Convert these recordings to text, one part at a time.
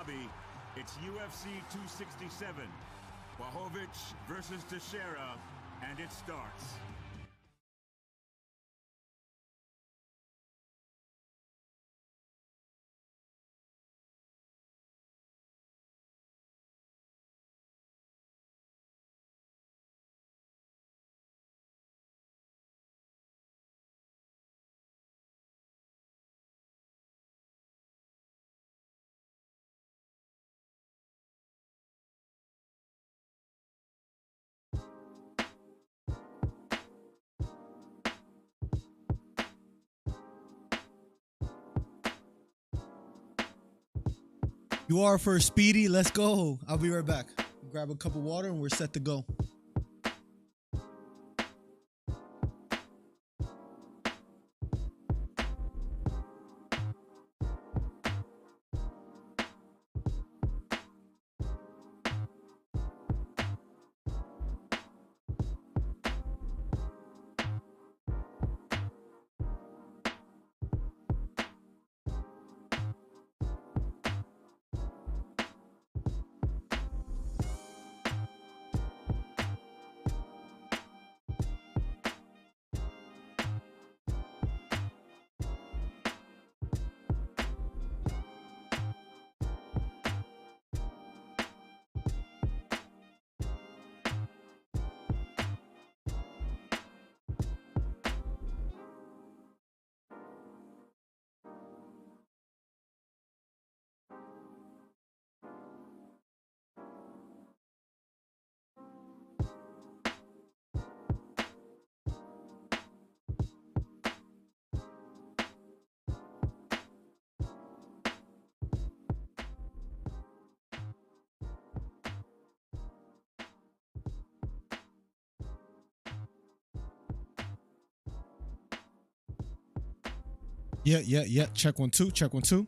It's UFC 267, Blachowicz versus Teixeira, and it starts. You are for Speedy. Let's go. I'll be right back. Grab a cup of water and we're set to go. Yeah. Check 1 2. Check 1 2.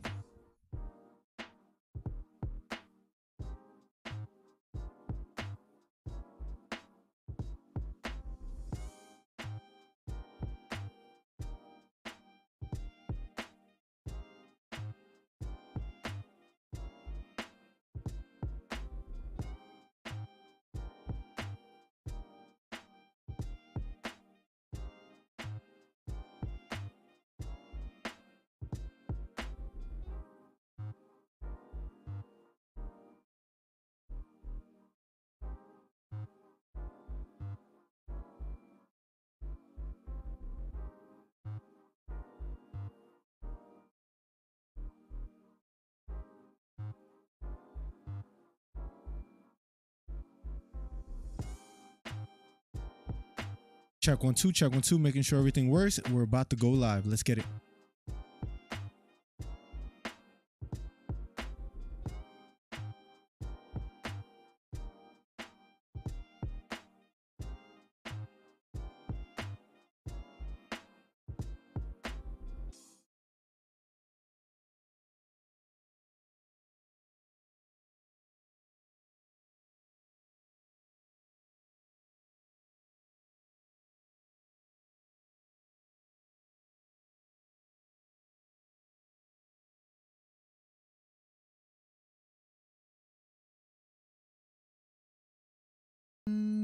Check 1 2. Check 1 2. Making sure everything works. We're about to go live. Let's get it.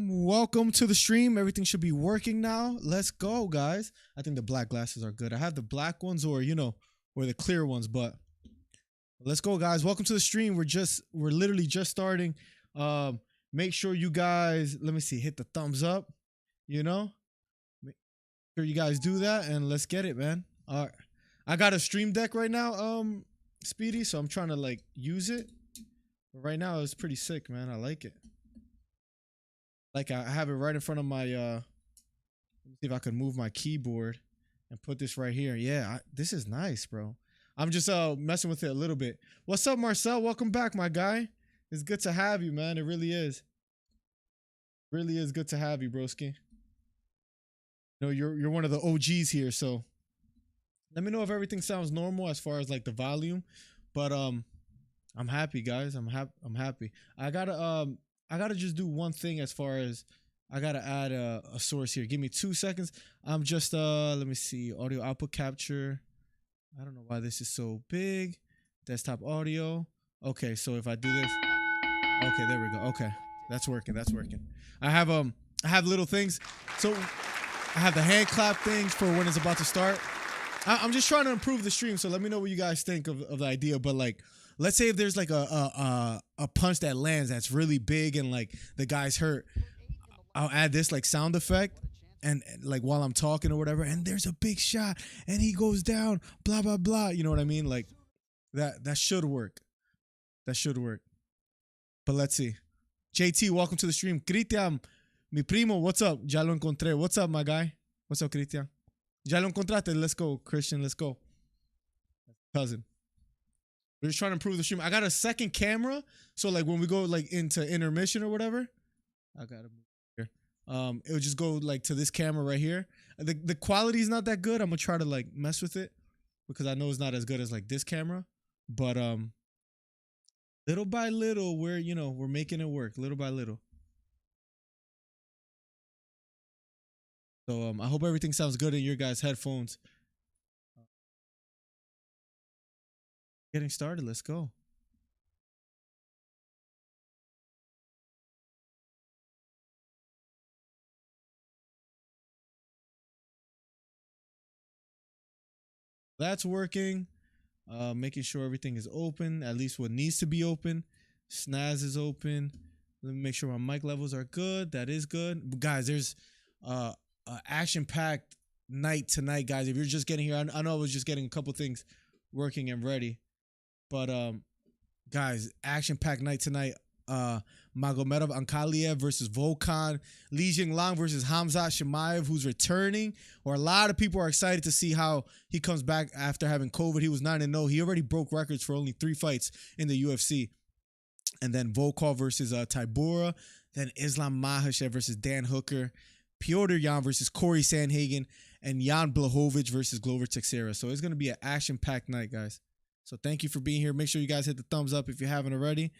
Welcome to the stream. Everything should be working now. Let's go, guys. I think the black glasses are good. I have the black ones or the clear ones, but let's go, guys. Welcome to the stream. We're literally just starting. Make sure you guys, let me see, hit the thumbs up, make sure you guys do that and let's get it, man. All right. I got a stream deck right now, Speedy, so I'm trying to use it. But right now it's pretty sick, man. I like it. I have it right in front of my let me see if I can move my keyboard and put this right here. Yeah, this is nice, bro. I'm just messing with it a little bit. What's up, Marcel? Welcome back, my guy. It's good to have you, man. It really is. Really is good to have you, broski. You're one of the OGs here, so let me know if everything sounds normal as far as the volume. But I'm happy, guys. I'm happy. I gotta just do one thing as far as I gotta add a source here. Give me 2 seconds. I'm just let me see, audio output capture. I don't know why this is so big. Desktop audio. Okay, so if I do this, okay, there we go. Okay, that's working. That's working. I have little things. So I have the hand clap things for when it's about to start. I'm just trying to improve the stream, so let me know what you guys think of the idea. But like, let's say if there's like a punch that lands that's really big and like the guy's hurt, I'll add this like sound effect and like while I'm talking or whatever, and there's a big shot and he goes down, blah blah blah. You know what I mean? Like that should work. That should work. But let's see. JT, welcome to the stream. Cristian, mi primo, what's up? Ya lo encontré. What's up, my guy? What's up, Cristian? Ya lo encontraste. Let's go, Christian. Let's go. Cousin. We're just trying to improve the stream. I got a second camera, so like when we go like into intermission or whatever, I gotta move here. It'll just go like to this camera right here. The quality is not that good. I'm gonna try to like mess with it because I know it's not as good as like this camera. But little by little, we're making it work. Little by little. So I hope everything sounds good in your guys' headphones. Getting started. Let's go. That's working. Making sure everything is open, at least what needs to be open. Snaz is open. Let me make sure my mic levels are good. That is good. But guys, there's action-packed night tonight, guys. If you're just getting here, I know I was just getting a couple things working and ready. But guys, action-packed night tonight. Magomedov Ankalaev versus Volkov, Jingliang versus Khamzat Chimaev, who's returning. Or a lot of people are excited to see how he comes back after having COVID. He was 9-0. He already broke records for only 3 fights in the UFC. And then Volkov versus Tybura. Then Islam Makhachev versus Dan Hooker. Petr Yan versus Corey Sandhagen. And Jan Blachowicz versus Glover Teixeira. So it's going to be an action-packed night, guys. So thank you for being here. Make sure you guys hit the thumbs up if you haven't already.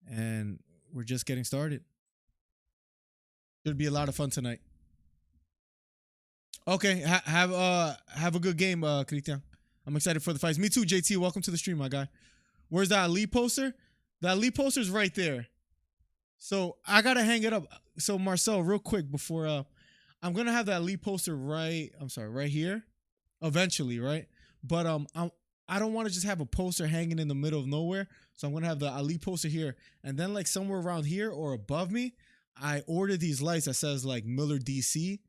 And we're just getting started. Should be a lot of fun tonight. Okay, have a good game, Cristian. I'm excited for the fights. Me too, JT. Welcome to the stream, my guy. Where's that Ali poster? The Ali poster's right there. So I gotta hang it up. So Marcel, real quick before I'm gonna have that Ali poster right here, eventually, right? But I don't want to just have a poster hanging in the middle of nowhere. So I'm going to have the Ali poster here. And then like somewhere around here or above me, I ordered these lights that says like MillerDC.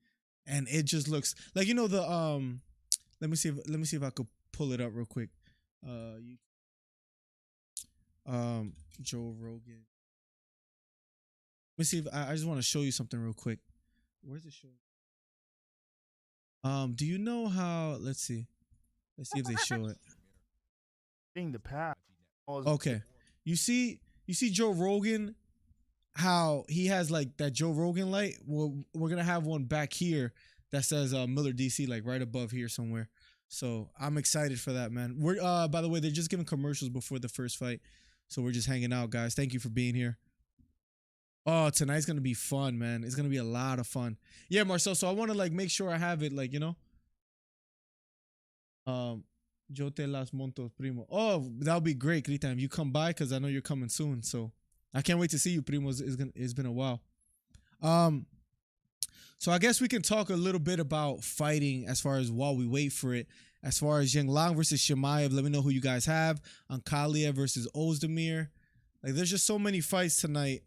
And it just looks like, the, let me see if I could pull it up real quick. Joe Rogan. Let me see if I just want to show you something real quick. Where's it showing? Do you know how, let's see if they show it. The path. Okay. You see Joe Rogan, how he has like that Joe Rogan light? Well, we're going to have one back here that says MillerDC, like right above here somewhere. So I'm excited for that, man. We're by the way, they're just giving commercials before the first fight. So we're just hanging out, guys. Thank you for being here. Oh, tonight's going to be fun, man. It's going to be a lot of fun. Yeah, Marcel. So I want to like make sure I have it like, Yo te las monto, primo. Oh, that'll be great, Cristian. If you come by, because I know you're coming soon. So I can't wait to see you, primo. It's been a while. So I guess we can talk a little bit about fighting as far as while we wait for it. As far as Jingliang versus Chimaev, let me know who you guys have. Ankalaev versus Oezdemir. Like, there's just so many fights tonight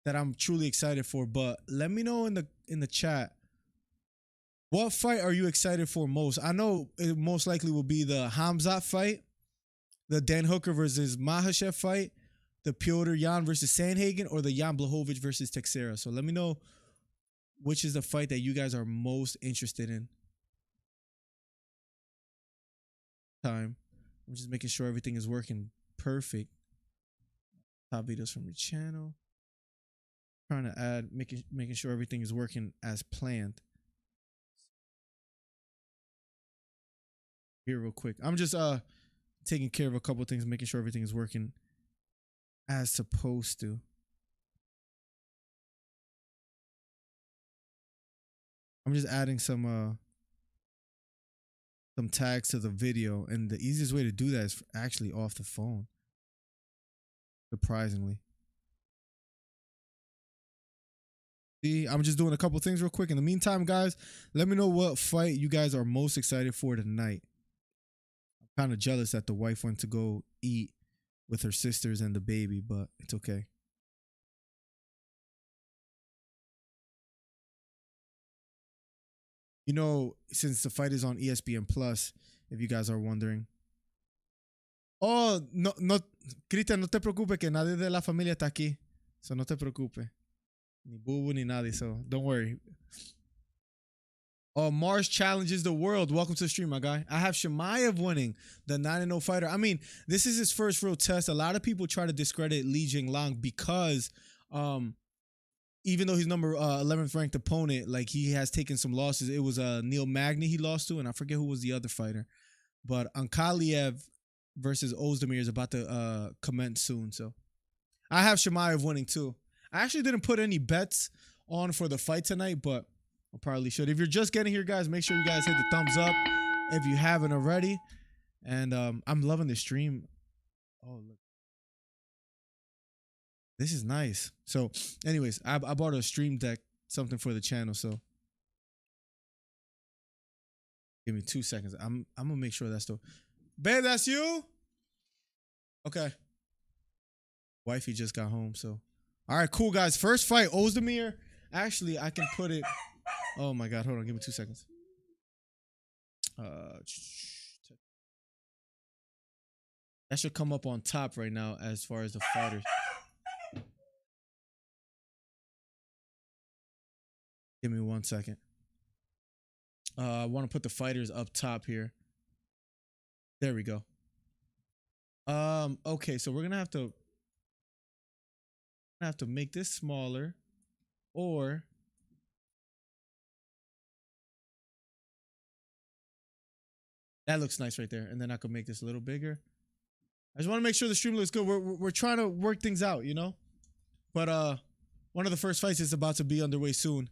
that I'm truly excited for. But let me know in the chat. What fight are you excited for most? I know it most likely will be the Khamzat fight, the Dan Hooker versus Makhachev fight, the Petr Yan versus Sandhagen, or the Jan Blachowicz versus Teixeira. So let me know which is the fight that you guys are most interested in. I'm just making sure everything is working perfect. Top videos from your channel. Trying to add, making sure everything is working as planned. Here real quick. I'm just taking care of a couple of things, making sure everything is working as supposed to. I'm just adding some tags to the video, and the easiest way to do that is actually off the phone. Surprisingly. See, I'm just doing a couple things real quick. In the meantime, guys, let me know what fight you guys are most excited for tonight. I'm kind of jealous that the wife went to go eat with her sisters and the baby, but it's okay. You know, since the fight is on ESPN Plus, if you guys are wondering. Oh, no, Cristian, no te preocupes que nadie de la familia está aquí. So no te preocupes. Ni Bubu ni nadie, so don't worry. Oh, Mars challenges the world. Welcome to the stream, my guy. I have Chimaev winning, the 9-0 fighter. I mean, this is his first real test. A lot of people try to discredit Li Jingliang because even though he's number 11th ranked opponent, like he has taken some losses. It was Neil Magny he lost to, and I forget who was the other fighter. But Ankalaev versus Oezdemir is about to commence soon. So I have Chimaev winning too. I actually didn't put any bets on for the fight tonight, but I probably should. If you're just getting here, guys, make sure you guys hit the thumbs up if you haven't already. And I'm loving the stream. Oh, look. This is nice. So, anyways, I bought a stream deck, something for the channel. So, give me 2 seconds. I'm gonna make sure that's the babe. That's you. Okay. Wifey just got home. So, all right, cool, guys. First fight, Oezdemir. Actually, I can put it. Oh my God, hold on. Give me 2 seconds. That should come up on top right now as far as the fighters. Give me 1 second. I want to put the fighters up top here. There we go. Okay, so we're gonna have to make this smaller, or that looks nice right there. And then I could make this a little bigger. I just want to make sure the stream looks good. We're trying to work things out, you know. But one of the first fights is about to be underway soon.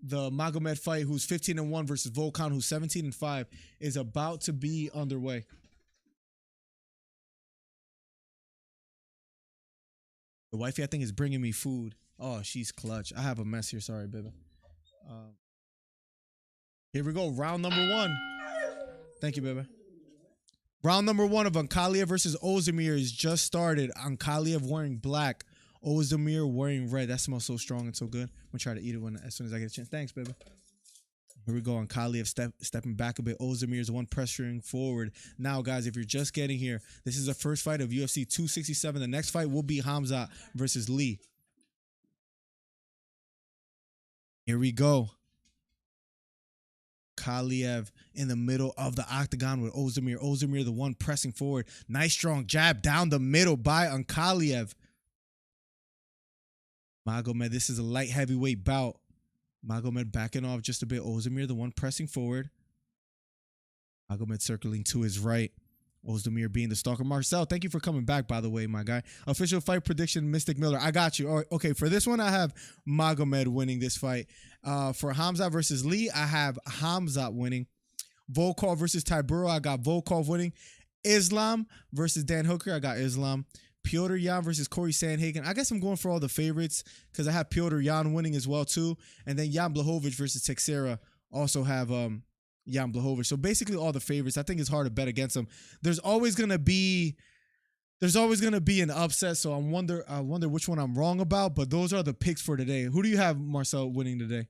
The Magomed fight, who's 15-1 versus Volkov, who's 17-5, is about to be underway. The wifey, I think, is bringing me food. Oh, she's clutch. I have a mess here. Sorry, baby. Here we go. Round number 1. Thank you, baby. Round number 1 of Ankalaev versus Oezdemir is just started. Ankalaev wearing black. Oezdemir wearing red. That smells so strong and so good. I'm going to try to eat it as soon as I get a chance. Thanks, baby. Here we go. Ankalaev stepping back a bit. Oezdemir is the one pressuring forward. Now, guys, if you're just getting here, this is the first fight of UFC 267. The next fight will be Hamza versus Lee. Here we go. Ankalaev in the middle of the octagon with Oezdemir. Oezdemir, the one pressing forward. Nice strong jab down the middle by Ankalaev. Magomed, this is a light heavyweight bout. Magomed backing off just a bit. Oezdemir, the one pressing forward. Magomed circling to his right. Oezdemir being the stalker. Marcel, thank you for coming back, by the way, my guy. Official fight prediction, Mystic Miller. I got you. All right, okay, for this one, I have Magomed winning this fight. For Hamza versus Lee, I have Hamza winning. Volkov versus Tybura, I got Volkov winning. Islam versus Dan Hooker, I got Islam. Piotr Jan versus Corey Sandhagen. I guess I'm going for all the favorites because I have Piotr Jan winning as well too. And then Jan Blachowicz versus Teixeira. Also have Jan Blachowicz. So basically all the favorites. I think it's hard to bet against them. There's always gonna be an upset. So I wonder which one I'm wrong about. But those are the picks for today. Who do you have, Marcel, winning today?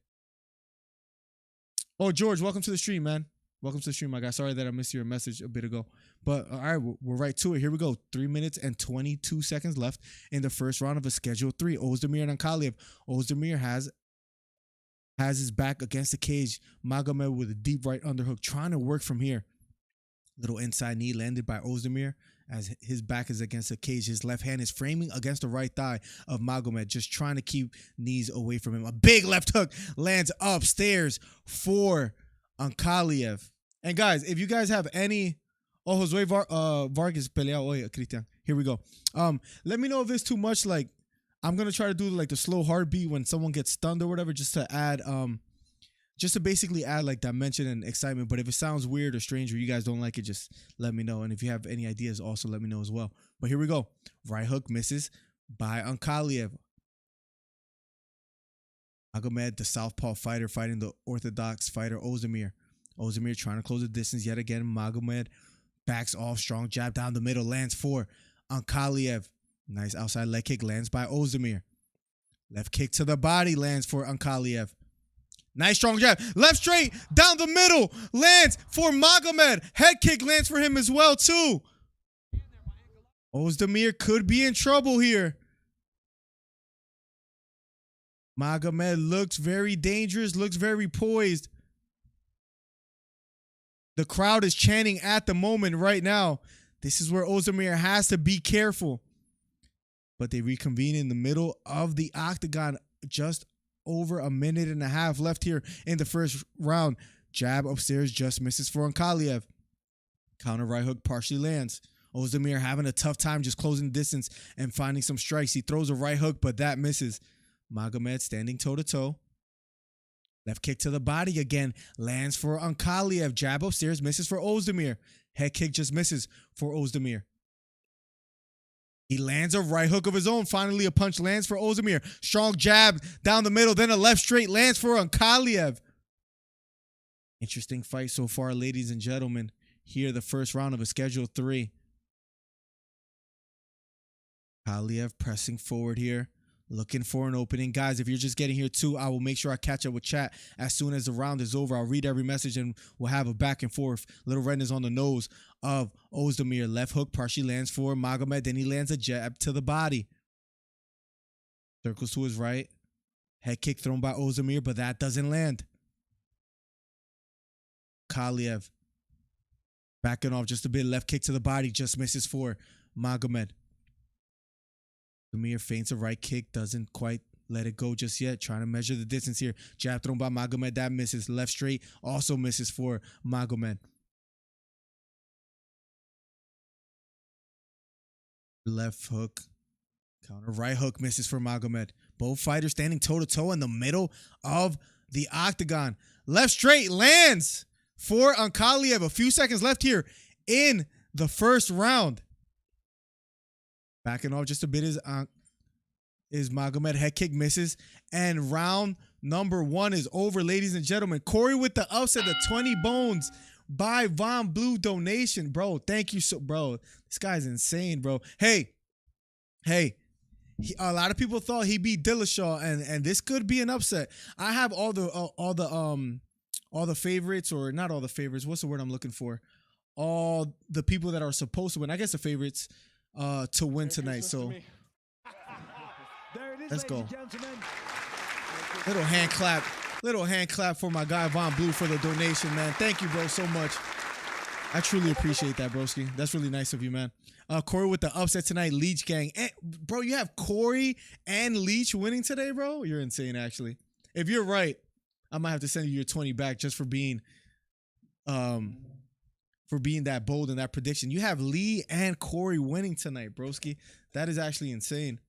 Oh, George, welcome to the stream, man. Welcome to the stream, my guy. Sorry that I missed your message a bit ago. But all right, we're right to it. Here we go. 3 minutes and 22 seconds left in the first round of a Schedule 3. Oezdemir and Ankalaev. Oezdemir has his back against the cage. Magomed with a deep right underhook, trying to work from here. Little inside knee landed by Oezdemir as his back is against the cage. His left hand is framing against the right thigh of Magomed, just trying to keep knees away from him. A big left hook lands upstairs for Ankalaev. And guys, if you guys have any Josue Vargas pelea hoy, Cristian. Here we go. Let me know if it's too much. Like, I'm gonna try to do like the slow heartbeat when someone gets stunned or whatever, just to add just to basically add like dimension and excitement. But if it sounds weird or strange or you guys don't like it, just let me know. And if you have any ideas, also let me know as well. But here we go. Right hook misses by Ankalaev. Magomed, the southpaw fighter, fighting the orthodox fighter Oezdemir. Oezdemir trying to close the distance yet again. Magomed backs off, strong jab down the middle, lands for Ankalaev. Nice outside leg kick, lands by Oezdemir. Left kick to the body, lands for Ankalaev. Nice strong jab, left straight, down the middle, lands for Magomed. Head kick lands for him as well too. Oezdemir could be in trouble here. Magomed looks very dangerous, looks very poised. The crowd is chanting at the moment right now. This is where Oezdemir has to be careful. But they reconvene in the middle of the octagon. Just over a minute and a half left here in the first round. Jab upstairs just misses for Ankalaev. Counter right hook partially lands. Oezdemir having a tough time just closing the distance and finding some strikes. He throws a right hook, but that misses. Magomed standing toe-to-toe. Left kick to the body again. Lands for Ankalaev. Jab upstairs misses for Oezdemir. Head kick just misses for Oezdemir. He lands a right hook of his own. Finally, a punch lands for Oezdemir. Strong jab down the middle. Then a left straight lands for Ankalaev. Interesting fight so far, ladies and gentlemen. Here, the first round of a Schedule 3. Ankalaev pressing forward here. Looking for an opening. Guys, if you're just getting here too, I will make sure I catch up with chat as soon as the round is over. I'll read every message and we'll have a back and forth. Little redness on the nose of Oezdemir. Left hook partially lands for Magomed. Then he lands a jab to the body. Circles to his right. Head kick thrown by Oezdemir, but that doesn't land. Ankalaev backing off just a bit. Left kick to the body just misses for Magomed. Oezdemir feints a right kick, doesn't quite let it go just yet. Trying to measure the distance here. Jab thrown by Magomed, that misses. Left straight also misses for Magomed. Left hook. Counter right hook misses for Magomed. Both fighters standing toe-to-toe in the middle of the octagon. Left straight lands for Ankalaev. A few seconds left here in the first round. Backing off just a bit is Magomed. Head kick misses. And round number 1 is over, ladies and gentlemen. Corey with the upset, the 20 bones by Von Blue donation. Bro, thank you so, bro. This guy's insane, bro. Hey. A lot of people thought he beat Dillashaw, and this could be an upset. I have all the favorites, or not all the favorites. What's the word I'm looking for? All the people that are supposed to win. I guess the favorites to win tonight. So let's go. Little hand clap for my guy Von Blue for the donation, man. Thank you, bro, so much. I truly appreciate that, broski. That's really nice of you, man. Corey with the upset tonight. Leech gang. And, bro, you have Corey and Leech winning today, bro? You're insane, actually. If you're right, I might have to send you your 20 back just for being that bold in that prediction. You have Lee and Corey winning tonight, broski. That is actually insane.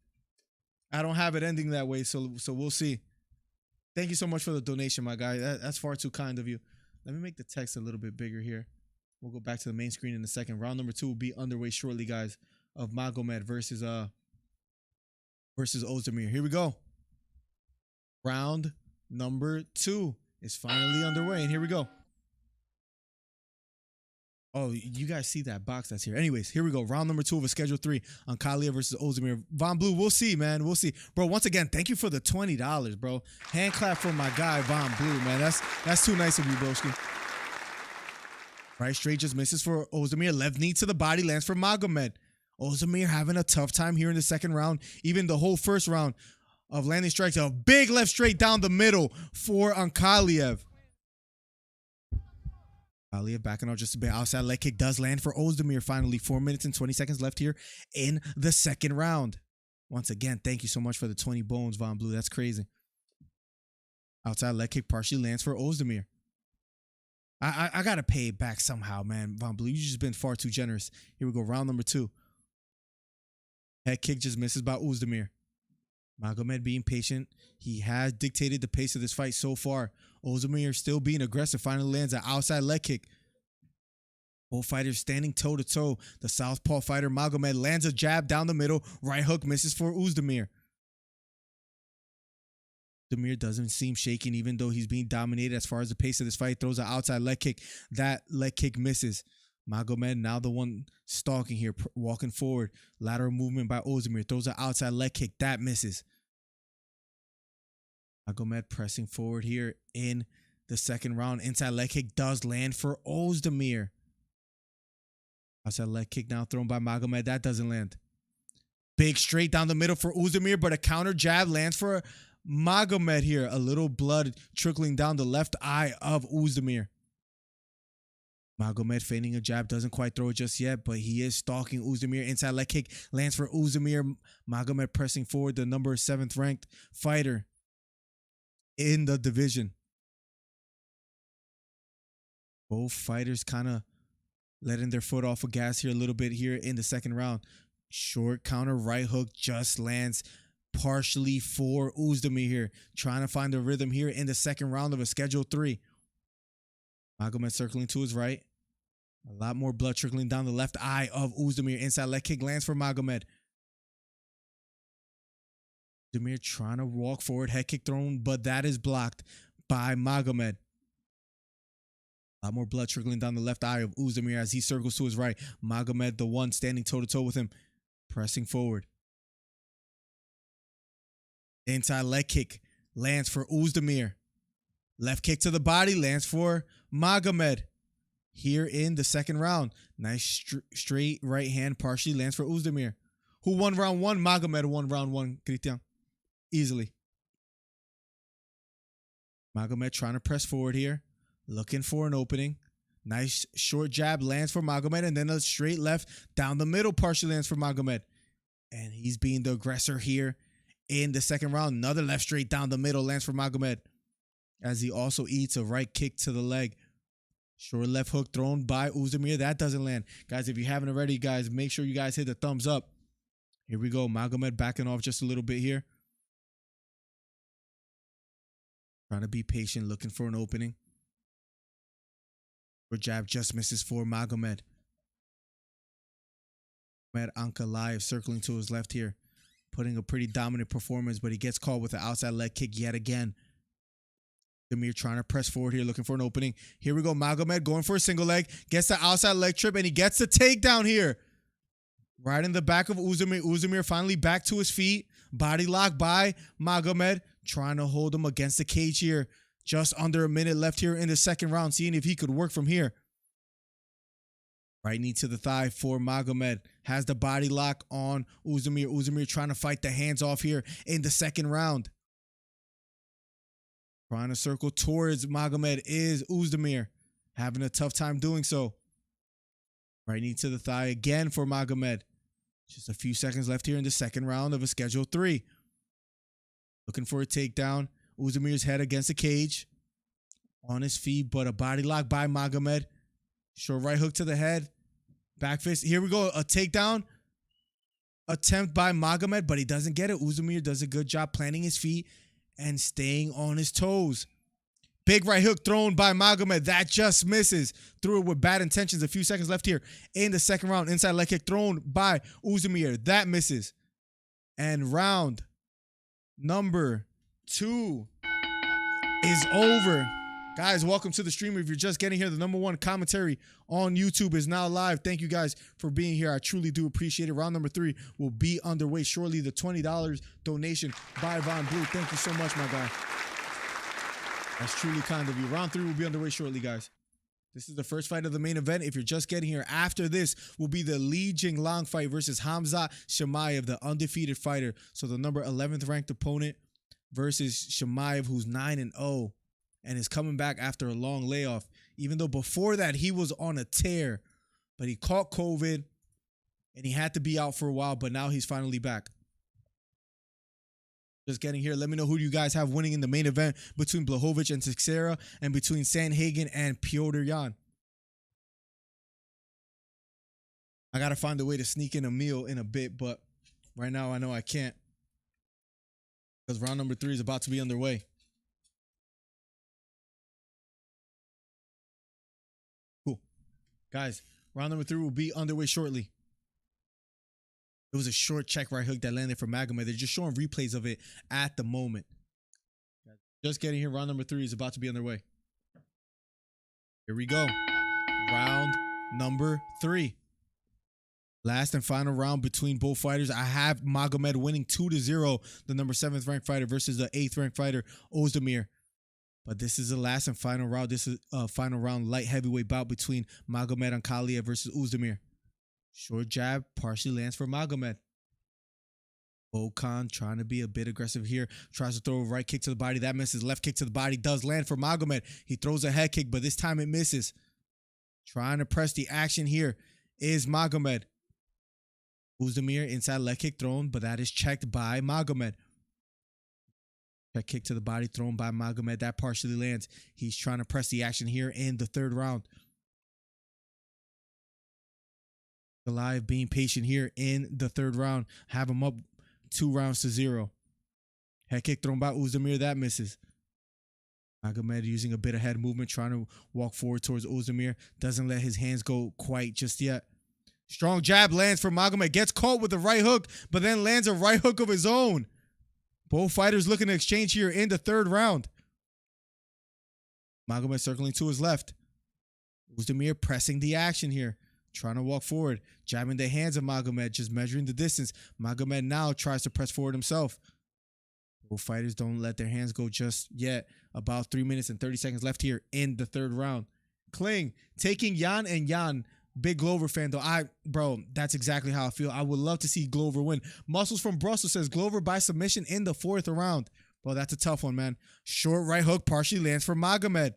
I don't have it ending that way, so we'll see. Thank you so much for the donation, my guy. That's far too kind of you. Let me make the text a little bit bigger here. We'll go back to the main screen in a second. Round number 2 will be underway shortly, guys, of Magomed versus Oezdemir. Here we go. Round number 2 is finally underway, and here we go. Oh, you guys see that box that's here. Anyways, here we go. Round number 2 of a Schedule 3. Ankalaev versus Oezdemir. Von Blue, we'll see, man. We'll see. Bro, once again, thank you for the $20, bro. Hand clap for my guy, Von Blue, man. That's too nice of you, broski. Right straight just misses for Oezdemir. Left knee to the body lands for Magomed. Oezdemir having a tough time here in the second round. Even the whole first round of landing strikes. A big left straight down the middle for Ankalaev. Ankalaev backing out just a bit. Outside leg kick does land for Oezdemir finally. 4 minutes and 20 seconds left here in the second round. Once again, thank you so much for the 20 bones, Von Blue. That's crazy. Outside leg kick partially lands for Oezdemir. I got to pay it back somehow, man. Von Blue, you've just been far too generous. Here we go. Round number 2. Head kick just misses by Oezdemir. Magomed being patient. He has dictated the pace of this fight so far. Oezdemir still being aggressive. Finally lands an outside leg kick. Both fighters standing toe-to-toe. The southpaw fighter Magomed lands a jab down the middle. Right hook misses for Oezdemir. Oezdemir doesn't seem shaken even though he's being dominated as far as the pace of this fight. Throws an outside leg kick. That leg kick misses. Magomed now the one stalking here, walking forward. Lateral movement by Oezdemir. Throws an outside leg kick. That misses. Magomed pressing forward here in the second round. Inside leg kick does land for Oezdemir. Outside leg kick now thrown by Magomed. That doesn't land. Big straight down the middle for Oezdemir, but a counter jab lands for Magomed here. A little blood trickling down the left eye of Oezdemir. Magomed feigning a jab, doesn't quite throw it just yet, but he is stalking Oezdemir. Inside leg kick lands for Oezdemir. Magomed pressing forward, the number 7th ranked fighter in the division. Both fighters kind of letting their foot off of gas here a little bit here in the second round. Short counter right hook just lands partially for Oezdemir here. Trying to find the rhythm here in the second round of a Schedule 3. Magomed circling to his right. A lot more blood trickling down the left eye of Oezdemir. Inside leg kick lands for Magomed. Oezdemir trying to walk forward. Head kick thrown, but that is blocked by Magomed. A lot more blood trickling down the left eye of Oezdemir as he circles to his right. Magomed, the one standing toe-to-toe with him, pressing forward. Inside leg kick lands for Oezdemir. Left kick to the body lands for Magomed. Here in the second round. Nice straight right hand partially lands for Oezdemir. Who won round 1? Magomed won round 1, Christian. Easily. Magomed trying to press forward here. Looking for an opening. Nice short jab lands for Magomed. And then a straight left down the middle partially lands for Magomed. And he's being the aggressor here in the second round. Another left straight down the middle lands for Magomed. As he also eats a right kick to the leg. Short left hook thrown by Oezdemir. That doesn't land. Guys, if you haven't already, guys, make sure you guys hit the thumbs up. Here we go. Magomed backing off just a little bit here. Trying to be patient, looking for an opening. Or jab just misses for Magomed. Ankalaev circling to his left here. Putting a pretty dominant performance, but he gets caught with an outside leg kick yet again. Oezdemir trying to press forward here, looking for an opening. Here we go. Magomed going for a single leg. Gets the outside leg trip, and he gets the takedown here. Right in the back of Oezdemir. Oezdemir finally back to his feet. Body lock by Magomed. Trying to hold him against the cage here. Just under a minute left here in the second round. Seeing if he could work from here. Right knee to the thigh for Magomed. Has the body lock on Oezdemir. Oezdemir trying to fight the hands off here in the second round. Trying to circle towards Magomed is Oezdemir. Having a tough time doing so. Right knee to the thigh again for Magomed. Just a few seconds left here in the second round of a Schedule 3. Looking for a takedown. Oezdemir's head against the cage. On his feet, but a body lock by Magomed. Short right hook to the head. Back fist. Here we go. A takedown attempt by Magomed, but he doesn't get it. Oezdemir does a good job planting his feet and staying on his toes. Big right hook thrown by Magomed. That just misses. Threw it with bad intentions. A few seconds left here in the second round. Inside leg kick thrown by Oezdemir. That misses. And round number 2 is over. Guys, welcome to the stream. If you're just getting here, the #1 commentary on YouTube is now live. Thank you guys for being here. I truly do appreciate it. Round number 3 will be underway shortly. The $20 donation by Von Blue. Thank you so much, my guy. That's truly kind of you. Round 3 will be underway shortly, guys. This is the first fight of the main event. If you're just getting here, after this will be the Jingliang fight versus Hamza Chimaev, the undefeated fighter. So the number 11th ranked opponent versus Chimaev, who's 9-0. And is coming back after a long layoff. Even though before that, he was on a tear. But he caught COVID. And he had to be out for a while. But now he's finally back. Just getting here. Let me know who you guys have winning in the main event. Between Blachowicz and TEIXERA. And between Sandhagen and Petr Yan. I got to find a way to sneak in a meal in a bit. But right now, I know I can't. because round number 3 is about to be underway. Cool. Guys, round number 3 will be underway shortly. It was a short check right hook that landed for Magomed. They're just showing replays of it at the moment. Just getting here. Round number 3 is about to be underway. Here we go. Round number 3. Last and final round between both fighters. I have Magomed winning 2-0, the number 7th ranked fighter versus the 8th ranked fighter, Oezdemir. But this is the last and final round. This is a final round light heavyweight bout between Magomed Ankalaev versus Oezdemir. Short jab partially lands for Magomed. Volkov trying to be a bit aggressive here. Tries to throw a right kick to the body. That misses. Left kick to the body does land for Magomed. He throws a head kick, but this time it misses. Trying to press the action here is Magomed. Oezdemir inside leg kick thrown, but that is checked by Magomed. That kick to the body thrown by Magomed. That partially lands. He's trying to press the action here in the 3rd round. Ankalaev being patient here in the 3rd round. Have him up 2-0. Head kick thrown by Oezdemir. That misses. Magomed using a bit of head movement, trying to walk forward towards Oezdemir. Doesn't let his hands go quite just yet. Strong jab lands for Magomed. Gets caught with the right hook, but then lands a right hook of his own. Both fighters looking to exchange here in the 3rd round. Magomed circling to his left. Oezdemir pressing the action here. Trying to walk forward. Jabbing the hands of Magomed. Just measuring the distance. Magomed now tries to press forward himself. Both fighters don't let their hands go just yet. About 3 minutes and 30 seconds left here in the 3rd round. Kling taking Jan and Jan. Big Glover fan though. Bro, that's exactly how I feel. I would love to see Glover win. Muscles from Brussels says Glover by submission in the 4th round. Bro, that's a tough one, man. Short right hook partially lands for Magomed.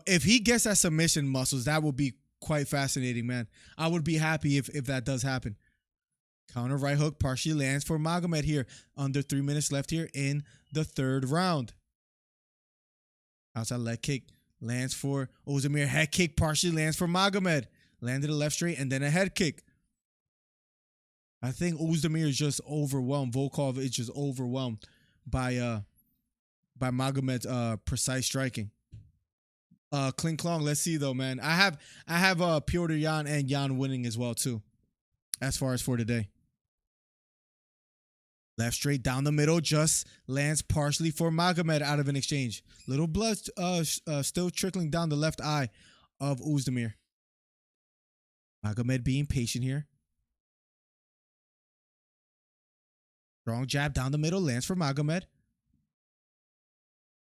If he gets that submission, Muscles, that would be quite fascinating, man. I would be happy if that does happen. Counter right hook partially lands for Magomed here. Under 3 minutes left here in the 3rd round. Outside leg kick lands for Oezdemir. Head kick partially lands for Magomed. Landed a left straight and then a head kick. I think Oezdemir is just overwhelmed. Volkov is just overwhelmed by Magomed's precise striking. Kling Klong, let's see though, man. I have Piotr Jan and Jan winning as well too. As far as for today. Left straight down the middle just lands partially for Magomed out of an exchange. Little blood still trickling down the left eye of Oezdemir. Magomed being patient here. Strong jab down the middle lands for Magomed.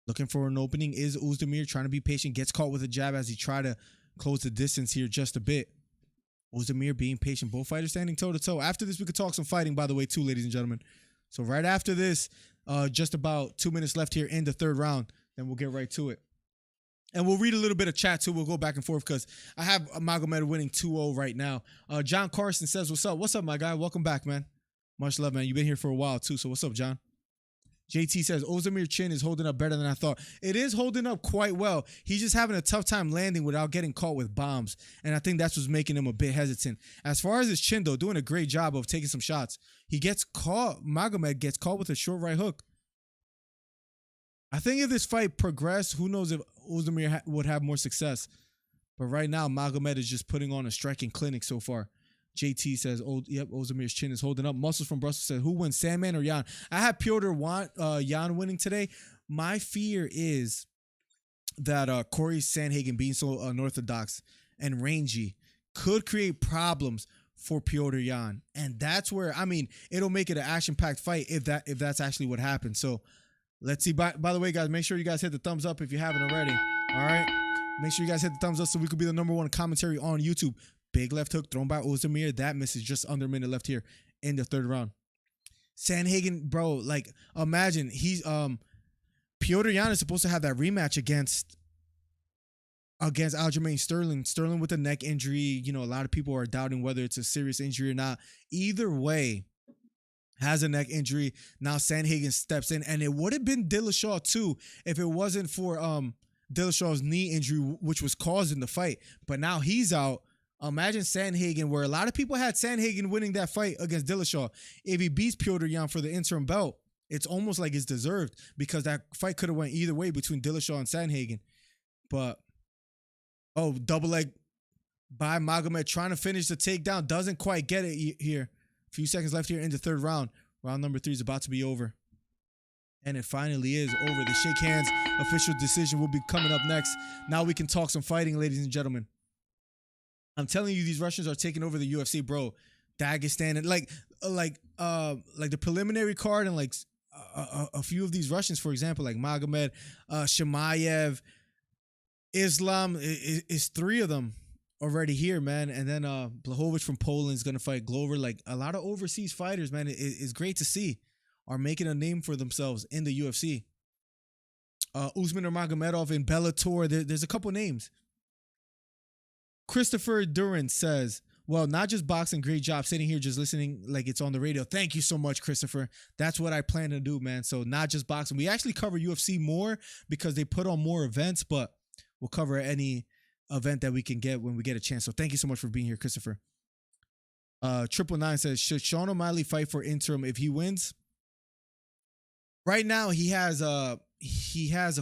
Looking for an opening is Oezdemir, trying to be patient. Gets caught with a jab as he tried to close the distance here just a bit. Oezdemir being patient. Both fighters standing toe-to-toe. After this, we could talk some fighting, by the way, too, ladies and gentlemen. So right after this, just about 2 minutes left here in the 3rd round. Then we'll get right to it. And we'll read a little bit of chat, too. We'll go back and forth because I have Magomed winning 2-0 right now. John Carson says, what's up? What's up, my guy? Welcome back, man. Much love, man. You've been here for a while, too. So what's up, John? JT says, Oezdemir's chin is holding up better than I thought. It is holding up quite well. He's just having a tough time landing without getting caught with bombs. And I think that's what's making him a bit hesitant. As far as his chin, though, doing a great job of taking some shots. He gets caught. Magomed gets caught with a short right hook. I think if this fight progressed, who knows if Oezdemir would have more success. But right now, Magomed is just putting on a striking clinic so far. JT says, yep, Ozdemir's chin is holding up. Muscles from Brussels says, who wins, Sandman or Jan? I have Piotr Jan winning today. My fear is that Corey Sandhagen being so unorthodox and rangy could create problems for Piotr Jan. And that's where, I mean, it'll make it an action-packed fight if that's actually what happens. So let's see. By the way, guys, make sure you guys hit the thumbs up if you haven't already. All right? Make sure you guys hit the thumbs up so we could be the #1 commentary on YouTube. Big left hook thrown by Oezdemir. That misses just under a minute left here in the 3rd round. Sandhagen, bro, like, imagine he's Piotr Jan is supposed to have that rematch against Aljamain Sterling. Sterling with a neck injury. You know, a lot of people are doubting whether it's a serious injury or not. Either way, has a neck injury. Now Sandhagen steps in, and it would have been Dillashaw too if it wasn't for Dillashaw's knee injury, which was caused in the fight. But now he's out. Imagine Sandhagen, where a lot of people had Sandhagen winning that fight against Dillashaw. If he beats Petr Yan for the interim belt, it's almost like it's deserved because that fight could have went either way between Dillashaw and Sandhagen. But, double leg by Magomed trying to finish the takedown. Doesn't quite get it here. A few seconds left here in the third round. Round number 3 is about to be over. And it finally is over. The shake hands official decision will be coming up next. Now we can talk some fighting, ladies and gentlemen. I'm telling you, these Russians are taking over the UFC, bro. Dagestan and like the preliminary card and like a few of these Russians, for example, like Magomed, Chimaev, Islam is 3 of them already here, man. And then Blachowicz from Poland is gonna fight Glover. Like a lot of overseas fighters, man. It's great to see are making a name for themselves in the UFC. Oezdemir Magomedov in Bellator. There's a couple names. Christopher Duran says, well, not just boxing, great job sitting here just listening like it's on the radio. Thank you so much, Christopher. That's what I plan to do, man. So not just boxing. We actually cover UFC more because they put on more events, but we'll cover any event that we can get when we get a chance. So thank you so much for being here, Christopher. 999 says, should Sean O'Malley fight for interim if he wins? Right now, he has a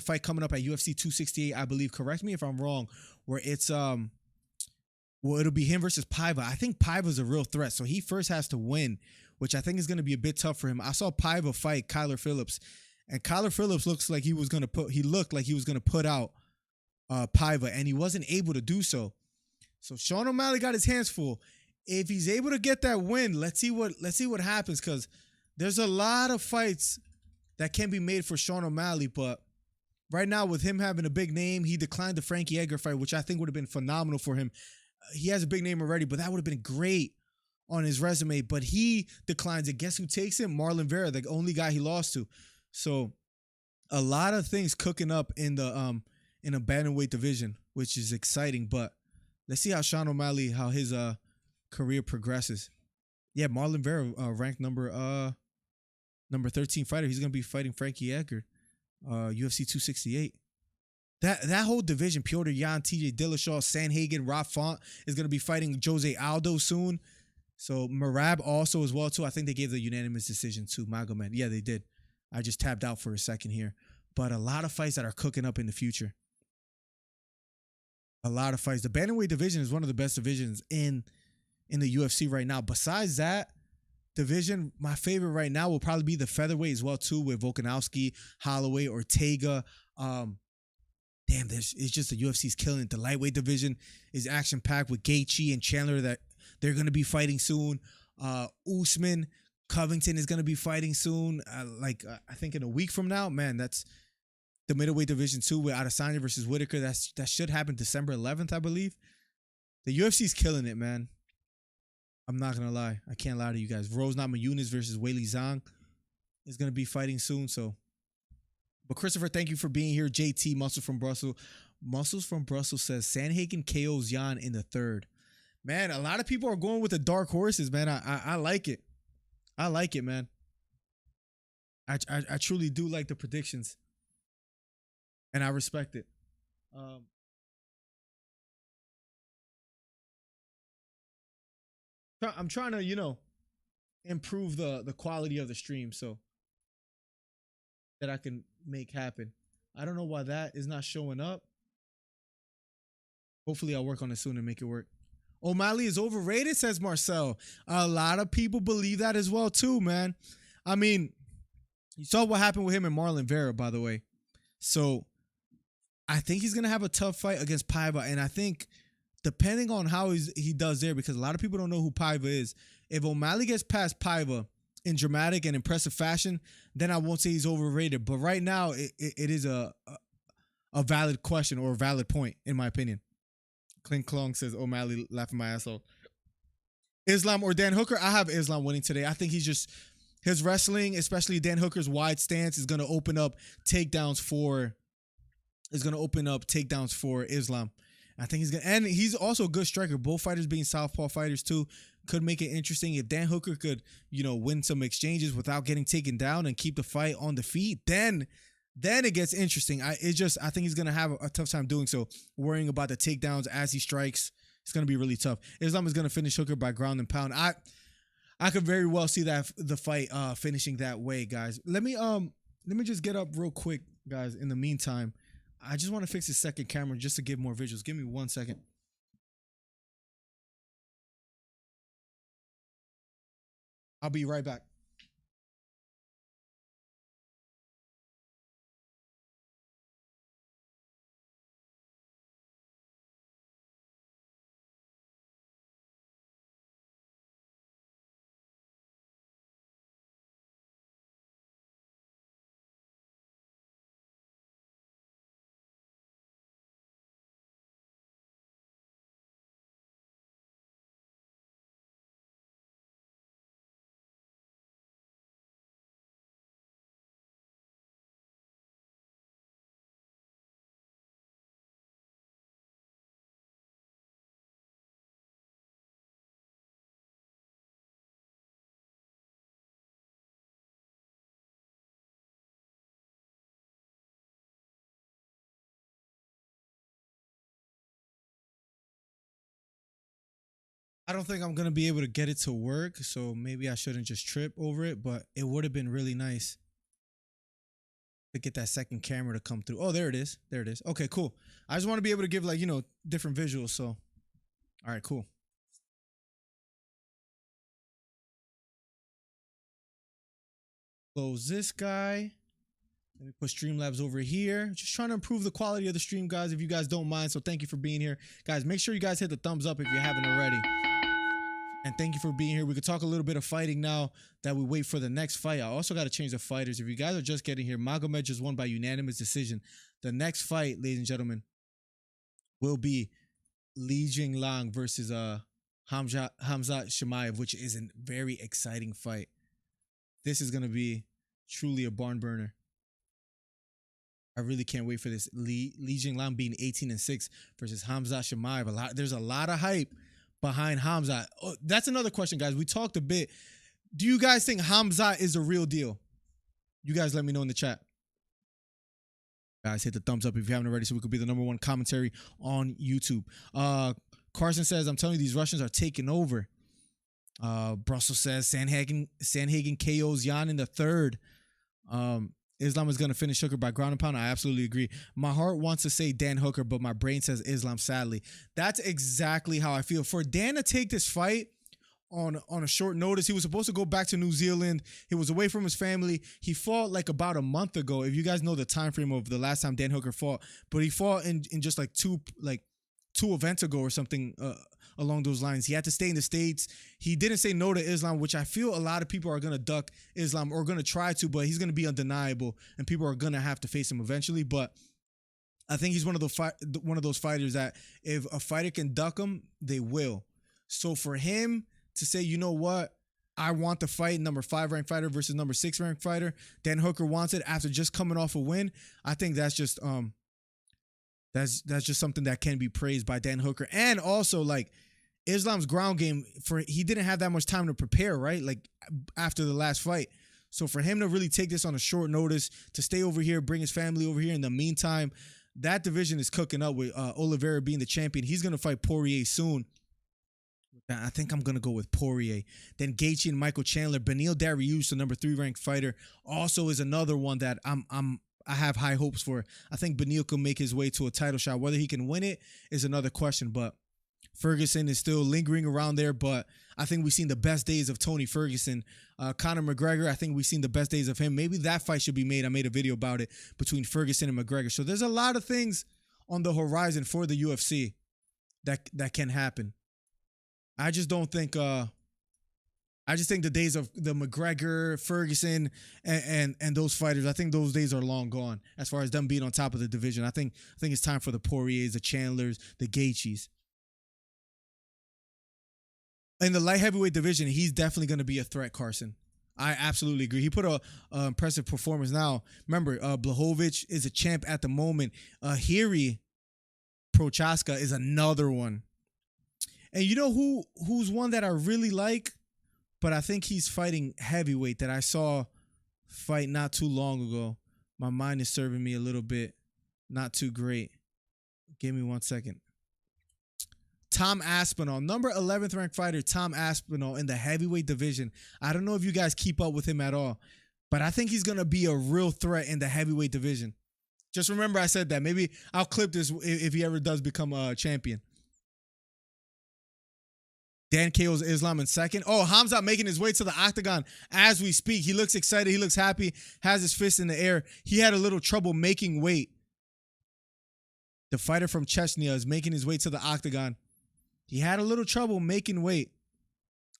fight coming up at UFC 268, I believe. Correct me if I'm wrong, where it's it'll be him versus Paiva. I think Paiva's a real threat, so he first has to win, which I think is going to be a bit tough for him. I saw Paiva fight Kyler Phillips, and Kyler Phillips looked like he was going to put out Paiva, and he wasn't able to do so. So Sean O'Malley got his hands full. If he's able to get that win, let's see what happens, because there's a lot of fights that can be made for Sean O'Malley, but right now with him having a big name, he declined the Frankie Edgar fight, which I think would have been phenomenal for him. He has a big name already, but that would have been great on his resume, but he declines it. Guess who takes it? Marlon Vera, the only guy he lost to. So a lot of things cooking up in the in a bantamweight division, which is exciting, but let's see how Sean O'Malley, how his career progresses. Yeah, Marlon Vera ranked number 13 fighter. He's going to be fighting Frankie Edgar, UFC 268. That whole division, Petr Yan, TJ Dillashaw, Sandhagen, Rob Font is going to be fighting Jose Aldo soon. So Merab also as well too. I think they gave the unanimous decision to Magomed. Yeah, they did. I just tapped out for a second here. But a lot of fights that are cooking up in the future. A lot of fights. The bantamweight division is one of the best divisions in the UFC right now. Besides that division, my favorite right now will probably be the featherweight as well too, with Volkanovski, Holloway, Ortega. It's just the UFC's killing it. The lightweight division is action-packed with Gaethje and Chandler that they're going to be fighting soon. Usman, Covington is going to be fighting soon. I think in a week from now. Man, that's the middleweight division too with Adesanya versus Whitaker. That should happen December 11th, I believe. The UFC's killing it, man. I'm not going to lie. I can't lie to you guys. Rose Namajunas versus Weili Zhang is going to be fighting soon, so. But Christopher, thank you for being here. JT, Muscles from Brussels says Sandhagen KOs Yan in the third. Man, a lot of people are going with the dark horses, man. I like it. I like it, man. I truly do like the predictions. And I respect it. I'm trying to, improve the quality of the stream so that I can make happen. I don't know why that is not showing up. Hopefully I'll work on it soon and make it work. O'Malley is overrated, says Marcel. A lot of people believe that as well too, man. I mean, you saw what happened with him and Marlon Vera, by the way. So I think he's going to have a tough fight against Paiva. And I think depending on how he does there, because a lot of people don't know who Paiva is, if O'Malley gets past Paiva in dramatic and impressive fashion, then I won't say he's overrated. But right now, it is a valid question or a valid point, in my opinion. Clink Clong says O'Malley laughing my ass off. Islam or Dan Hooker? I have Islam winning today. I think his wrestling, especially Dan Hooker's wide stance, is going to open up takedowns for Islam. I think and he's also a good striker. Both fighters being southpaw fighters too could make it interesting. If Dan Hooker could, win some exchanges without getting taken down and keep the fight on the feet, then it gets interesting. I think he's gonna have a tough time doing so, worrying about the takedowns as he strikes. It's gonna be really tough. Islam is gonna finish Hooker by ground and pound. I could very well see that the fight finishing that way, guys. Let me just get up real quick, guys. In the meantime, I just want to fix the second camera just to give more visuals. Give me 1 second. I'll be right back. I don't think I'm going to be able to get it to work, so maybe I shouldn't just trip over it, but it would have been really nice to get that second camera to come through. Oh, there it is. There it is. Okay, cool. I just want to be able to give, like, you know, different visuals, so. All right, cool. Close this guy. Let me put Streamlabs over here. Just trying to improve the quality of the stream, guys, if you guys don't mind, so thank you for being here. Guys, make sure you guys hit the thumbs up if you haven't already. And thank you for being here. We could talk a little bit of fighting now that we wait for the next fight. I also got to change the fighters. If you guys are just getting here, Makhachev just won by unanimous decision. The next fight, ladies and gentlemen, will be Jingliang versus Hamzat Chimaev, which is a very exciting fight. This is going to be truly a barn burner. I really can't wait for this. Jingliang being 18-6 versus Hamzat Chimaev. There's a lot of hype behind Hamzat. Oh, that's another question, guys. We talked a bit. Do you guys think Hamzat is a real deal? You guys let me know in the chat. Guys, hit the thumbs up if you haven't already so we could be the #1 commentary on YouTube. Carson says, I'm telling you, these Russians are taking over. Brussels says, Sandhagen KOs Jan in the third. Islam is going to finish Hooker by ground and pound. I absolutely agree. My heart wants to say Dan Hooker, but my brain says Islam, sadly. That's exactly how I feel. For Dan to take this fight on a short notice, he was supposed to go back to New Zealand. He was away from his family. He fought like about a month ago, if you guys know the time frame of the last time Dan Hooker fought. But he fought in just like two events ago or something along those lines. He had to stay in the States. He didn't say no to Islam, which I feel a lot of people are going to duck Islam or going to try to, but he's going to be undeniable and people are going to have to face him eventually. But I think he's one of those fighters that if a fighter can duck him, they will. So for him to say, you know what, I want the fight, #5 ranked fighter versus #6 ranked fighter, Dan Hooker wants it after just coming off a win, I think that's just that's just something that can be praised by Dan Hooker. And also, like, Islam's ground game, he didn't have that much time to prepare, right? Like, after the last fight. So for him to really take this on a short notice, to stay over here, bring his family over here in the meantime, that division is cooking up with Oliveira being the champion. He's going to fight Poirier soon. I think I'm going to go with Poirier. Then Gaethje and Michael Chandler. Beneil Dariush, the #3 ranked fighter, also is another one that I have high hopes for. I think Beneil can make his way to a title shot. Whether he can win it is another question, but Ferguson is still lingering around there, but I think we've seen the best days of Tony Ferguson. Conor McGregor, I think we've seen the best days of him. Maybe that fight should be made. I made a video about it between Ferguson and McGregor. So there's a lot of things on the horizon for the UFC that can happen. I just don't think I just think the days of the McGregor, Ferguson, and those fighters, I think those days are long gone as far as them being on top of the division. I think it's time for the Poiriers, the Chandlers, the Gaethjes. In the light heavyweight division, he's definitely going to be a threat, Carson. I absolutely agree. He put a impressive performance. Now, remember, Blachowicz is a champ at the moment. Hiri Prochaska is another one. And you know who's one that I really like, but I think he's fighting heavyweight that I saw fight not too long ago. My mind is serving me a little bit not too great. Give me 1 second. Tom Aspinall, number 11th ranked fighter, Tom Aspinall in the heavyweight division. I don't know if you guys keep up with him at all, but I think he's going to be a real threat in the heavyweight division. Just remember I said that. Maybe I'll clip this if he ever does become a champion. Dan KO's Islam in second. Oh, Hamzat making his way to the octagon as we speak. He looks excited. He looks happy. Has his fist in the air. He had a little trouble making weight. The fighter from Chechnya is making his way to the octagon. He had a little trouble making weight.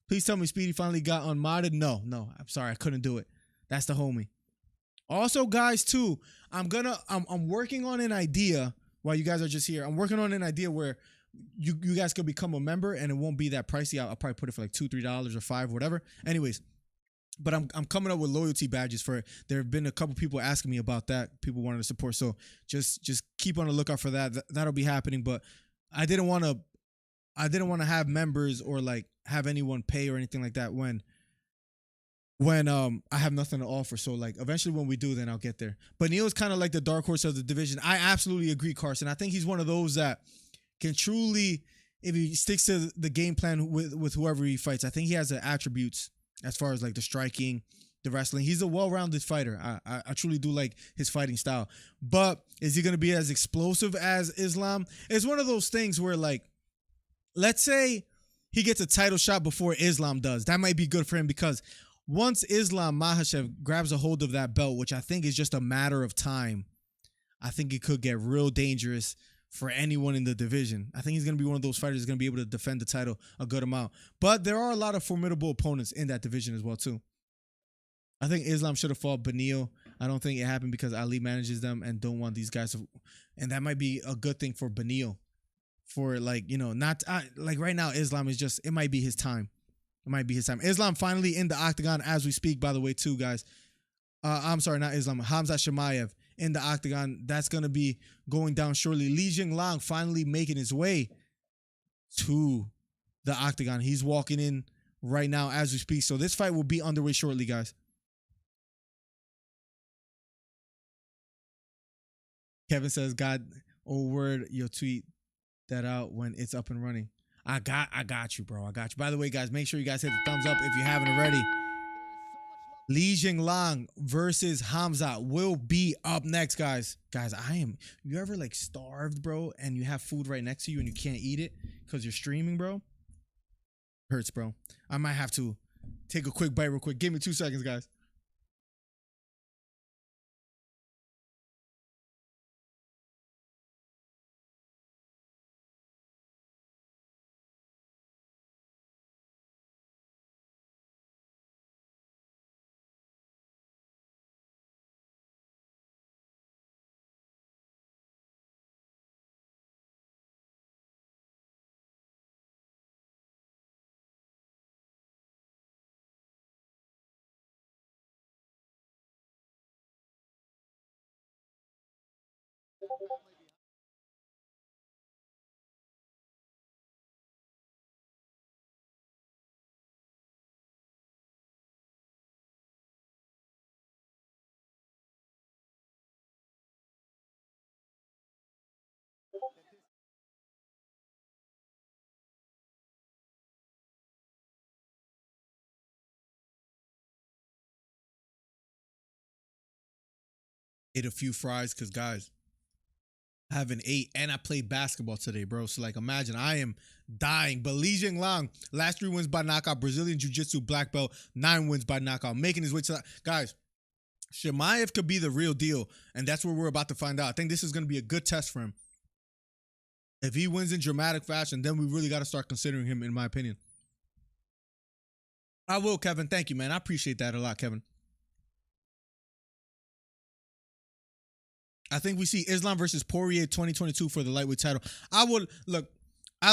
Please tell me Speedy finally got unmodded. No. I'm sorry. I couldn't do it. That's the homie. Also, guys, too, I'm working on an idea while you guys are just here. I'm working on an idea where you guys could become a member and it won't be that pricey. I'll probably put it for like $2, $3 or $5, whatever. Anyways, but I'm coming up with loyalty badges for it. There have been a couple people asking me about that. People wanted to support, so just keep on the lookout for that. That'll be happening. But I didn't want to have members or like have anyone pay or anything like that when I have nothing to offer. So like eventually when we do, then I'll get there. But Neil's kind of like the dark horse of the division. I absolutely agree, Carson. I think he's one of those that can truly, if he sticks to the game plan with whoever he fights, I think he has the attributes as far as like the striking, the wrestling. He's a well-rounded fighter. I truly do like his fighting style. But is he going to be as explosive as Islam? It's one of those things where like, let's say he gets a title shot before Islam does. That might be good for him because once Islam Makhachev grabs a hold of that belt, which I think is just a matter of time, I think it could get real dangerous for anyone in the division. I think he's going to be one of those fighters who's going to be able to defend the title a good amount. But there are a lot of formidable opponents in that division as well, too. I think Islam should have fought Benil. I don't think it happened because Ali manages them and don't want these guys to... And that might be a good thing for Benil. For, like, you know, not... like, right now, Islam is just... It might be his time. It might be his time. Islam finally in the octagon as we speak, by the way, too, guys. I'm sorry, not Islam. Hamza Chimaev in the octagon. That's going to be going down shortly. Li Jingliang finally making his way to the octagon. He's walking in right now as we speak. So this fight will be underway shortly, guys. Kevin says, God, oh word, you'll tweet that out when it's up and running. I got you, bro. I got you. By the way, guys, make sure you guys hit the thumbs up if you haven't already. Li Jingliang versus Hamzat will be up next, guys. Guys, you ever like starved, bro, and you have food right next to you and you can't eat it because you're streaming, bro? Hurts, bro. I might have to take a quick bite real quick. Give me 2 seconds, guys. Ate a few fries because, guys, I haven't ate and I played basketball today, bro. So, like, imagine I am dying. But Li Jingliang, last 3 wins by knockout, Brazilian Jiu-Jitsu black belt, 9 wins by knockout, making his way to that. Guys, Chimaev could be the real deal, and that's what we're about to find out. I think this is going to be a good test for him. If he wins in dramatic fashion, then we really got to start considering him, in my opinion. I will, Kevin. Thank you, man. I appreciate that a lot, Kevin. I think we see Islam versus Poirier 2022 for the lightweight title. I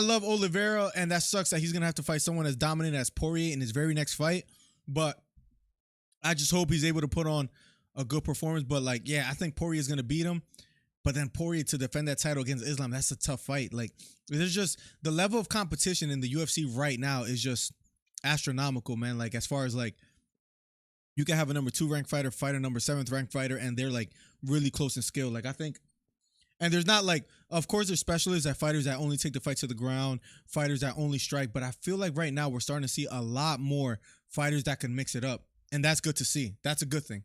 love Oliveira, and that sucks that he's going to have to fight someone as dominant as Poirier in his very next fight. But I just hope he's able to put on a good performance. But, like, yeah, I think Poirier is going to beat him. But then Poirier to defend that title against Islam, that's a tough fight. Like, there's just the level of competition in the UFC right now is just astronomical, man. Like, as far as, like, you can have a number 2 ranked fighter fight a number 7th ranked fighter, and they're like really close in skill. Like, I think And there's not like, of course, there's specialists that fighters that only take the fight to the ground, fighters that only strike. But I feel like right now we're starting to see a lot more fighters that can mix it up. And that's good to see. That's a good thing.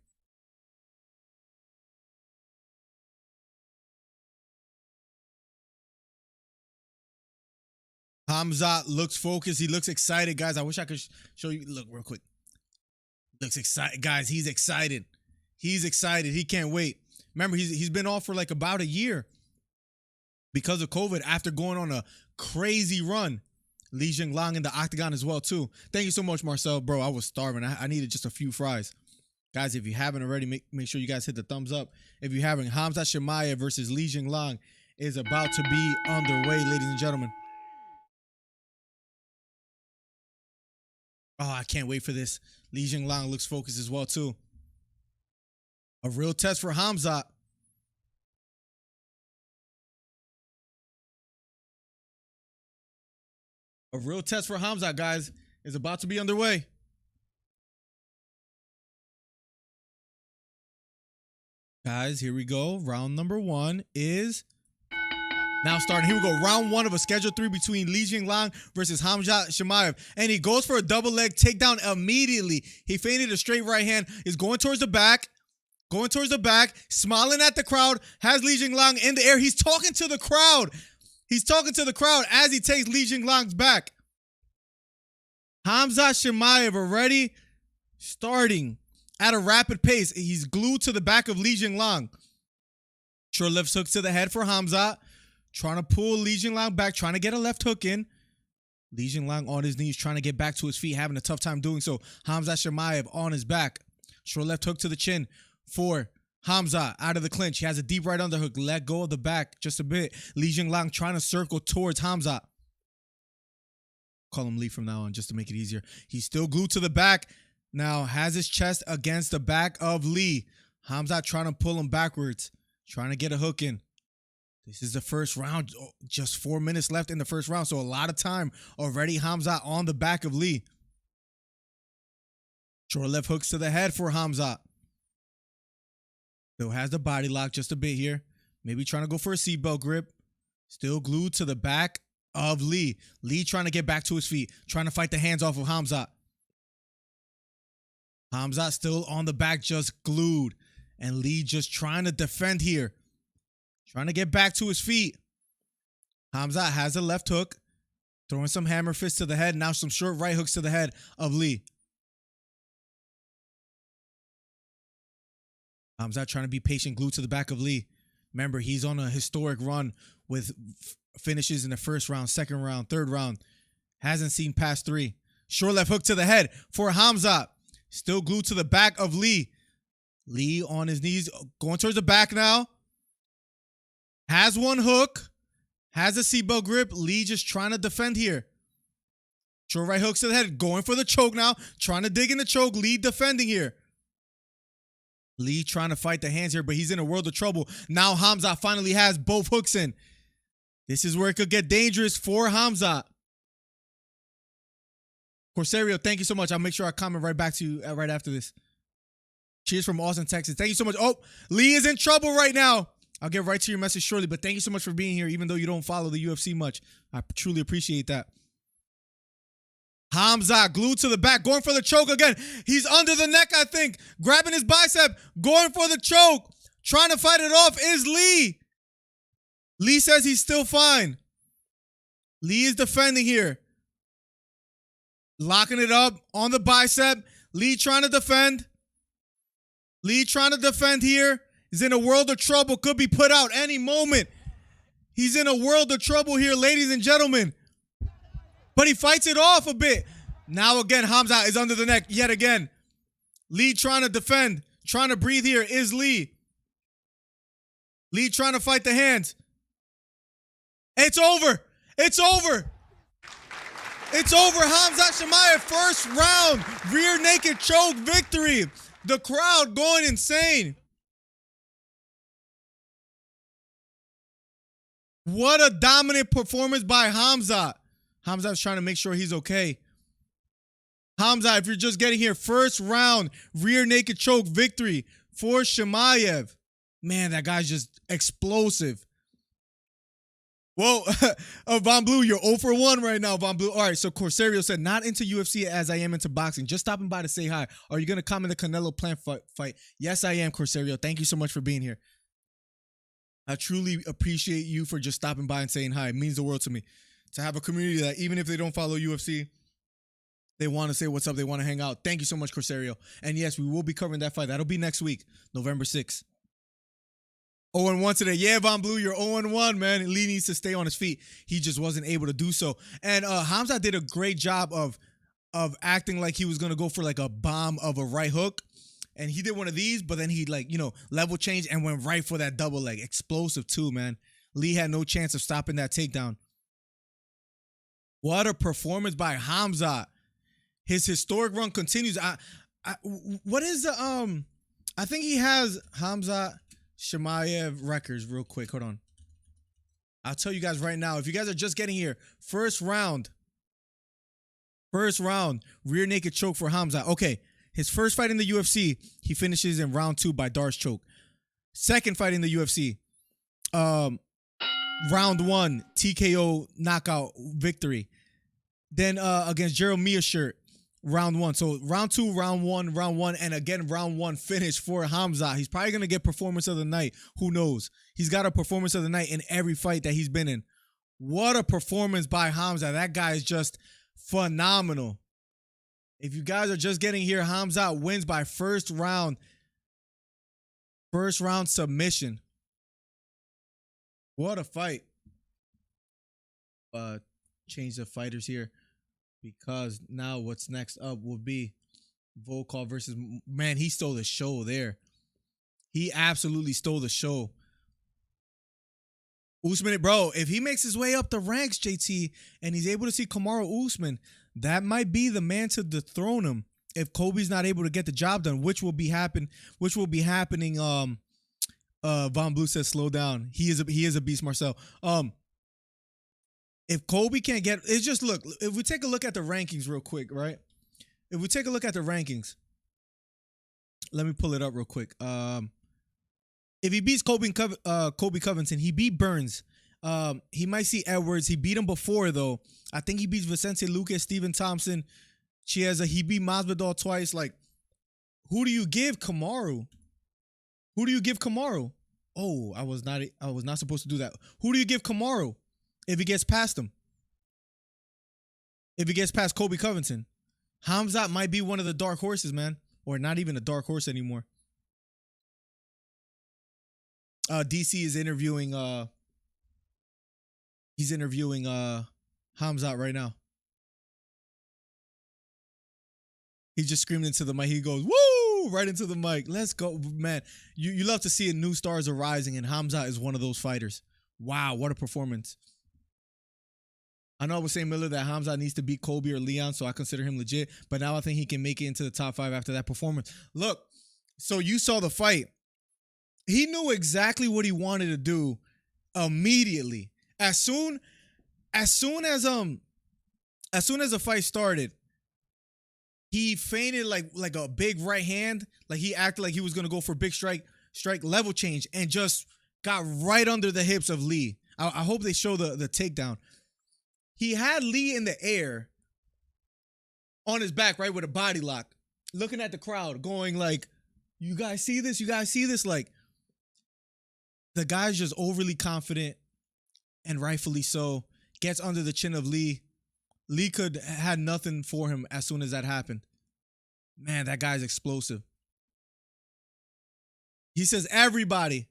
Khamzat looks focused. He looks excited, guys. I wish I could show you. Look real quick. Looks excited, guys. He's excited. He's excited. He can't wait. Remember, he's been off for like about a year because of COVID after going on a crazy run. Jingliang in the octagon as well, too. Thank you so much, Marcel. Bro, I was starving. I needed just a few fries. Guys, if you haven't already, make sure you guys hit the thumbs up. If you haven't, Khamzat Chimaev versus Jingliang is about to be underway, ladies and gentlemen. Oh, I can't wait for this. Jingliang looks focused as well, too. A real test for Khamzat. A real test for Khamzat, guys, is about to be underway. Guys, here we go. Round number 1 is now starting. Here we go. Round 1 of a Schedule 3 between Jingliang versus Khamzat Chimaev. And he goes for a double leg takedown immediately. He feinted a straight right hand. Is going towards the back. Going towards the back. Smiling at the crowd. Has Jingliang in the air. He's talking to the crowd. He's talking to the crowd as he takes Jingliang's back. Khamzat Chimaev already starting at a rapid pace. He's glued to the back of Jingliang. Short left hooks to the head for Khamzat. Trying to pull Jingliang back. Trying to get a left hook in. Jingliang on his knees. Trying to get back to his feet. Having a tough time doing so. Khamzat Chimaev on his back. Short left hook to the chin for Khamzat out of the clinch. He has a deep right underhook. Let go of the back just a bit. Jingliang trying to circle towards Khamzat. Call him Lee from now on just to make it easier. He's still glued to the back. Now has his chest against the back of Lee. Khamzat trying to pull him backwards. Trying to get a hook in. This is the first round. Just 4 minutes left in the first round. So a lot of time already. Khamzat on the back of Lee. Short left hooks to the head for Khamzat. Still has the body lock just a bit here. Maybe trying to go for a seatbelt grip. Still glued to the back of Lee. Lee trying to get back to his feet. Trying to fight the hands off of Khamzat. Khamzat still on the back, just glued. And Lee just trying to defend here. Trying to get back to his feet. Khamzat has a left hook. Throwing some hammer fists to the head. Now some short right hooks to the head of Lee. Khamzat trying to be patient, glued to the back of Lee. Remember, he's on a historic run with finishes in the first round, second round, third round. Hasn't seen past 3. Short left hook to the head for Khamzat. Still glued to the back of Lee. Lee on his knees, going towards the back now. Has one hook. Has a seatbelt grip. Lee just trying to defend here. Short right hooks to the head. Going for the choke now. Trying to dig in the choke. Lee defending here. Lee trying to fight the hands here, but he's in a world of trouble. Now Khamzat finally has both hooks in. This is where it could get dangerous for Khamzat. Corsario, thank you so much. I'll make sure I comment right back to you right after this. Cheers from Austin, Texas. Thank you so much. Oh, Lee is in trouble right now. I'll get right to your message shortly, but thank you so much for being here, even though you don't follow the UFC much. I truly appreciate that. Khamzat glued to the back, going for the choke again. He's under the neck, I think. Grabbing his bicep, going for the choke. Trying to fight it off is Lee. Lee says he's still fine. Lee is defending here. Locking it up on the bicep. Lee trying to defend. Lee trying to defend here. He's in a world of trouble. Could be put out any moment. He's in a world of trouble here, ladies and gentlemen. But he fights it off a bit. Now again, Khamzat is under the neck yet again. Lee trying to defend. Trying to breathe here is Lee. Lee trying to fight the hands. It's over. It's over. It's over. Khamzat Chimaev, first round, rear naked choke victory. The crowd going insane. What a dominant performance by Khamzat. Khamzat's trying to make sure he's okay. Khamzat, if you're just getting here, first round, rear naked choke victory for Chimaev. Man, that guy's just explosive. Whoa, Von Blue, you're 0 for 1 right now, Von Blue. All right, so Corsario said, not into UFC as I am into boxing. Just stopping by to say hi. Are you going to comment the Canelo Plant fight? Yes, I am, Corsario. Thank you so much for being here. I truly appreciate you for just stopping by and saying hi. It means the world to me. To have a community that even if they don't follow UFC, they want to say what's up. They want to hang out. Thank you so much, Corsario. And yes, we will be covering that fight. That'll be next week, November 6th. 0-1 today. Yeah, Von Blue, you're 0-1, man. Lee needs to stay on his feet. He just wasn't able to do so. And Hamza did a great job of acting like he was going to go for like a bomb of a right hook. And he did one of these, but then he level changed and went right for that double leg. Explosive too, man. Lee had no chance of stopping that takedown. What a performance by Hamza. His historic run continues. What is the I think he has Hamza Chimaev records real quick. Hold on. I'll tell you guys right now. If you guys are just getting here, first round, rear naked choke for Hamza. Okay, his first fight in the UFC, he finishes in round 2 by Darce choke. Second fight in the UFC, round 1 TKO knockout victory. Then against Gerald Mearshart, round 1. So round 2, round 1, and again round 1 finish for Hamza. He's probably gonna get performance of the night. Who knows? He's got a performance of the night in every fight that he's been in. What a performance by Hamza. That guy is just phenomenal. If you guys are just getting here, Hamza wins by first round submission. What a fight. Change the fighters here, because now what's next up will be Volkov versus, man, he stole the show there. He absolutely stole the show. Usman, bro, if he makes his way up the ranks, JT, and he's able to see Kamaru Usman, that might be the man to dethrone him if Kobe's not able to get the job done, which will be happening. Von Blue says slow down. He is a beast, Marcel. If Kobe can't get, it's just, look, if we take a look at the rankings real quick, right? If we take a look at the rankings, let me pull it up real quick. If he beats Kobe Covington, he beat Burns. He might see Edwards. He beat him before, though. I think he beats Vicente Luque, Stephen Thompson, Chiesa. He beat Masvidal twice. Like, who do you give Kamaru? Oh, I was not supposed to do that. Who do you give Kamaru if he gets past him? If he gets past Kobe Covington? Hamzat might be one of the dark horses, man. Or not even a dark horse anymore. DC is interviewing Hamzat right now. He just screamed into the mic. He goes, woo, right into the mic. Let's go, man. You love to see it. New stars are rising, and Hamzat is one of those fighters. Wow, what a performance. I know I was saying, Miller, that Hamzat needs to beat Kobe or Leon, so I consider him legit. But now I think he can make it into the top 5 after that performance. Look, so you saw the fight. He knew exactly what he wanted to do immediately. As soon as the fight started, he feinted like a big right hand. Like he acted like he was gonna go for big strike level change, and just got right under the hips of Lee. I hope they show the takedown. He had Lee in the air on his back, right, with a body lock, looking at the crowd, going like, you guys see this? You guys see this? Like, the guy's just overly confident, and rightfully so. Gets under the chin of Lee. Lee could had nothing for him as soon as that happened. Man, that guy's explosive. He says, everybody.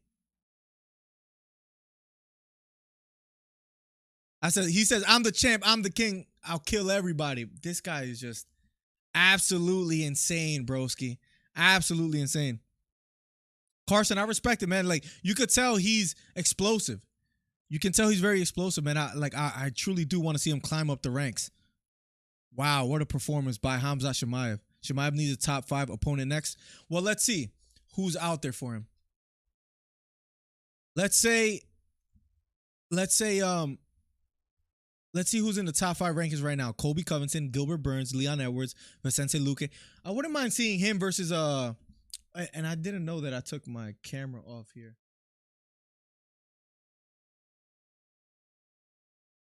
He says, I'm the champ, I'm the king, I'll kill everybody. This guy is just absolutely insane, broski. Absolutely insane. Carson, I respect it, man. Like, you could tell he's explosive. You can tell he's very explosive, man. I truly do want to see him climb up the ranks. Wow, what a performance by Hamza Chimaev. Chimaev needs a top 5 opponent next. Well, let's see who's out there for him. Let's see who's in the top 5 rankings right now. Kobe Covington, Gilbert Burns, Leon Edwards, Vicente Luque. I wouldn't mind seeing him versus and I didn't know that I took my camera off here.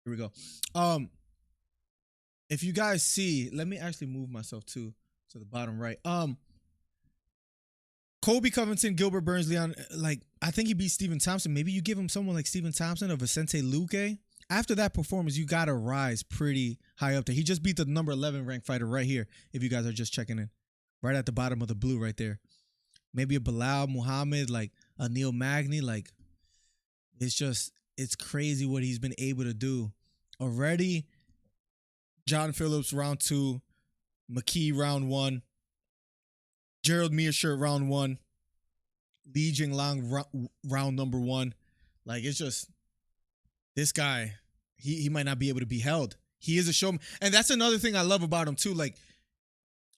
Here we go. If you guys see, let me actually move myself to the bottom right. Colby Covington, Gilbert Burns, Leon, like, I think he beat Stephen Thompson. Maybe you give him someone like Stephen Thompson or Vicente Luque. After that performance, you got to rise pretty high up there. He just beat the number 11 ranked fighter right here, if you guys are just checking in. Right at the bottom of the blue right there. Maybe a Bilal Muhammad, like a Neil Magny. Like, it's crazy what he's been able to do. Already, John Phillips, round 2. McKee, round 1. Gerald Meerschaert, round 1. Li Jingliang, round number 1. Like, it's just, this guy, he might not be able to be held. He is a showman. And that's another thing I love about him, too. Like,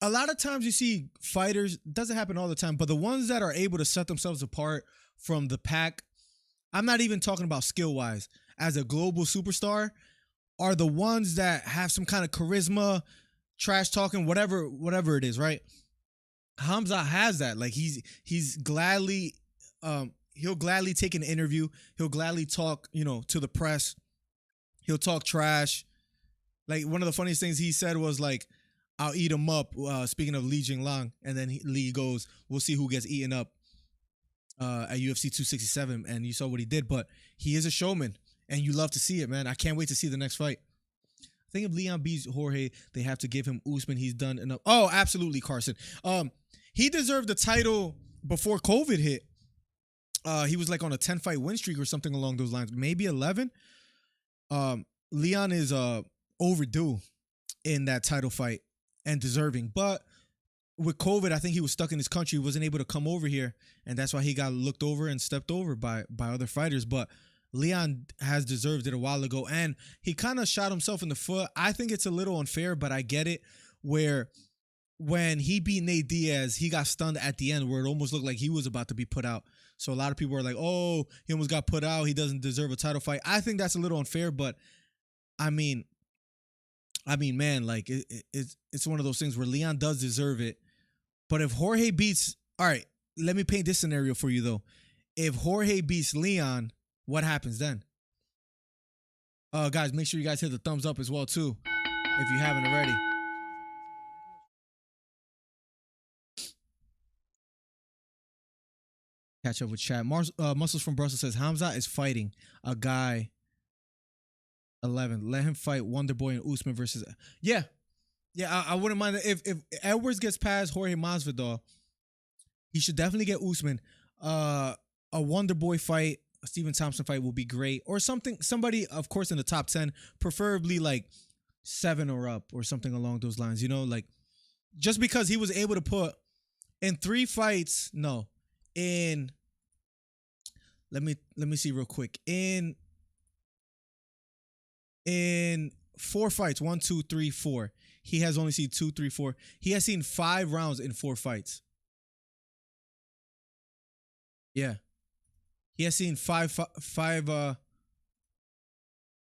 a lot of times you see fighters, doesn't happen all the time, but the ones that are able to set themselves apart from the pack, I'm not even talking about skill-wise, as a global superstar, are the ones that have some kind of charisma, trash talking, whatever it is, right? Khamzat has that. Like, he's gladly, he'll gladly take an interview. He'll gladly talk, to the press. He'll talk trash. Like, one of the funniest things he said was like, I'll eat him up. Speaking of Li Jingliang, and then Li goes, we'll see who gets eaten up at UFC 267. And you saw what he did, but he is a showman, and you love to see it, man. I can't wait to see the next fight. I think if Leon beats Jorge, they have to give him Usman. He's done enough. Oh, absolutely, Carson. He deserved the title before COVID hit. He was like on a 10-fight win streak or something along those lines, maybe 11. Leon is overdue in that title fight and deserving, but with COVID, I think he was stuck in his country. He wasn't able to come over here, and that's why he got looked over and stepped over by other fighters. But Leon has deserved it a while ago, and he kind of shot himself in the foot. I think it's a little unfair, but I get it, where when he beat Nate Diaz, he got stunned at the end where it almost looked like he was about to be put out. So a lot of people are like, oh, he almost got put out. He doesn't deserve a title fight. I think that's a little unfair, but I mean, man, like, it's one of those things where Leon does deserve it. But if Jorge beats, all right, let me paint this scenario for you, though. If Jorge beats Leon, what happens then? Guys, make sure you guys hit the thumbs up as well, too, if you haven't already. Catch up with chat. Muscles from Brussels says, Khamzat is fighting a guy 11. Let him fight Wonder Boy and Usman versus. Yeah, I wouldn't mind that. If Edwards gets past Jorge Masvidal, he should definitely get Usman. A Wonder Boy fight, a Stephen Thompson fight will be great, or somebody, of course, in the top 10, preferably like 7 or up, or something along those lines. Like, just because he was able to put in 3 fights. No, in let me see real quick. In 4 fights, 1, 2, 3, 4. He has only seen 2, 3, 4. He has seen 5 rounds in 4 fights. Yeah, he has seen five.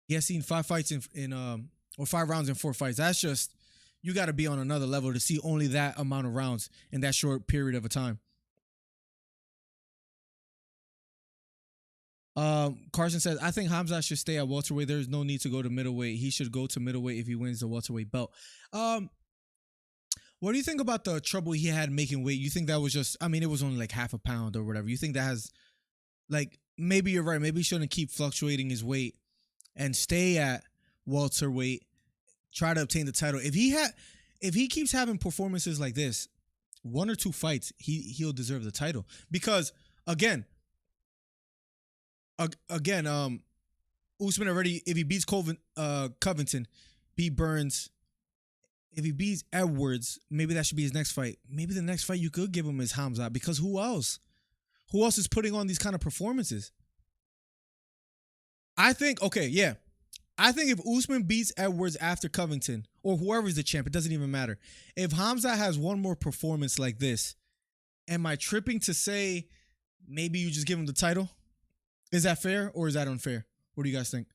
He has seen 5 fights or 5 rounds in 4 fights. That's just, you got to be on another level to see only that amount of rounds in that short period of a time. Carson says, I think Khamzat should stay at welterweight. There's no need to go to middleweight. He should go to middleweight if he wins the welterweight belt. What do you think about the trouble he had making weight? You think that was just, it was only like half a pound or whatever. You think that has, like, maybe you're right. Maybe he shouldn't keep fluctuating his weight and stay at welterweight, try to obtain the title. If he keeps having performances like this, 1 or 2 fights, he'll deserve the title. Because again, Usman already, if he beats Covington, beat Burns, if he beats Edwards, maybe that should be his next fight. Maybe the next fight you could give him is Khamzat, because who else? Who else is putting on these kind of performances? I think if Usman beats Edwards after Covington, or whoever's the champ, it doesn't even matter. If Khamzat has one more performance like this, am I tripping to say maybe you just give him the title? Is that fair or is that unfair? What do you guys think?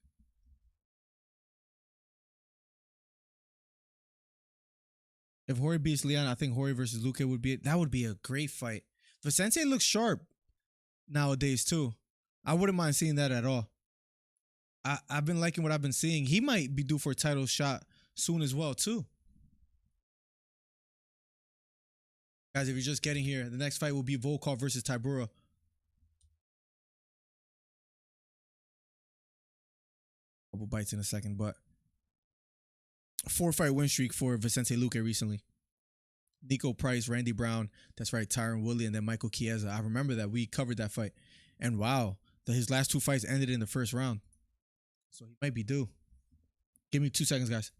If Jorge beats Leon, I think Jorge versus Luque would be a great fight. Vicente looks sharp nowadays too. I wouldn't mind seeing that at all. I've been liking what I've been seeing. He might be due for a title shot soon as well, too. Guys, if you're just getting here, the next fight will be Volkov versus Tybura. Couple bites in a second, but 4-fight win streak for Vicente Luque recently. Nico Price, Randy Brown, that's right, Tyron Woodley, and then Michael Chiesa. I remember that. We covered that fight. And wow, his last 2 fights ended in the first round. So he might be due. Give me 2 seconds, guys.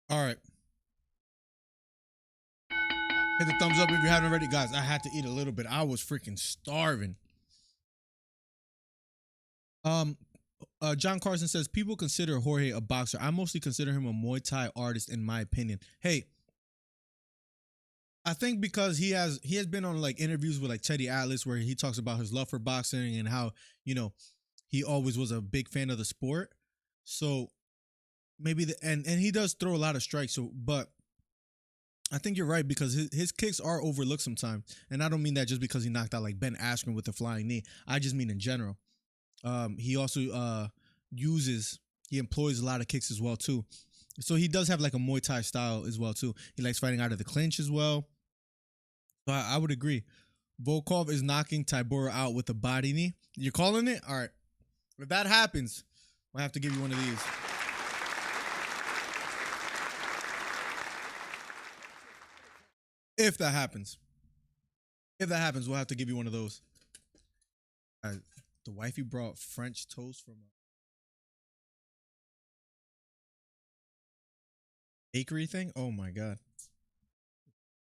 All right. Hit the thumbs up if you haven't already. Guys, I had to eat a little bit. I was freaking starving. John Carson says, people consider Jorge a boxer. I mostly consider him a Muay Thai artist, in my opinion. Hey, I think because he has been on like interviews with like Teddy Atlas where he talks about his love for boxing and how, you know, he always was a big fan of the sport. So maybe and he does throw a lot of strikes. So, but I think you're right because his kicks are overlooked sometimes. And I don't mean that just because he knocked out like Ben Askren with a flying knee. I just mean in general. He also he employs a lot of kicks as well too. So he does have like a Muay Thai style as well too. He likes fighting out of the clinch as well. So I would agree. Volkov is knocking Tybura out with a body knee. You're calling it? All right. If that happens, I'll have to give you one of these. If that happens, we'll have to give you one of those. The wifey brought French toast from a bakery thing. Oh my God.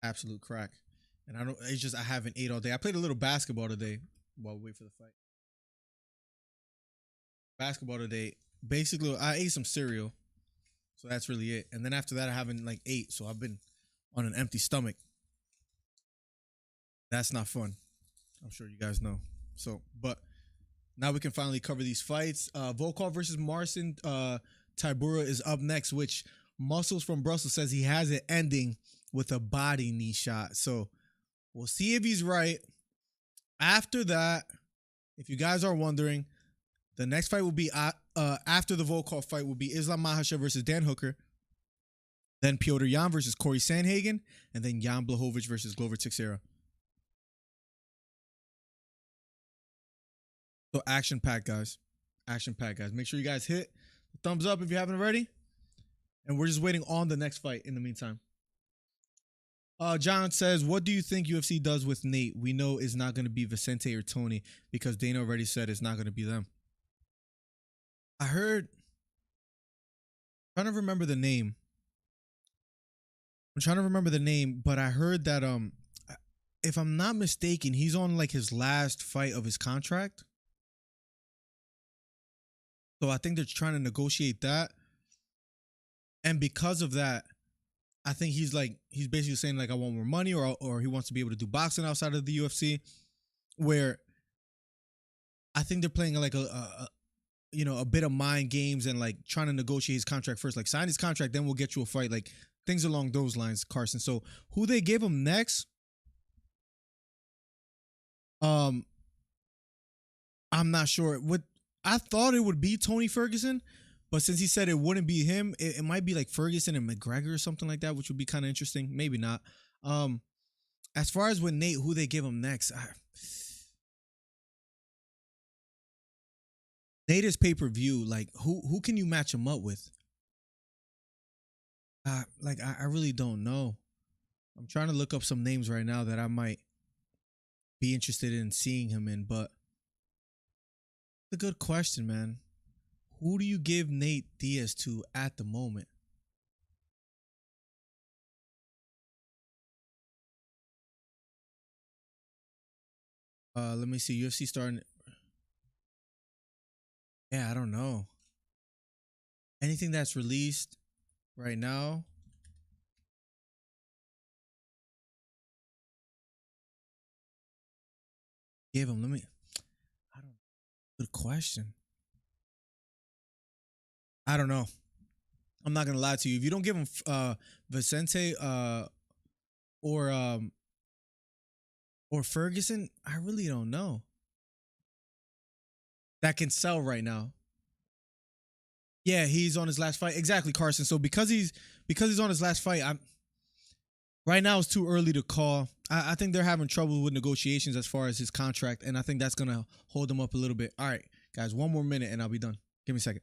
Absolute crack. And I haven't ate all day. I played a little basketball today while we wait for the fight. Basketball today. Basically, I ate some cereal. So that's really it. And then after that, I haven't like ate. So I've been on an empty stomach. That's not fun. I'm sure you guys know. So, but now we can finally cover these fights. Volkov versus Marcin Tybura is up next, which Muscles from Brussels says he has it ending with a body knee shot. So we'll see if he's right. After that, if you guys are wondering, the next fight will be after the Volkov fight will be Islam Makhachev versus Dan Hooker. Then Petr Yan versus Corey Sandhagen. And then Jan Blachowicz versus Glover Teixeira. So action-packed, guys. Action-packed, guys. Make sure you guys hit the thumbs up if you haven't already. And we're just waiting on the next fight in the meantime. John says, what do you think UFC does with Nate? We know it's not going to be Vicente or Tony because Dana already said it's not going to be them. I heard... I'm trying to remember the name. But I heard that, if I'm not mistaken, he's on like his last fight of his contract. So I think they're trying to negotiate that. And because of that, I think he's basically saying like I want more money, or he wants to be able to do boxing outside of the UFC. Where I think they're playing like a bit of mind games and like trying to negotiate his contract first. Like sign his contract, then we'll get you a fight. Like things along those lines, Carson. So who they give him next? I'm not sure. What I thought it would be Tony Ferguson, but since he said it wouldn't be him, it might be like Ferguson and McGregor or something like that, which would be kind of interesting. Maybe not. As far as with Nate, who they give him next, Nate is pay-per-view. Like who can you match him up with? I really don't know. I'm trying to look up some names right now that I might be interested in seeing him in, but it's a good question, man. Who do you give Nate Diaz to at the moment? Let me see. UFC starting. Yeah, I don't know. Anything that's released right now. Give him. I don't. Good question. I don't know. I'm not gonna lie to you. If you don't give him Vicente or um or Ferguson, I really don't know. That can sell right now. Yeah, he's on his last fight. Exactly, Carson. So because he's on his last fight, I'm right now it's too early to call. I think they're having trouble with negotiations as far as his contract, and I think that's gonna hold him up a little bit. All right, guys, one more minute and I'll be done. Give me a second.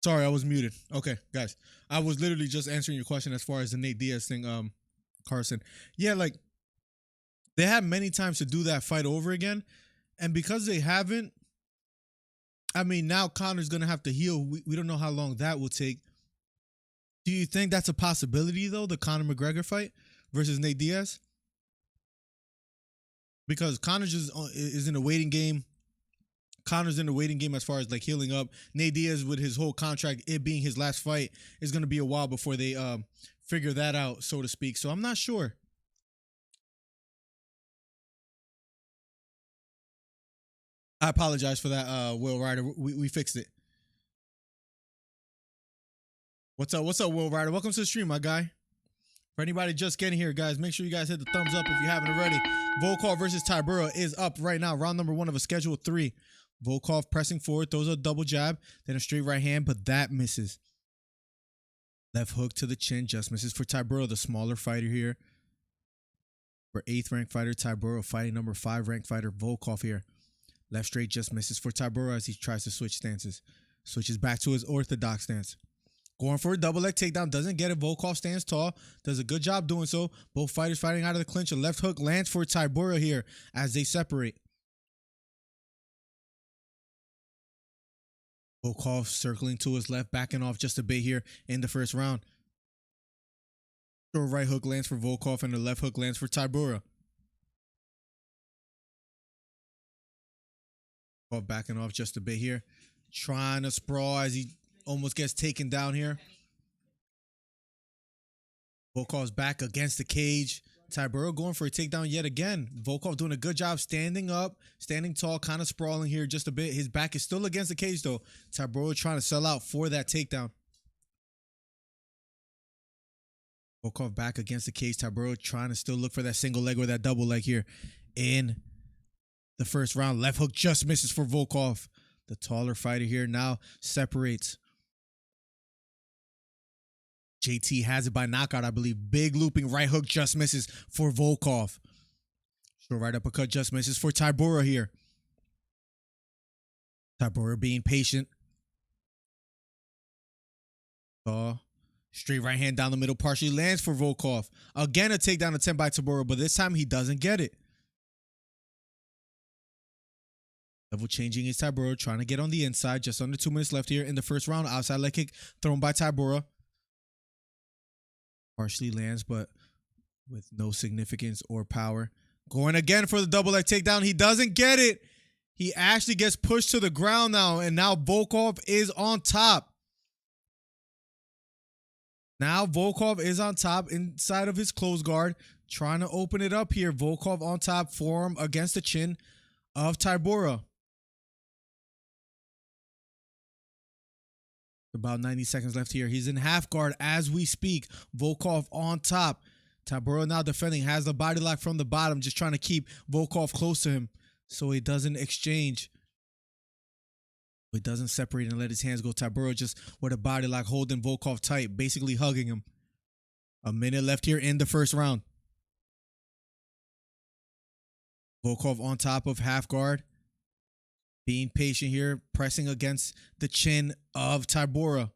Sorry, I was muted. Okay, guys. I was literally just answering your question as far as the Nate Diaz thing, Carson. Yeah, like, they had many times to do that fight over again. And because they haven't, I mean, now Conor's going to have to heal. We don't know how long that will take. Do you think that's a possibility, though, the Conor McGregor fight versus Nate Diaz? Because Conor just is in a waiting game. Conor's in the waiting game as far as like healing up. Nate Diaz with his whole contract, it being his last fight, is going to be a while before they figure that out, so to speak. So I'm not sure. I apologize for that, Will Ryder. We fixed it. What's up? What's up, Will Ryder? Welcome to the stream, my guy. For anybody just getting here, guys, make sure you guys hit the thumbs up if you haven't already. Volkov versus Tybura is up right now. Round number 1 of a schedule 3. Volkov pressing forward, throws a double jab, then a straight right hand, but that misses. Left hook to the chin, just misses for Tybura, the smaller fighter here. For 8th ranked fighter, Tybura fighting number 5 ranked fighter, Volkov here. Left straight just misses for Tybura as he tries to switch stances. Switches back to his orthodox stance. Going for a double leg takedown, doesn't get it. Volkov stands tall, does a good job doing so. Both fighters fighting out of the clinch. A left hook lands for Tybura here as they separate. Volkov circling to his left, backing off just a bit here in the first round. Short right hook lands for Volkov and the left hook lands for Tybura. Volkov backing off just a bit here. Trying to sprawl as he almost gets taken down here. Volkov's back against the cage. Tybura going for a takedown yet again. Volkov doing a good job standing up, standing tall, kind of sprawling here just a bit. His back is still against the cage though. Tybura trying to sell out for that takedown. Volkov back against the cage. Tybura trying to still look for that single leg or that double leg here in the first round. Left hook just misses for Volkov. The taller fighter here now separates. JT has it by knockout, I believe. Big looping right hook just misses for Volkov. Short right uppercut just misses for Tybura here. Tybura being patient. Straight right hand down the middle partially lands for Volkov. Again, a takedown attempt by Tybura, but this time he doesn't get it. Level changing is Tybura, trying to get on the inside. Just under 2 minutes left here in the first round. Outside leg kick thrown by Tybura. Partially lands, but with no significance or power. Going again for the double leg takedown. He doesn't get it. He actually gets pushed to the ground now, and now Volkov is on top. Now Volkov is on top inside of his close guard, trying to open it up here. Volkov on top, forearm against the chin of Tybura. About 90 seconds left here. He's in half guard as we speak. Volkov on top. Tybura now defending. Has the body lock from the bottom. Just trying to keep Volkov close to him so he doesn't exchange. He doesn't separate and let his hands go. Tybura just with a body lock holding Volkov tight. Basically hugging him. A minute left here in the first round. Volkov on top of half guard. Being patient here, pressing against the chin of Tybura.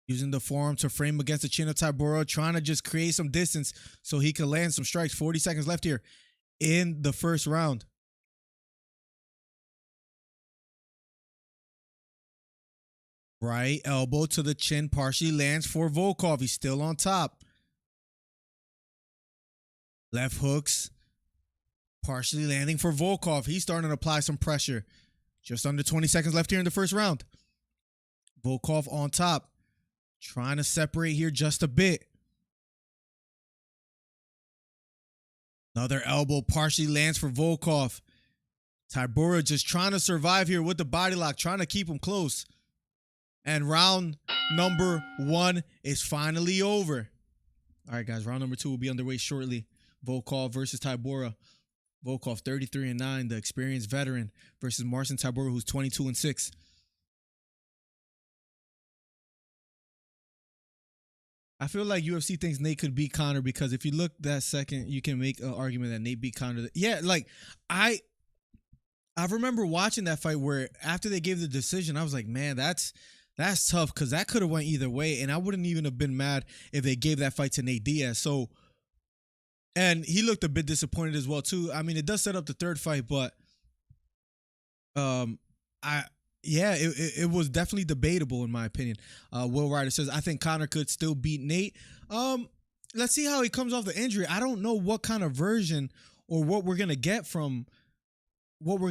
Using the forearm to frame against the chin of Tybura, trying to just create some distance so he can land some strikes. 40 seconds left here in the first round. Right elbow to the chin partially lands for Volkov. He's still on top. Left hooks. Partially landing for Volkov. He's starting to apply some pressure. Just under 20 seconds left here in the first round. Volkov on top. Trying to separate here just a bit. Another elbow partially lands for Volkov. Tybura just trying to survive here with the body lock. Trying to keep him close. And round number 1 is finally over. All right, guys. Round number 2 will be underway shortly. Volkov versus Tybura. Volkov 33-9, the experienced veteran, versus Marcin Tybura, who's 22-6. I feel like UFC thinks Nate could beat Conor because if you look that second, you can make an argument that Nate beat Conor. Yeah, like I I remember watching that fight where after they gave the decision, I was like, man, that's tough because that could have went either way, and I wouldn't even have been mad if they gave that fight to Nate Diaz. So, and he looked a bit disappointed as well too. I mean, it does set up the third fight, but it was definitely debatable in my opinion. Will Ryder says, I think Conor could still beat Nate. Let's see how he comes off the injury. I don't know what kind of version or what we're gonna get from Conor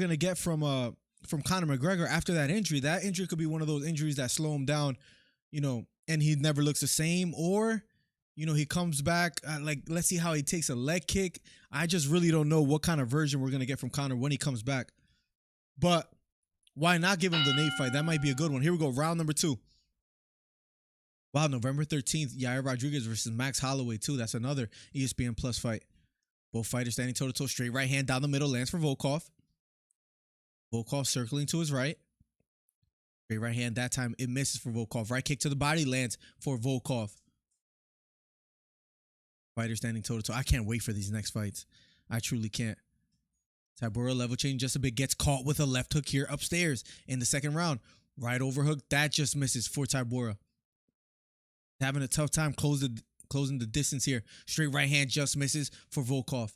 McGregor after that injury. That injury could be one of those injuries that slow him down, and he never looks the same, or he comes back. Let's see how he takes a leg kick. I just really don't know what kind of version we're gonna get from Conor when he comes back. But why not give him the Nate fight? That might be a good one. Here we go. Round number 2. Wow, November 13th, Yair Rodriguez versus Max Holloway, too. That's another ESPN Plus fight. Both fighters standing toe-to-toe. Straight right hand down the middle. Lands for Volkov. Volkov circling to his right. Straight right hand. That time, it misses for Volkov. Right kick to the body. Lands for Volkov. Fighter standing toe-to-toe. I can't wait for these next fights. I truly can't. Tybura level change just a bit. Gets caught with a left hook here upstairs in the second round. Right overhook. That just misses for Tybura. Having a tough time closing the distance here. Straight right hand just misses for Volkov.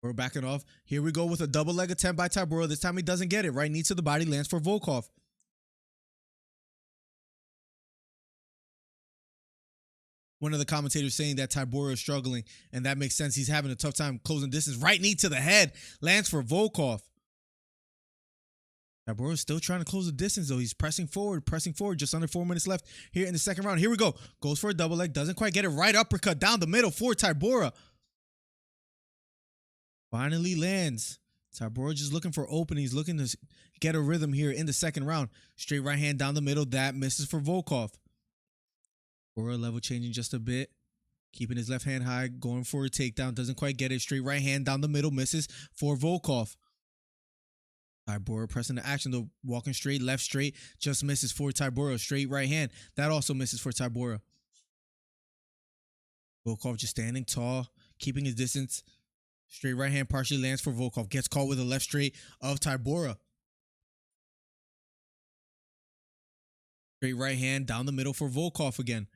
We're backing off. Here we go with a double leg attempt by Tybura. This time he doesn't get it. Right knee to the body. Lands for Volkov. One of the commentators saying that Tybura is struggling, and that makes sense. He's having a tough time closing distance. Right knee to the head. Lands for Volkov. Tybura is still trying to close the distance, though. He's pressing forward. Just under 4 minutes left here in the second round. Here we go. Goes for a double leg. Doesn't quite get it. Right uppercut down the middle for Tybura. Finally lands. Tybura just looking for openings, looking to get a rhythm here in the second round. Straight right hand down the middle. That misses for Volkov. Tybura level changing just a bit. Keeping his left hand high. Going for a takedown. Doesn't quite get it. Straight right hand down the middle. Misses for Volkov. Tybura pressing the action, though. Walking straight, left straight. Just misses for Tybura. Straight right hand. That also misses for Tybura. Volkov just standing tall. Keeping his distance. Straight right hand partially lands for Volkov. Gets caught with a left straight of Tybura. Straight right hand down the middle for Volkov again.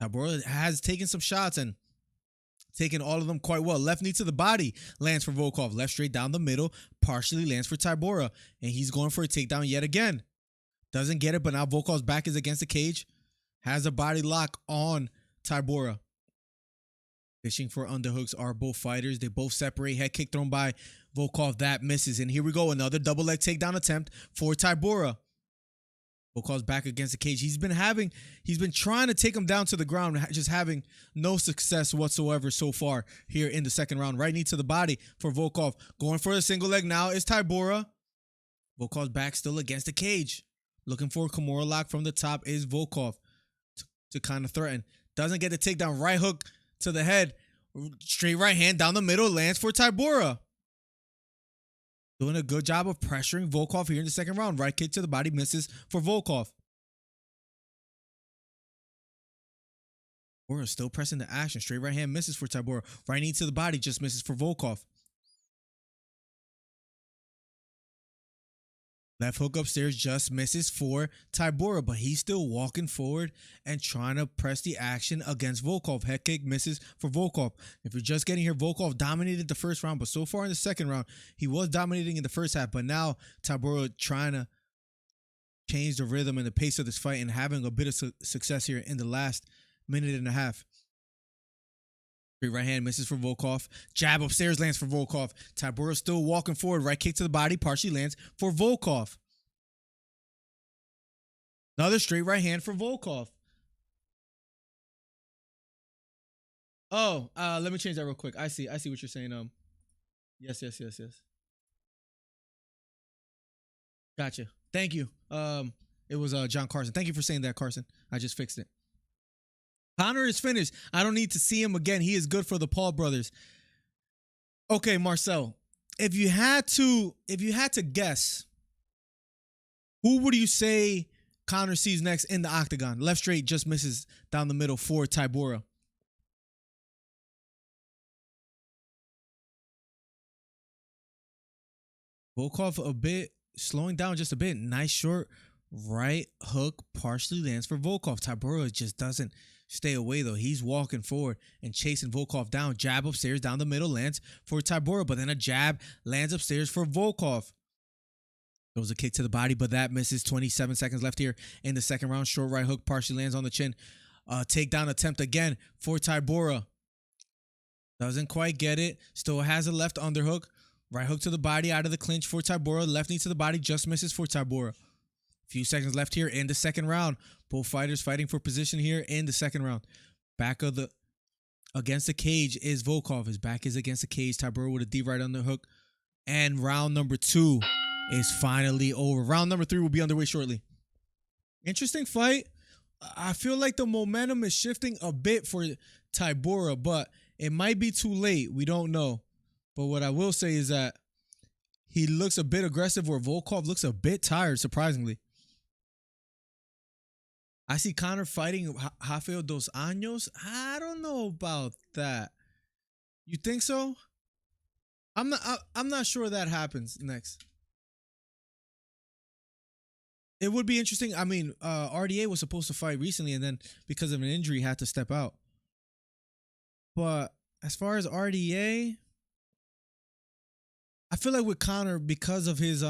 Tybura has taken some shots and taken all of them quite well. Left knee to the body lands for Volkov. Left straight down the middle partially lands for Tybura. And he's going for a takedown yet again. Doesn't get it, but now Volkov's back is against the cage. Has a body lock on Tybura. Fishing for underhooks are both fighters. They both separate. Head kick thrown by Volkov. That misses. And here we go. Another double leg takedown attempt for Tybura. Volkov's back against the cage. He's been trying to take him down to the ground, just having no success whatsoever so far here in the second round. Right knee to the body for Volkov. Going for a single leg now is Tybura. Volkov's back still against the cage. Looking for a Kimura lock from the top is Volkov to kind of threaten. Doesn't get the takedown. Right hook to the head. Straight right hand down the middle lands for Tybura. Doing a good job of pressuring Volkov here in the second round. Right kick to the body misses for Volkov. Tybura still pressing the action. Straight right hand misses for Tybura. Right knee to the body just misses for Volkov. Left hook upstairs just misses for Tybura, but he's still walking forward and trying to press the action against Volkov. Head kick misses for Volkov. If you're just getting here, Volkov dominated the first round, but so far in the second round, he was dominating in the first half, but now Tybura trying to change the rhythm and the pace of this fight and having a bit of success here in the last minute and a half. Straight right hand misses for Volkov. Jab upstairs lands for Volkov. Tybura still walking forward. Right kick to the body partially lands for Volkov. Another straight right hand for Volkov. Oh, let me change that real quick. I see what you're saying. Yes. Gotcha. Thank you. It was John Carson. Thank you for saying that, Carson. I just fixed it. Conor is finished. I don't need to see him again. He is good for the Paul brothers. Okay, Marcel. If you had to guess, who would you say Conor sees next in the octagon? Left straight just misses down the middle for Tybura. Volkov a bit slowing down just a bit. Nice short right hook partially lands for Volkov. Tybura just doesn't stay away though. He's walking forward and chasing Volkov down. Jab upstairs down the middle lands for Tybura, but then a jab lands upstairs for Volkov. Throws a kick to the body, but that misses. 27 seconds left here in the second round. Short right hook partially lands on the chin. Takedown attempt again for Tybura. Doesn't quite get it. Still has a left underhook. Right hook to the body out of the clinch for Tybura. Left knee to the body just misses for Tybura. Few seconds left here in the second round. Both fighters fighting for position here in the second round. Back of the against the cage is Volkov. His back is against the cage. Tybura with a deep right underhook. And round number 2 is finally over. Round number 3 will be underway shortly. Interesting fight. I feel like the momentum is shifting a bit for Tybura, but it might be too late. We don't know. But what I will say is that he looks a bit aggressive where Volkov looks a bit tired, surprisingly. I see Conor fighting Rafael dos Anjos. I don't know about that. You think so? I'm not sure that happens next. It would be interesting. I mean, RDA was supposed to fight recently and then because of an injury had to step out. But as far as RDA, I feel like with Conor, because of his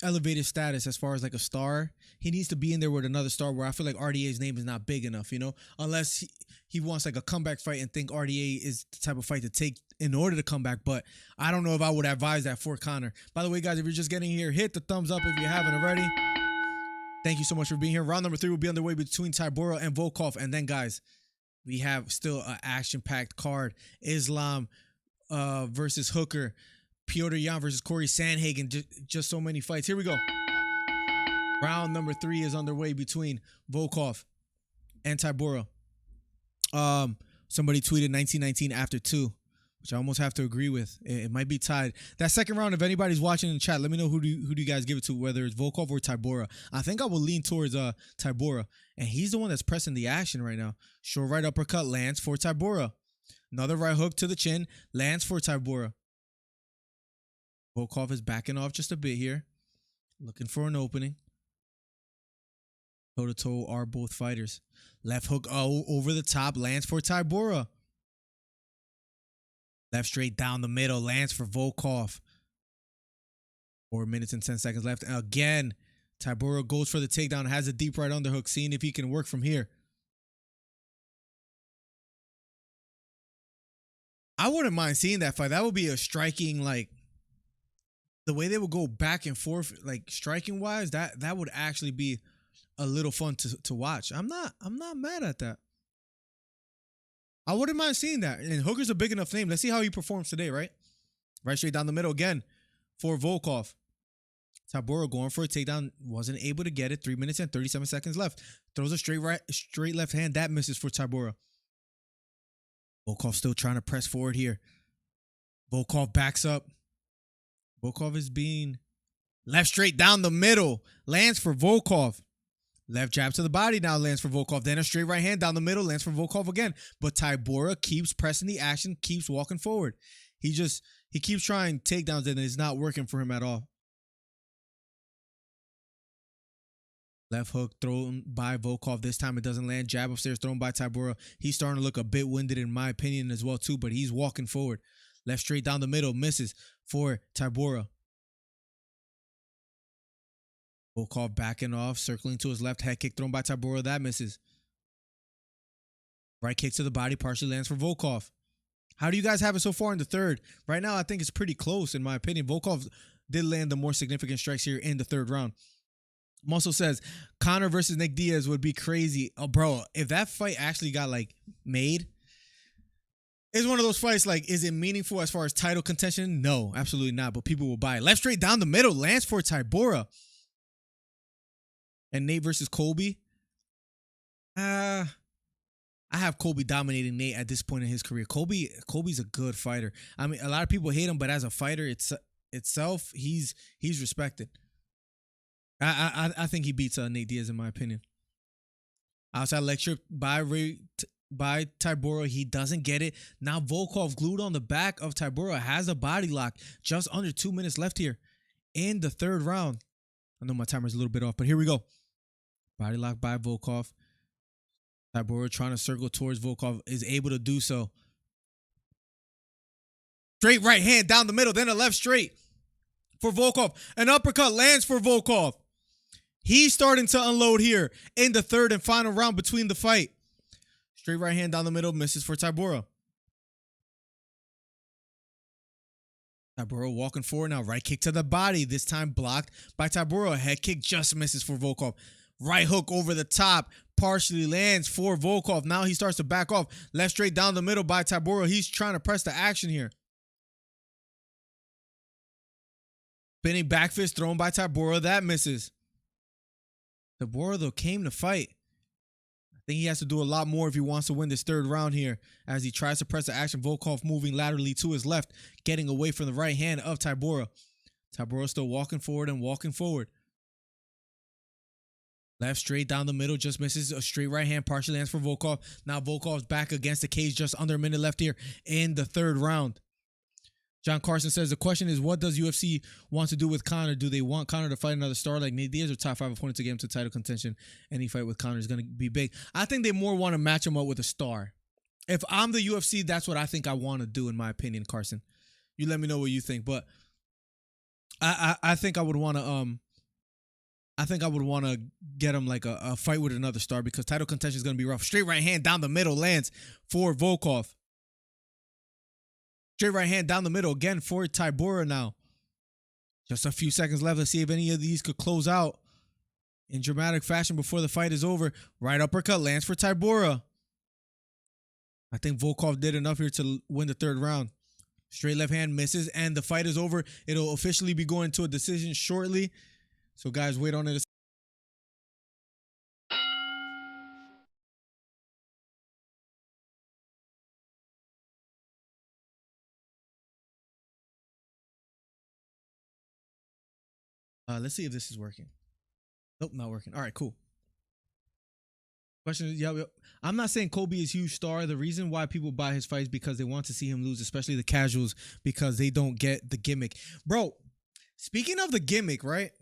elevated status as far as like a star, he needs to be in there with another star where I feel like RDA's name is not big enough, you know, unless he wants like a comeback fight and think RDA is the type of fight to take in order to come back. But I don't know if I would advise that for Conor. By the way, guys, if you're just getting here, hit the thumbs up if you haven't already. Thank you so much for being here. Round number 3 will be underway between Tybura and Volkov. And then, guys, we have still an action-packed card. Islam versus Hooker. Petr Yan versus Corey Sandhagen. Just so many fights. Here we go. Round number 3 is underway between Volkov and Tybura. Somebody tweeted 1919 after 2, which I almost have to agree with. It might be tied. That second round, if anybody's watching in the chat, let me know who do you guys give it to, whether it's Volkov or Tybura. I think I will lean towards Tybura, and he's the one that's pressing the action right now. Short right uppercut lands for Tybura. Another right hook to the chin lands for Tybura. Volkov is backing off just a bit here, looking for an opening. Toe-to-toe are both fighters. Left hook over the top lands for Tybura. Left straight down the middle lands for Volkov. 4 minutes and 10 seconds left. And again, Tybura goes for the takedown, has a deep right underhook, seeing if he can work from here. I wouldn't mind seeing that fight. That would be a striking, like, the way they would go back and forth, like striking wise, that would actually be a little fun to watch. I'm not mad at that. I wouldn't mind seeing that. And Hooker's a big enough name. Let's see how he performs today, right? Right straight down the middle again for Volkov. Tybura going for a takedown. Wasn't able to get it. 3 minutes and 37 seconds left. Throws a straight left hand. That misses for Tybura. Volkov still trying to press forward here. Volkov backs up. Volkov is being left straight down the middle. Lands for Volkov. Left jab to the body now lands for Volkov. Then a straight right hand down the middle lands for Volkov again. But Tybura keeps pressing the action, keeps walking forward. He keeps trying takedowns and it's not working for him at all. Left hook thrown by Volkov. This time it doesn't land. Jab upstairs thrown by Tybura. He's starting to look a bit winded in my opinion as well too, but he's walking forward. Left straight down the middle. Misses for Tybura. Volkov backing off. Circling to his left. Head kick thrown by Tybura. That misses. Right kick to the body. Partially lands for Volkov. How do you guys have it so far in the third? Right now, I think it's pretty close in my opinion. Volkov did land the more significant strikes here in the third round. Muscle says, Conor versus Nick Diaz would be crazy. Oh, bro, if that fight actually got, like, made... It's one of those fights, like, is it meaningful as far as title contention? No, absolutely not, but people will buy it. Left straight down the middle, lands for Tybura. And Nate versus Colby. I have Colby dominating Nate at this point in his career. Colby's a good fighter. I mean, a lot of people hate him, but as a fighter itself, he's respected. I think he beats Nate Diaz in my opinion. Outside leg trip by Tybura. He doesn't get it. Now Volkov glued on the back of Tybura has a body lock. Just under 2 minutes left here in the third round. I know my timer's a little bit off, but here we go. Body lock by Volkov. Tybura trying to circle towards Volkov, is able to do so. Straight right hand down the middle, then a left straight for Volkov. An uppercut lands for Volkov. He's starting to unload here in the third and final round between the fight. Straight right hand down the middle, misses for Tybura. Tybura walking forward now. Right kick to the body. This time blocked by Tybura. Head kick just misses for Volkov. Right hook over the top. Partially lands for Volkov. Now he starts to back off. Left straight down the middle by Tybura. He's trying to press the action here. Spinning back fist thrown by Tybura. That misses. Tybura, though, came to fight. I think he has to do a lot more if he wants to win this third round here as he tries to press the action. Volkov moving laterally to his left, getting away from the right hand of Tybura. Tybura still walking forward and walking forward. Left straight down the middle, just misses. A straight right hand partially lands for Volkov. Now Volkov's back against the cage, just under a minute left here in the third round. John Carson says, the question is, what does UFC want to do with Conor? Do they want Conor to fight another star like Nate Diaz or top 5 opponent to get him to title contention? Any fight with Conor is going to be big. I think they more want to match him up with a star. If I'm the UFC, that's what I think I want to do, in my opinion, Carson. You let me know what you think. But I think I would want to get him like a fight with another star because title contention is going to be rough. Straight right hand down the middle lands for Volkov. Straight right hand down the middle again for Tybura now. Just a few seconds left. Let's see if any of these could close out in dramatic fashion before the fight is over. Right uppercut lands for Tybura. I think Volkov did enough here to win the third round. Straight left hand misses and the fight is over. It'll officially be going to a decision shortly. So guys, wait on it. Let's see if this is working. Nope, not working. All right, cool. Question is, yeah, I'm not saying Kobe is a huge star. The reason why people buy his fights is because they want to see him lose, especially the casuals, because they don't get the gimmick. Bro, speaking of the gimmick, right?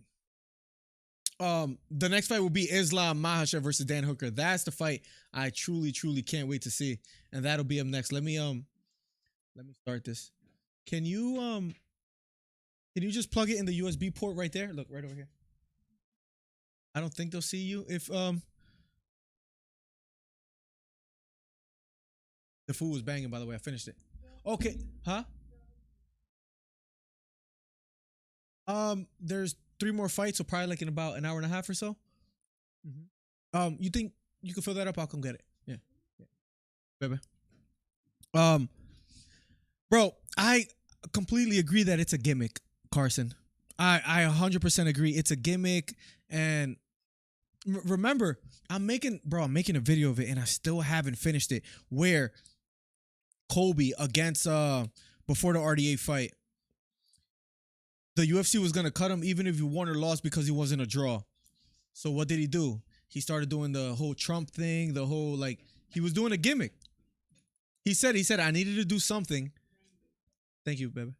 The next fight will be Islam Makhachev versus Dan Hooker. That's the fight I truly, truly can't wait to see. And that'll be up next. Let me start this. Can you just plug it in the USB port right there? Look, right over here. I don't think they'll see you if the food was banging, by the way. I finished it. Okay. Huh? There's 3 more fights, so probably like in about an hour and a half or so. You think you can fill that up? I'll come get it. Yeah. Baby. Bro, I completely agree that it's a gimmick, Carson. I 100% agree. It's a gimmick. And remember, I'm making a video of it and I still haven't finished it, where Colby against before the RDA fight, the UFC was going to cut him even if he won or lost because he wasn't a draw. So what did he do? He started doing the whole Trump thing, the whole, like, he was doing a gimmick. He said, I needed to do something. Thank you, baby.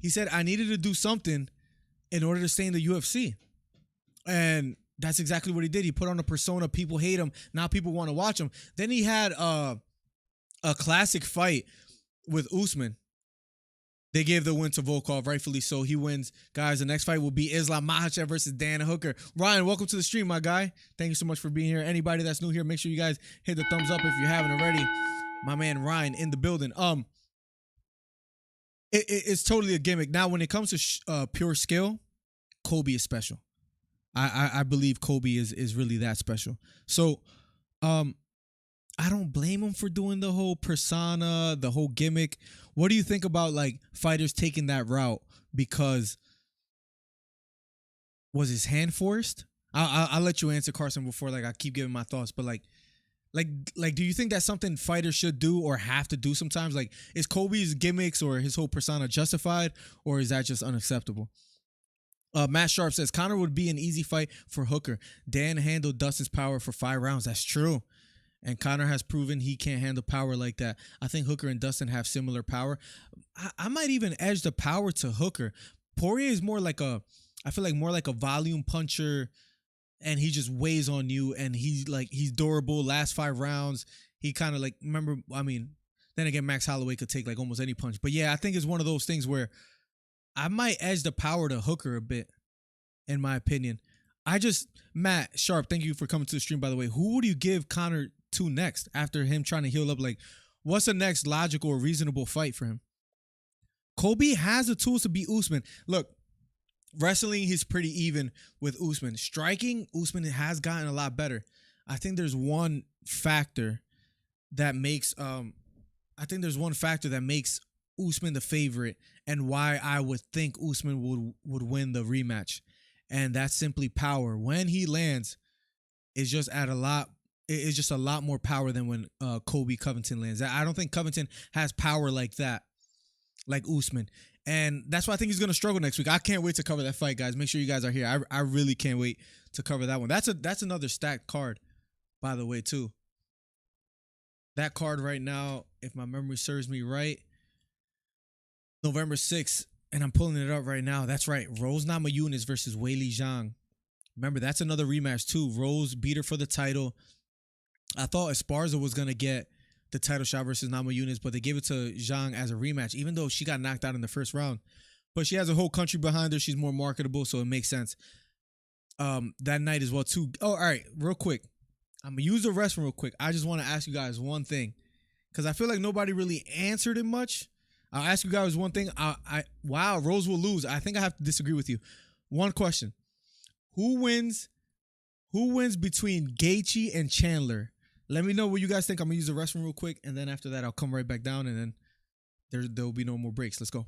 He said, I needed to do something in order to stay in the UFC. And that's exactly what he did. He put on a persona. People hate him. Now people want to watch him. Then he had a classic fight with Usman. They gave the win to Volkov, rightfully so. He wins. Guys, the next fight will be Islam Makhachev versus Dan Hooker. Ryan, welcome to the stream, my guy. Thank you so much for being here. Anybody that's new here, make sure you guys hit the thumbs up if you haven't already. My man Ryan in the building. It's totally a gimmick. Now, when it comes to pure skill, Kobe is special. I believe Kobe is really that special. So, I don't blame him for doing the whole persona, the whole gimmick. What do you think about, like, fighters taking that route? Because was his hand forced? I'll let you answer, Carson, before, like, I keep giving my thoughts. But like, do you think that's something fighters should do or have to do sometimes? Like, is Kobe's gimmicks or his whole persona justified, or is that just unacceptable? Matt Sharp says, Conor would be an easy fight for Hooker. Dan handled Dustin's power for 5 rounds. That's true. And Conor has proven he can't handle power like that. I think Hooker and Dustin have similar power. I might even edge the power to Hooker. Poirier is more like I feel like more like a volume puncher, and he just weighs on you, and he's durable. Last 5 rounds, he kind of like, remember, I mean, then again, Max Holloway could take like almost any punch. But yeah, I think it's one of those things where I might edge the power to Hooker a bit, in my opinion. Matt Sharp, thank you for coming to the stream, by the way. Who would you give Conor to next after him trying to heal up? Like, what's the next logical or reasonable fight for him? Colby has the tools to beat Usman. Look, wrestling, he's pretty even with Usman. Striking, Usman has gotten a lot better. I think there's one factor that makes Usman the favorite, and why I would think Usman would win the rematch. And that's simply power. When he lands, it's just a lot more power than when Colby Covington lands. I don't think Covington has power like that, like Usman. And that's why I think he's going to struggle next week. I can't wait to cover that fight, guys. Make sure you guys are here. I really can't wait to cover that one. That's another stacked card, by the way, too. That card right now, if my memory serves me right, November 6th, and I'm pulling it up right now. That's right. Rose Namajunas versus Weili Zhang. Remember, that's another rematch, too. Rose beat her for the title. I thought Esparza was going to get the title shot versus Namajunas, but they gave it to Zhang as a rematch, even though she got knocked out in the first round. But she has a whole country behind her. She's more marketable, so it makes sense. That night as well, too. Oh, all right. Real quick. I'm going to use the restroom real quick. I just want to ask you guys one thing, because I feel like nobody really answered it much. I'll ask you guys one thing. Wow, Rose will lose. I think I have to disagree with you. One question. Who wins between Gaethje and Chandler? Let me know what you guys think. I'm going to use the restroom real quick, and then after that, I'll come right back down, and then there will be no more breaks. Let's go.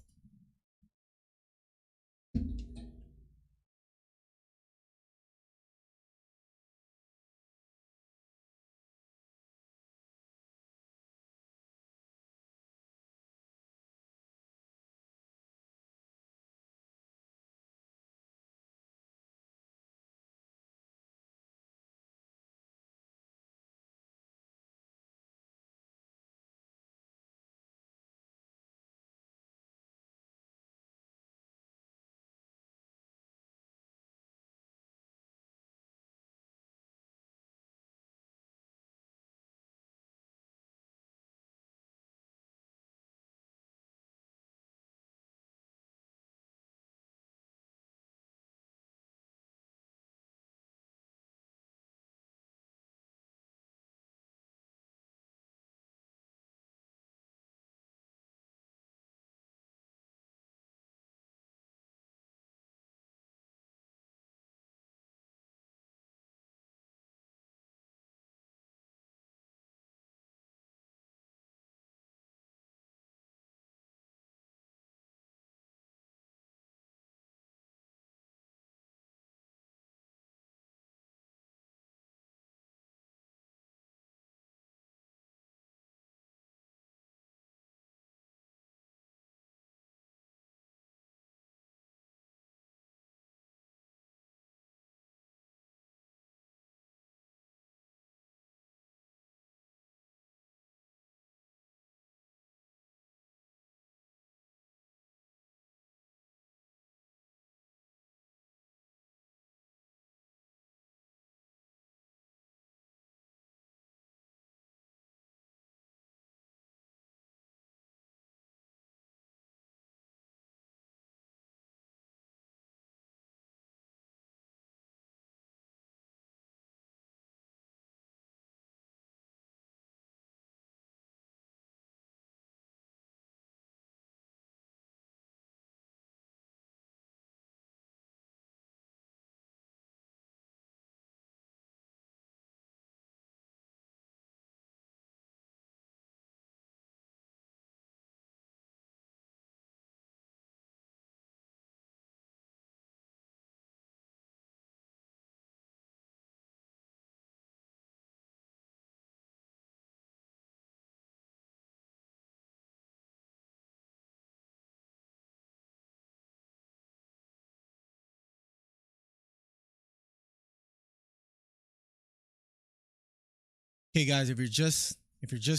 Okay, guys, if you're just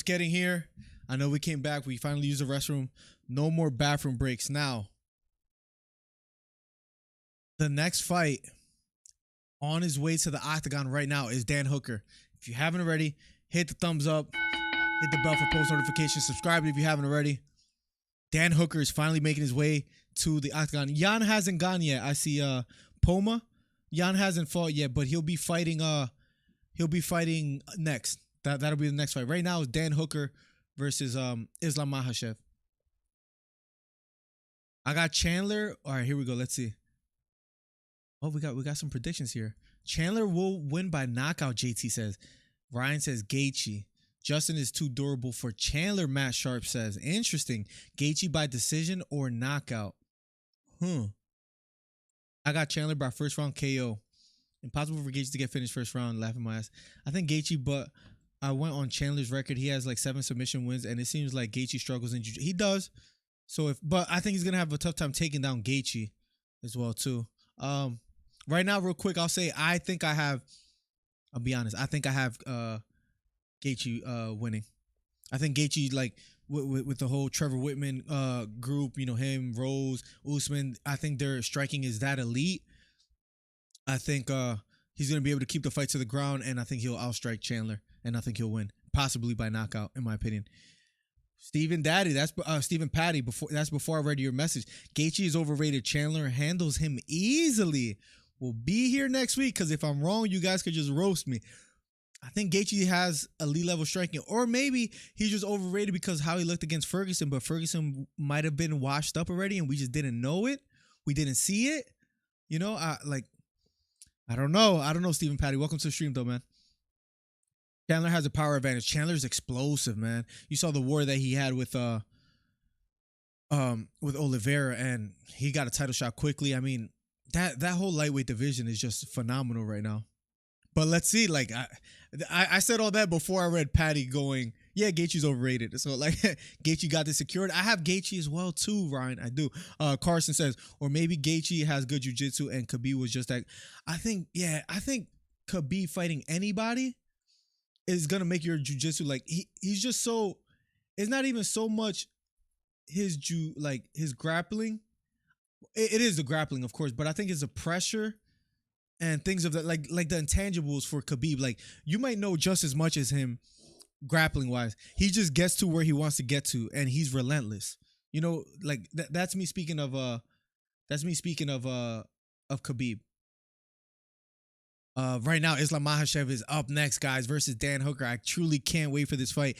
getting here, I know we came back. We finally used the restroom. No more bathroom breaks now. The next fight on his way to the octagon right now is Dan Hooker. If you haven't already, hit the thumbs up, hit the bell for post notifications, subscribe if you haven't already. Dan Hooker is finally making his way to the octagon. Jan hasn't gone yet. I see Poma. Jan hasn't fought yet, but he'll be fighting next. That'll be the next fight. Right now is Dan Hooker versus Islam Makhachev. I got Chandler. All right, here we go. Let's see. Oh, we got some predictions here. Chandler will win by knockout, JT says. Ryan says Gaethje. Justin is too durable for Chandler, Matt Sharp says. Interesting. Gaethje by decision or knockout? I got Chandler by first round KO. Impossible for Gaethje to get finished first round. Laughing my ass. I think Gaethje, but I went on Chandler's record. He has like 7 submission wins, and it seems like Gaethje struggles in jiu-jitsu. He does. But I think he's gonna have a tough time taking down Gaethje as well too. Right now, real quick, I'll say I'll be honest. I think I have Gaethje winning. I think Gaethje, like with the whole Trevor Whitman group, him, Rose, Usman, I think their striking is that elite. I think he's gonna be able to keep the fight to the ground, and I think he'll outstrike Chandler, and I think he'll win, possibly by knockout, in my opinion. Stephen Patty. Before I read your message. Gaethje is overrated. Chandler handles him easily. We'll be here next week because if I'm wrong, you guys could just roast me. I think Gaethje has elite level striking, or maybe he's just overrated because how he looked against Ferguson. But Ferguson might have been washed up already, and we just didn't know it. We didn't see it. I don't know. I don't know, Stephen Patty. Welcome to the stream, though, man. Chandler has a power advantage. Chandler's explosive, man. You saw the war that he had with Oliveira, and he got a title shot quickly. I mean, that whole lightweight division is just phenomenal right now. But let's see. Like I said all that before I read Patty going, yeah, Gaethje's overrated. So like Gaethje got this secured. I have Gaethje as well too, Ryan. I do. Carson says, or maybe Gaethje has good jiu-jitsu and Khabib was just that. I think Khabib fighting anybody is gonna make your jiu-jitsu like he's just so. It's not even so much his grappling. It is the grappling, of course, but I think it's the pressure and things of that, like the intangibles for Khabib. Like you might know just as much as him, grappling wise. He just gets to where he wants to get to, and he's relentless. Like that's me speaking of Khabib. Right now, Islam Makhachev is up next, guys, versus Dan Hooker. I truly can't wait for this fight.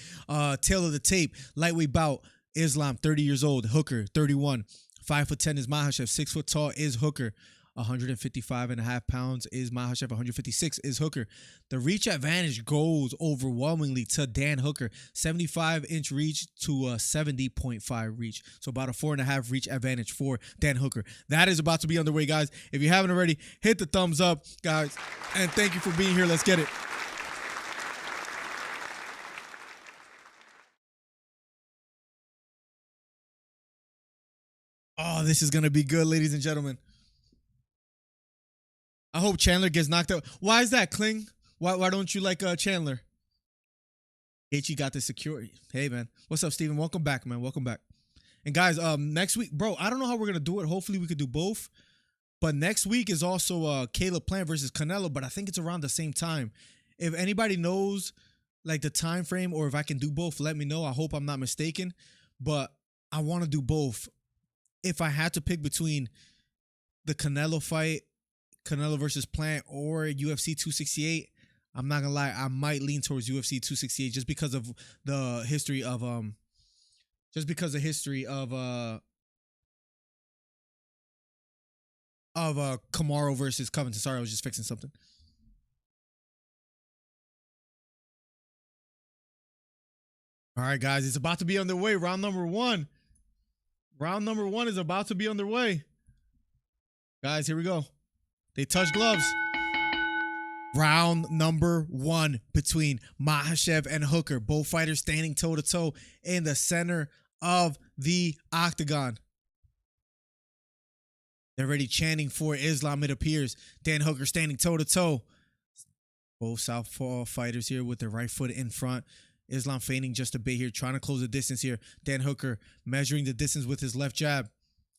Tail of the tape, lightweight bout. Islam, 30 years old. Hooker, 31. 5'10" is Makhachev. 6 foot tall is Hooker. 155.5 pounds is Makhachev. 156 is Hooker. The reach advantage goes overwhelmingly to Dan Hooker. 75-inch reach to a 70.5 reach. So about a 4.5 reach advantage for Dan Hooker. That is about to be underway, guys. If you haven't already, hit the thumbs up, guys. And thank you for being here. Let's get it. Oh, this is going to be good, ladies and gentlemen. I hope Chandler gets knocked out. Why is that, Kling? Why don't you like Chandler? Gaethje got the security. Hey, man. What's up, Steven? Welcome back, man. Welcome back. And guys, next week, bro, I don't know how we're going to do it. Hopefully we could do both. But next week is also Caleb Plant versus Canelo, but I think it's around the same time. If anybody knows like the time frame or if I can do both, let me know. I hope I'm not mistaken. But I want to do both. If I had to pick between the Canelo fight, Canelo versus Plant, or UFC 268, I'm not gonna lie, I might lean towards UFC 268 just because of the history of Kamaru versus Covington. Sorry, I was just fixing something. All right, guys, it's about to be underway. Round number one. Round number one is about to be underway. Guys, here we go. They touch gloves. Round number one between Makhachev and Hooker. Both fighters standing toe-to-toe in the center of the octagon. They're already chanting for Islam, it appears. Dan Hooker standing toe-to-toe. Both southpaw fighters here with their right foot in front. Islam feigning just a bit here, trying to close the distance here. Dan Hooker measuring the distance with his left jab.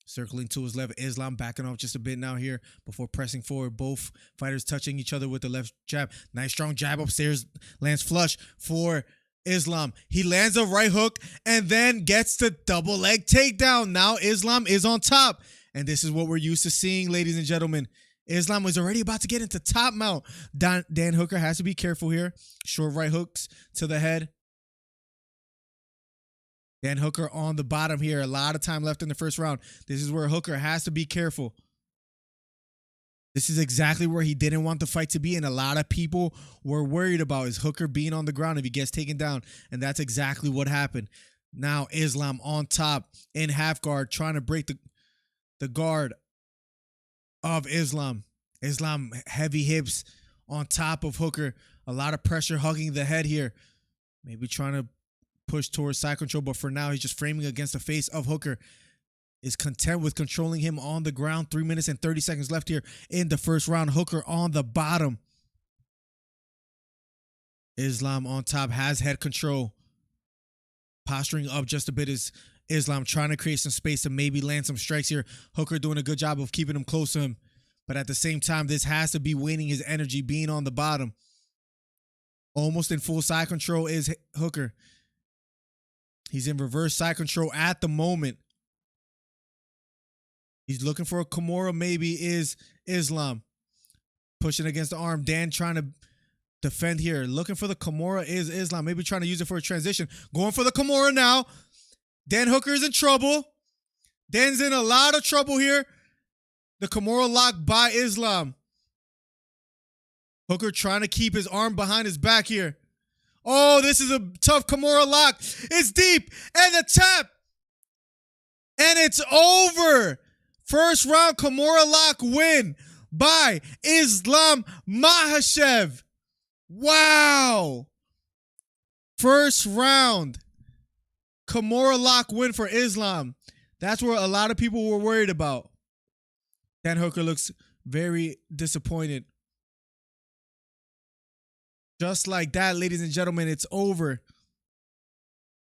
Circling to his left, Islam backing off just a bit now here before pressing forward. Both fighters touching each other with the left jab. Nice strong jab upstairs. Lands flush for Islam. He lands a right hook and then gets the double leg takedown. Now Islam is on top. And this is what we're used to seeing, ladies and gentlemen. Islam was already about to get into top mount. Dan Hooker has to be careful here. Short right hooks to the head. Dan Hooker on the bottom here. A lot of time left in the first round. This is where Hooker has to be careful. This is exactly where he didn't want the fight to be, and a lot of people were worried about is Hooker being on the ground if he gets taken down, and that's exactly what happened. Now Islam on top in half guard, trying to break the guard of Islam. Islam heavy hips on top of Hooker. A lot of pressure hugging the head here. Maybe trying to push towards side control, but for now he's just framing against the face of Hooker. Is content with controlling him on the ground. 3 minutes and 30 seconds left here in the first round. Hooker on the bottom. Islam on top, has head control. Posturing up just a bit is Islam, trying to create some space to maybe land some strikes here. Hooker doing a good job of keeping him close to him. But at the same time, this has to be waning his energy, being on the bottom. Almost in full side control is Hooker. He's in reverse side control at the moment. He's looking for a Kimura, maybe is Islam. Pushing against the arm. Dan trying to defend here. Looking for the Kimura is Islam. Maybe trying to use it for a transition. Going for the Kimura now. Dan Hooker is in trouble. Dan's in a lot of trouble here. The Kimura lock by Islam. Hooker trying to keep his arm behind his back here. Oh, this is a tough Kimura lock. It's deep. And the tap. And it's over. First round Kimura lock win by Islam Makhachev. Wow. First round Kimura lock win for Islam. That's where a lot of people were worried about. Dan Hooker looks very disappointed. Just like that, ladies and gentlemen, it's over.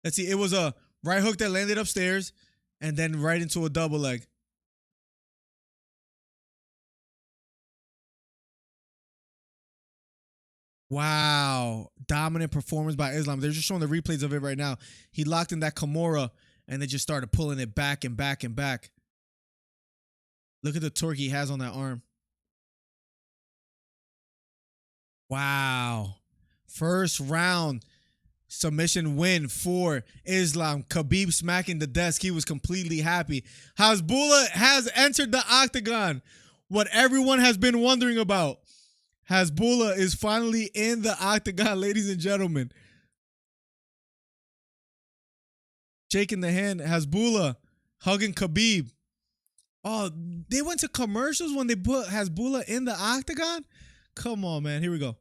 Let's see. It was a right hook that landed upstairs and then right into a double leg. Wow. Dominant performance by Islam. They're just showing the replays of it right now. He locked in that Kimura and they just started pulling it back and back and back. Look at the torque he has on that arm. Wow. First round submission win for Islam. Khabib smacking the desk. He was completely happy. Hasbulla has entered the octagon. What everyone has been wondering about. Hasbulla is finally in the octagon, ladies and gentlemen. Shaking the hand. Hasbulla hugging Khabib. Oh, they went to commercials when they put Hasbulla in the octagon? Come on, man. Here we go.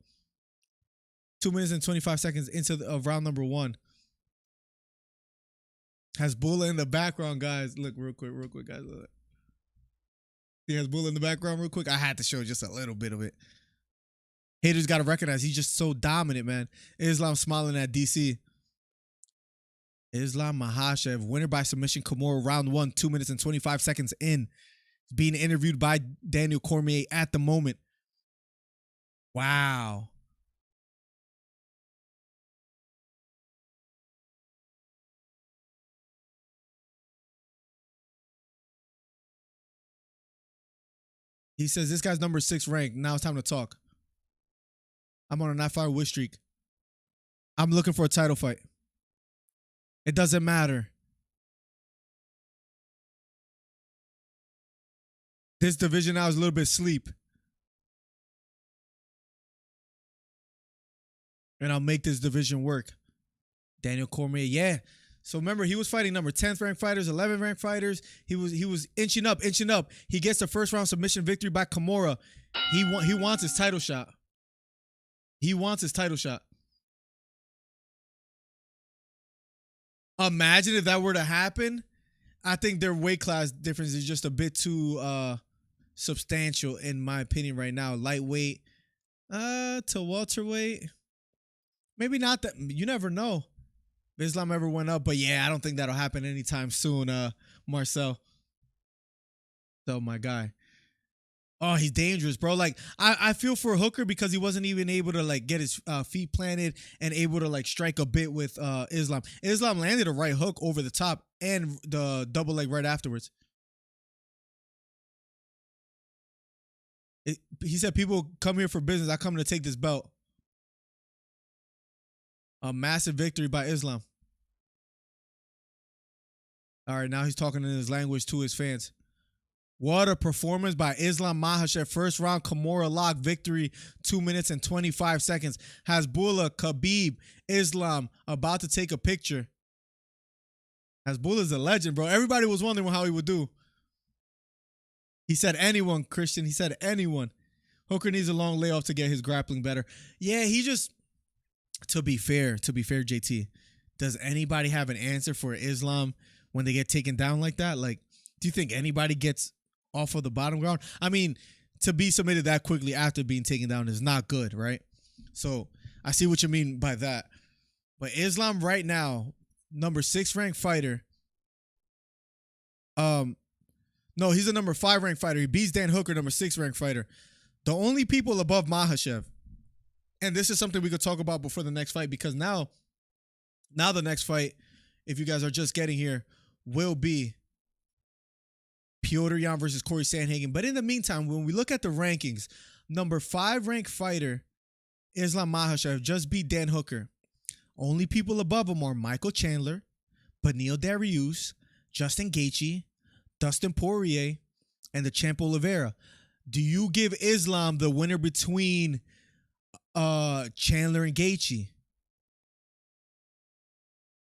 2 minutes and 25 seconds into round number one. Hasbulla in the background, guys. Look, real quick, guys. Look. See Hasbulla in the background real quick? I had to show just a little bit of it. Haters got to recognize he's just so dominant, man. Islam smiling at DC. Islam Makhachev, winner by submission, Kimura, round one, 2 minutes and 25 seconds in. Being interviewed by Daniel Cormier at the moment. Wow. He says, this guy's number 6 ranked. Now it's time to talk. I'm on a 9-5 win streak. I'm looking for a title fight. It doesn't matter. This division now is a little bit sleep. And I'll make this division work. Daniel Cormier, yeah. So remember, he was fighting number 10th ranked fighters, 11th ranked fighters. He was inching up. He gets the first round submission victory by Kimura. He wants his title shot. He wants his title shot. Imagine if that were to happen. I think their weight class difference is just a bit too substantial in my opinion right now. Lightweight to welterweight. Maybe not that. You never know. If Islam ever went up, but yeah, I don't think that'll happen anytime soon, Marcel. So my guy. Oh, he's dangerous, bro. Like I feel for Hooker because he wasn't even able to like get his feet planted and able to like strike a bit with Islam. Islam landed a right hook over the top and the double leg right afterwards. He said, "People come here for business. I come to take this belt." A massive victory by Islam. All right, now he's talking in his language to his fans. What a performance by Islam Makhachev. First round Kimura lock victory, 2 minutes and 25 seconds. Hasbullah, Khabib, Islam about to take a picture. Hasbullah's a legend, bro. Everybody was wondering how he would do. He said anyone, Christian. He said anyone. Hooker needs a long layoff to get his grappling better. Yeah, he just, to be fair, JT, does anybody have an answer for Islam when they get taken down like that? Like, do you think anybody gets off of the bottom ground? I mean, to be submitted that quickly after being taken down is not good, right? So I see what you mean by that. But Islam right now, number 6 ranked fighter. No, he's a number 5 ranked fighter. He beats Dan Hooker, number 6 ranked fighter. The only people above Makhachev, and this is something we could talk about before the next fight, because now the next fight, if you guys are just getting here, will be Petr Yan versus Corey Sandhagen. But in the meantime, when we look at the rankings, number 5 ranked fighter, Islam Makhachev, just beat Dan Hooker. Only people above him are Michael Chandler, Beneil Dariush, Justin Gaethje, Dustin Poirier, and the champ Oliveira. Do you give Islam the winner between Chandler and Gaethje?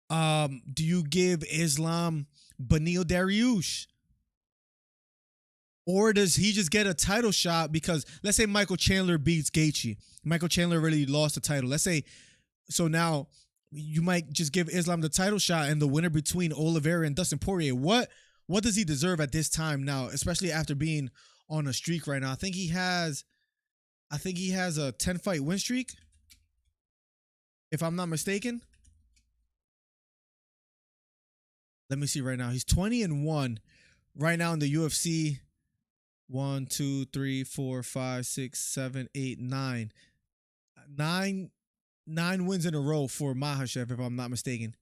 Do you give Islam Beneil Dariush? Or does he just get a title shot because, let's say Michael Chandler beats Gaethje. Michael Chandler already lost the title. Let's say, so now you might just give Islam the title shot and the winner between Oliveira and Dustin Poirier. What does he deserve at this time now, especially after being on a streak right now? I think he has a 10-fight win streak, if I'm not mistaken. Let me see right now. He's 20-1 right now in the UFC. 1, 2, 3, 4, 5, 6, 7, 8, 9. 9 wins in a row for Makhachev, if I'm not mistaken.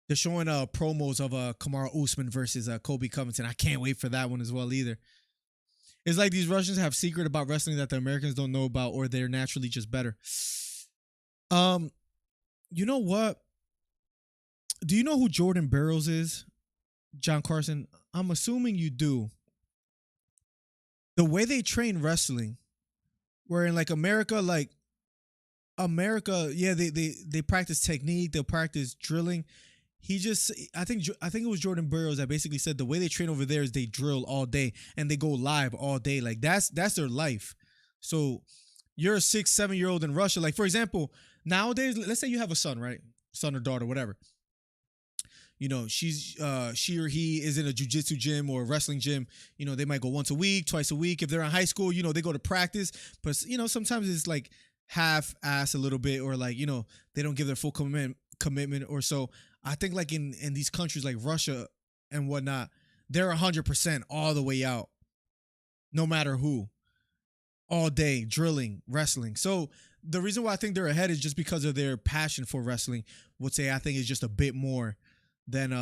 They're showing promos of Kamaru Usman versus Colby Covington. I can't wait for that one as well either. It's like these Russians have secret about wrestling that the Americans don't know about, or they're naturally just better. You know what? Do you know who Jordan Burroughs is, John Carson? I'm assuming you do. The way they train wrestling, where in like America, yeah, they practice technique, they'll practice drilling. I think it was Jordan Burroughs that basically said the way they train over there is they drill all day and they go live all day. Like that's their life. So you're a 6-7-year-old in Russia. Like, for example, nowadays, let's say you have a son, right? Son or daughter, whatever. You know, she or he is in a jiu-jitsu gym or a wrestling gym. You know, they might go once a week, twice a week. If they're in high school, you know, they go to practice. But, you know, sometimes it's like half-ass a little bit, or like, you know, they don't give their full commitment or so. I think like in these countries like Russia and whatnot, they're 100% all the way out, no matter who, all day, drilling, wrestling. So the reason why I think they're ahead is just because of their passion for wrestling. Would say I think is just a bit more than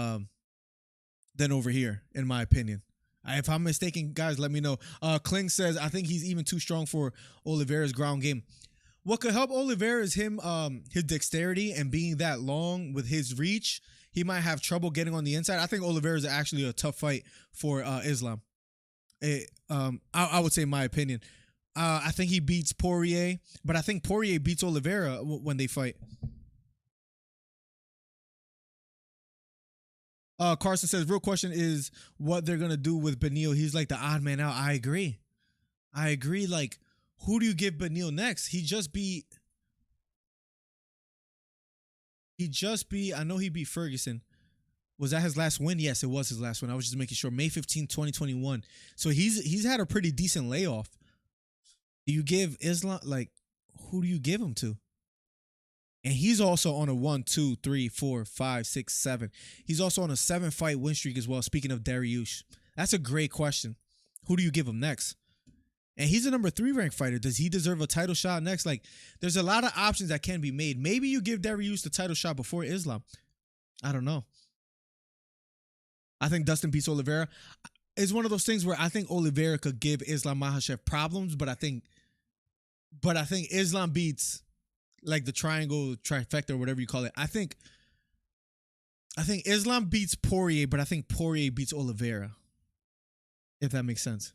over here, in my opinion. If I'm mistaken, guys, let me know. Kling says, I think he's even too strong for Oliveira's ground game. What could help Oliveira is his dexterity and being that long with his reach. He might have trouble getting on the inside. I think Oliveira is actually a tough fight for Islam. I would say, in my opinion. I think he beats Poirier, but I think Poirier beats Oliveira when they fight. Carson says, real question is what they're going to do with Beneil. He's like the odd man out. I agree. Like, who do you give Beneil next? He just beat, I know he beat Ferguson. Was that his last win? Yes, it was his last win. I was just making sure. May 15, 2021. So he's had a pretty decent layoff. Do you give Islam, like, who do you give him to? And he's also on a 1, 2, 3, 4, 5, 6, 7. He's also on a 7-fight win streak as well. Speaking of Dariush, that's a great question. Who do you give him next? And he's a number 3 ranked fighter. Does he deserve a title shot next? Like, there's a lot of options that can be made. Maybe you give Dariush the title shot before Islam. I don't know. I think Dustin beats Oliveira. It's one of those things where I think Oliveira could give Islam Makhachev problems, but I think Islam beats like the triangle trifecta or whatever you call it. I think Islam beats Poirier, but I think Poirier beats Oliveira. If that makes sense.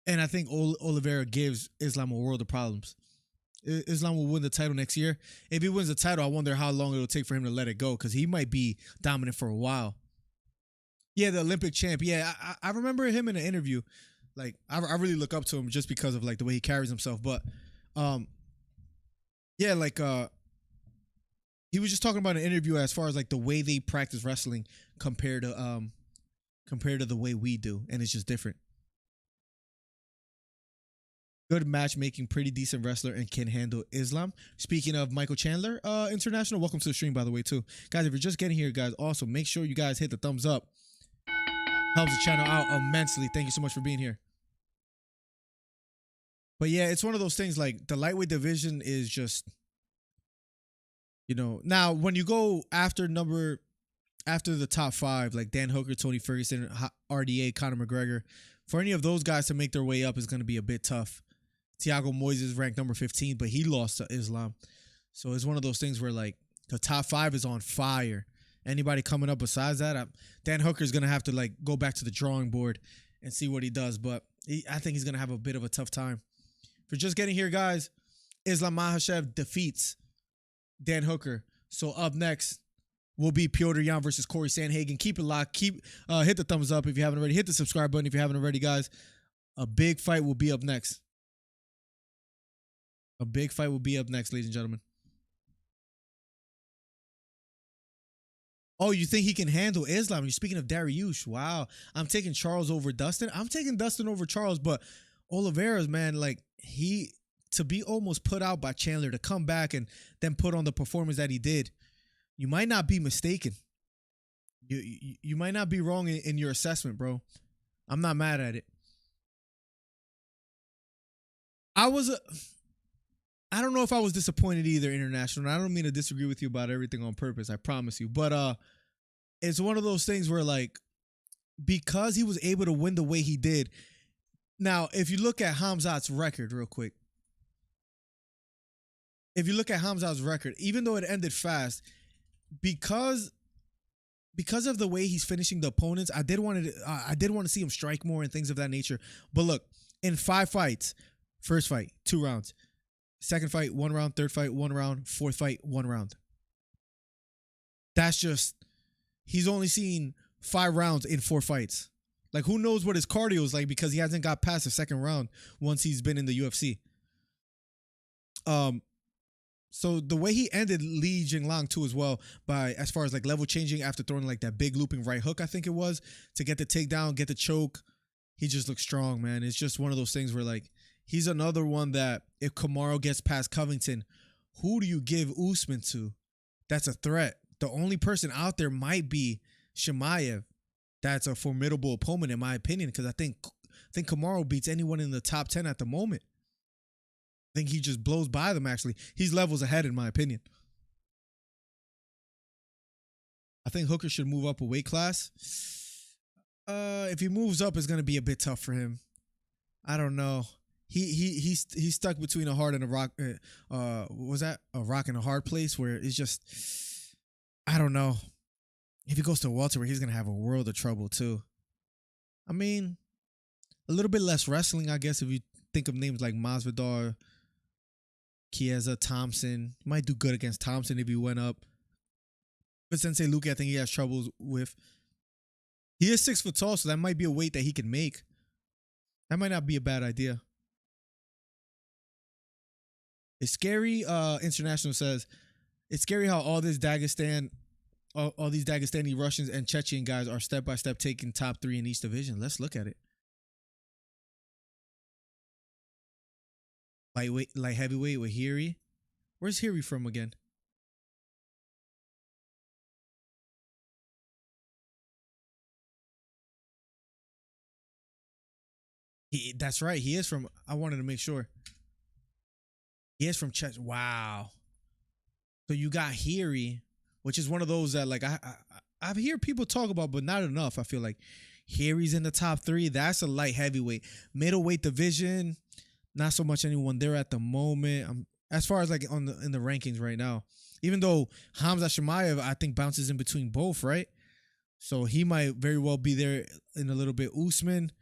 And I think Oliveira gives Islam a world of problems. Islam will win the title next year. If he wins the title, I wonder how long it'll take for him to let it go, because he might be dominant for a while. Yeah, the Olympic champ. Yeah, I remember him in an interview. Like, I really look up to him just because of like the way he carries himself. But yeah, like he was just talking about an interview as far as like the way they practice wrestling compared to the way we do, and it's just different. Good matchmaking, pretty decent wrestler, and can handle Islam. Speaking of Michael Chandler International, welcome to the stream, by the way, too. Guys, if you're just getting here, guys, also make sure you guys hit the thumbs up. Helps the channel out immensely. Thank you so much for being here. But yeah, it's one of those things, like the lightweight division is just, you know, now when you go after the top 5, like Dan Hooker, Tony Ferguson, RDA, Conor McGregor, for any of those guys to make their way up is going to be a bit tough. Thiago Moises ranked number 15, but he lost to Islam. So it's one of those things where like the top 5 is on fire. Anybody coming up besides that, Dan Hooker is going to have to like go back to the drawing board and see what he does. But I think he's going to have a bit of a tough time. For just getting here, guys, Islam Makhachev defeats Dan Hooker. So up next will be Petr Yan versus Corey Sandhagen. Keep it locked. Hit the thumbs up if you haven't already. Hit the subscribe button if you haven't already, guys. A big fight will be up next. A big fight will be up next, ladies and gentlemen. Oh, you think he can handle Islam? You're speaking of Dariush. Wow. I'm taking Charles over Dustin. I'm taking Dustin over Charles, but Oliveira's, man, like, to be almost put out by Chandler, to come back and then put on the performance that he did, you might not be mistaken. You might not be wrong in your assessment, bro. I'm not mad at it. I don't know if I was disappointed either, International. And I don't mean to disagree with you about everything on purpose, I promise you. But it's one of those things where, like, because he was able to win the way he did. Now, if you look at Khamzat's record real quick. If you look at Khamzat's record, even though it ended fast, because of the way he's finishing the opponents, I did want to see him strike more and things of that nature. But look, in 5 fights, first fight, 2 rounds. Second fight, 1 round. Third fight, 1 round. Fourth fight, 1 round. That's just, he's only seen 5 rounds in 4 fights. Like, who knows what his cardio is like, because he hasn't got past the second round once he's been in the UFC. So the way he ended Li Jingliang too as well, by as far as like level changing after throwing like that big looping right hook, I think it was, to get the takedown, get the choke. He just looks strong, man. It's just one of those things where, like, he's another one that if Kamaru gets past Covington, who do you give Usman to? That's a threat. The only person out there might be Chimaev. That's a formidable opponent in my opinion, because I think Kamaru beats anyone in the top 10 at the moment. I think he just blows by them, actually. He's levels ahead in my opinion. I think Hooker should move up a weight class. If he moves up, it's going to be a bit tough for him. I don't know. He's stuck between a hard and a rock. What was that? A rock and a hard place where it's just, I don't know. If he goes to welterweight, he's going to have a world of trouble too. I mean, a little bit less wrestling, I guess, if you think of names like Masvidal, Chiesa, Thompson. Might do good against Thompson if he went up. But Sensei Luke, I think he has troubles with. He is 6 foot tall, so that might be a weight that he can make. That might not be a bad idea. It's scary. International says, it's scary how all these Dagestani Russians and Chechen guys are step by step taking top 3 in each division. Let's look at it. Lightweight, light heavyweight with Hiri. Where's Hiri from again? That's right. He is from. I wanted to make sure. He is from Czech. Wow. So you got Hiri, which is one of those that like I hear people talk about, but not enough. I feel like Hiri's in the top 3. That's a light heavyweight. Middleweight division, not so much anyone there at the moment. As far as like in the rankings right now, even though Hamza Chimaev I think bounces in between both, right? So he might very well be there in a little bit. Usman,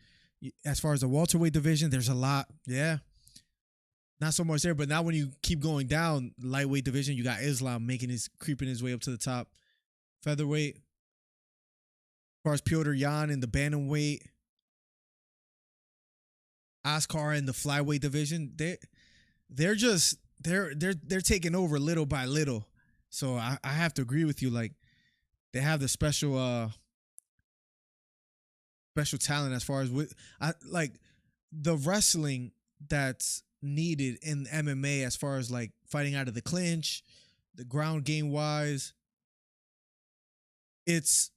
as far as the welterweight division, there's a lot. Yeah. Not so much there, but now when you keep going down, lightweight division, you got Islam creeping his way up to the top. Featherweight, as far as Piotr Yan in the bantamweight, Askar in the flyweight division, they're taking over little by little. So I have to agree with you. Like they have the special talent as far as like the wrestling that's needed in MMA as far as like fighting out of the clinch, the ground game wise. It's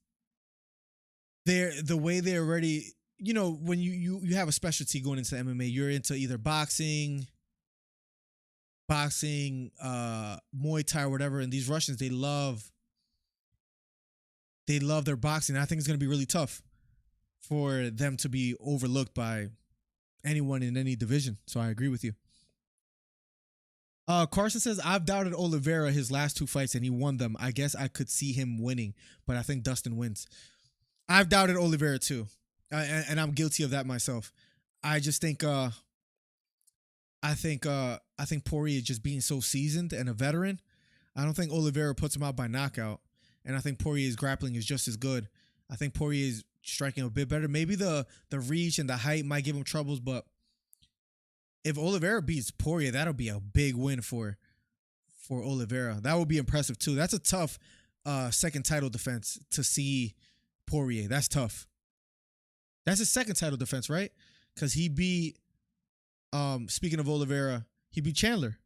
the way they're already, when you have a specialty going into MMA, you're into either boxing, Muay Thai or whatever. And these Russians, they love their boxing. I think it's going to be really tough for them to be overlooked by anyone in any division. So I agree with you. Carson says, I've doubted Oliveira his last 2 fights and he won them. I guess I could see him winning, but I think Dustin wins. I've doubted Oliveira too. And I'm guilty of that myself. I just think I think Poirier just being so seasoned and a veteran, I don't think Oliveira puts him out by knockout. And I think Poirier's grappling is just as good. I think Poirier is striking a bit better. Maybe the reach and the height might give him troubles, but if Oliveira beats Poirier, that'll be a big win for Oliveira. That would be impressive too. That's a tough second title defense to see Poirier. That's tough. That's his second title defense, right? Because he beat, speaking of Oliveira, he beat Chandler.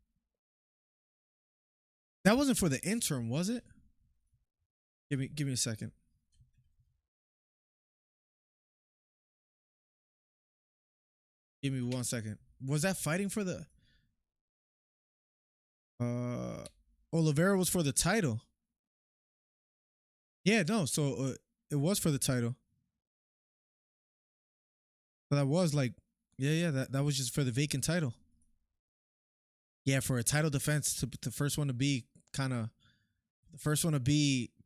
That wasn't for the interim, was it? Give me a second. Give me 1 second. Was that fighting for the Oliveira was for the title? Yeah, no. So it was for the title. So that was like, yeah. That was just for the vacant title. Yeah, for a title defense, the first one to be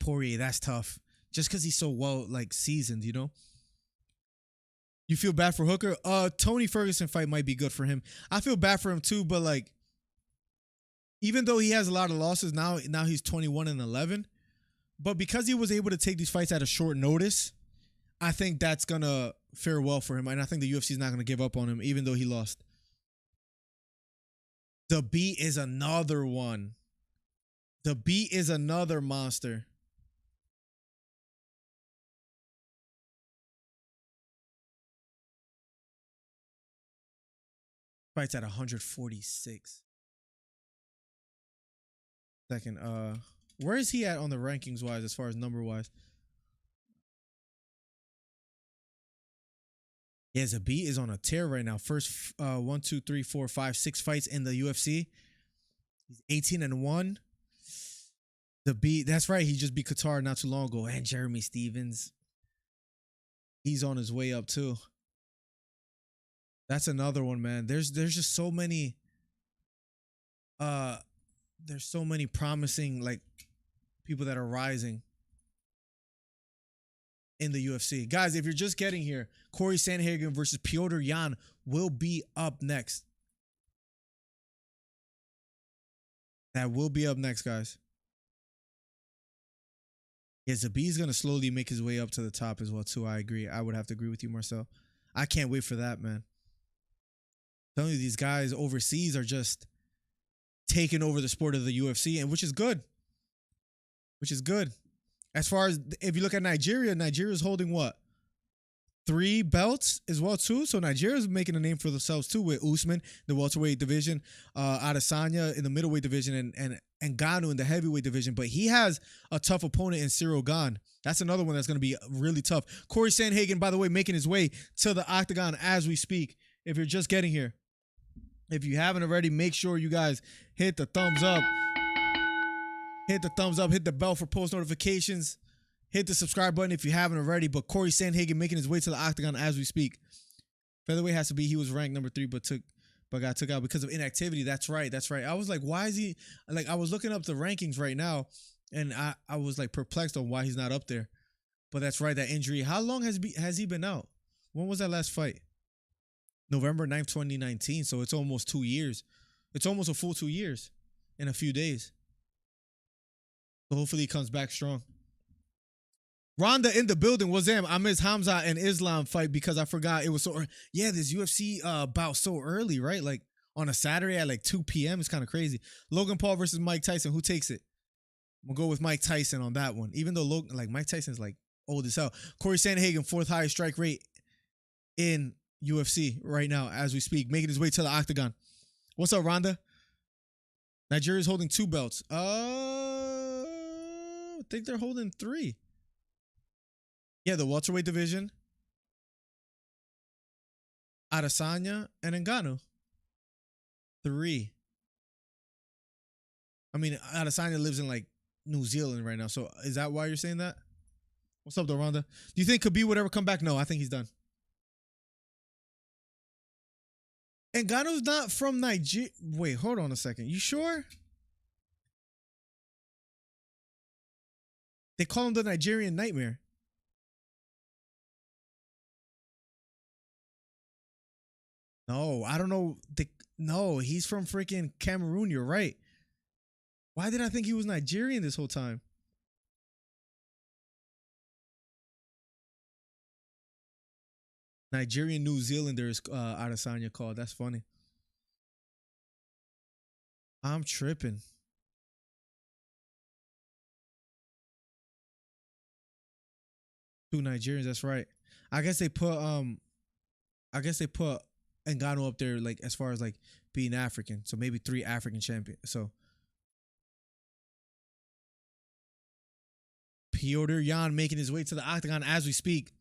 Poirier. That's tough. Just because he's so well like seasoned, You feel bad for Hooker? Tony Ferguson fight might be good for him. I feel bad for him too, but like, even though he has a lot of losses now he's 21-11, but because he was able to take these fights at a short notice, I think that's gonna fare well for him, and I think the UFC is not gonna give up on him, even though he lost. The Beat is another one. The Beat is another monster. Fights at 146. Second, where is he at on the rankings wise as far as number wise? Yeah, Zabit is on a tear right now. First 1, 2, 3, 4, 5, 6 fights in the UFC. He's 18-1. Zabit, that's right. He just beat Qatar not too long ago. And Jeremy Stevens. He's on his way up too. That's another one, man. There's just so many there's so many promising like people that are rising in the UFC. Guys, if you're just getting here, Corey Sandhagen versus Piotr Yan will be up next. That will be up next, guys. Yeah, Zabit's going to slowly make his way up to the top as well, too. I agree. I would have to agree with you, Marcel. I can't wait for that, man. I'm telling you, these guys overseas are just taking over the sport of the UFC, and which is good. Which is good. As far as, if you look at Nigeria, Nigeria is holding what? 3 belts as well too. So Nigeria's making a name for themselves too with Usman, the welterweight division, Adesanya in the middleweight division, and Ngannou in the heavyweight division. But he has a tough opponent in Cyril Gane. That's another one that's going to be really tough. Corey Sandhagen, by the way, making his way to the octagon as we speak. If you're just getting here, if you haven't already, make sure you guys hit the thumbs up. Hit the thumbs up. Hit the bell for post notifications. Hit the subscribe button if you haven't already. But Corey Sandhagen making his way to the octagon as we speak. Featherweight has to be. He was ranked number 3, but got took out because of inactivity. That's right. I was like, why is he? Like, I was looking up the rankings right now, and I was like perplexed on why he's not up there. But that's right, that injury. How long has he been out? When was that last fight? November 9th, 2019. So it's almost 2 years. It's almost a full 2 years in a few days. So hopefully he comes back strong. Ronda in the building. Wazam, I missed Hamza and Islam fight because I forgot it was so early. Yeah, this UFC bout so early, right? Like on a Saturday at like 2 p.m. It's kind of crazy. Logan Paul versus Mike Tyson. Who takes it? We'll go with Mike Tyson on that one. Even though Mike Tyson's like old as hell. Corey Sandhagen, 4th highest strike rate in UFC right now as we speak, making his way to the octagon. What's up, Ronda? Nigeria's holding 2 belts. I think they're holding 3. Yeah, the welterweight division, Adesanya, and Ngannou. 3. I mean, Adesanya lives in like New Zealand right now. So is that why you're saying that? What's up, though, Ronda? Do you think Khabib would ever come back? No, I think he's done. Ngannou's not from Nigeria. Wait, hold on a second. You sure? They call him the Nigerian Nightmare. No, I don't know. No, he's from freaking Cameroon. You're right. Why did I think he was Nigerian this whole time? Nigerian New Zealanders, Adesanya called. That's funny. I'm tripping. Two Nigerians. That's right. I guess they put Ngannou up there, like as far as like being African. So maybe 3 African champions. So Petr Yan making his way to the octagon as we speak.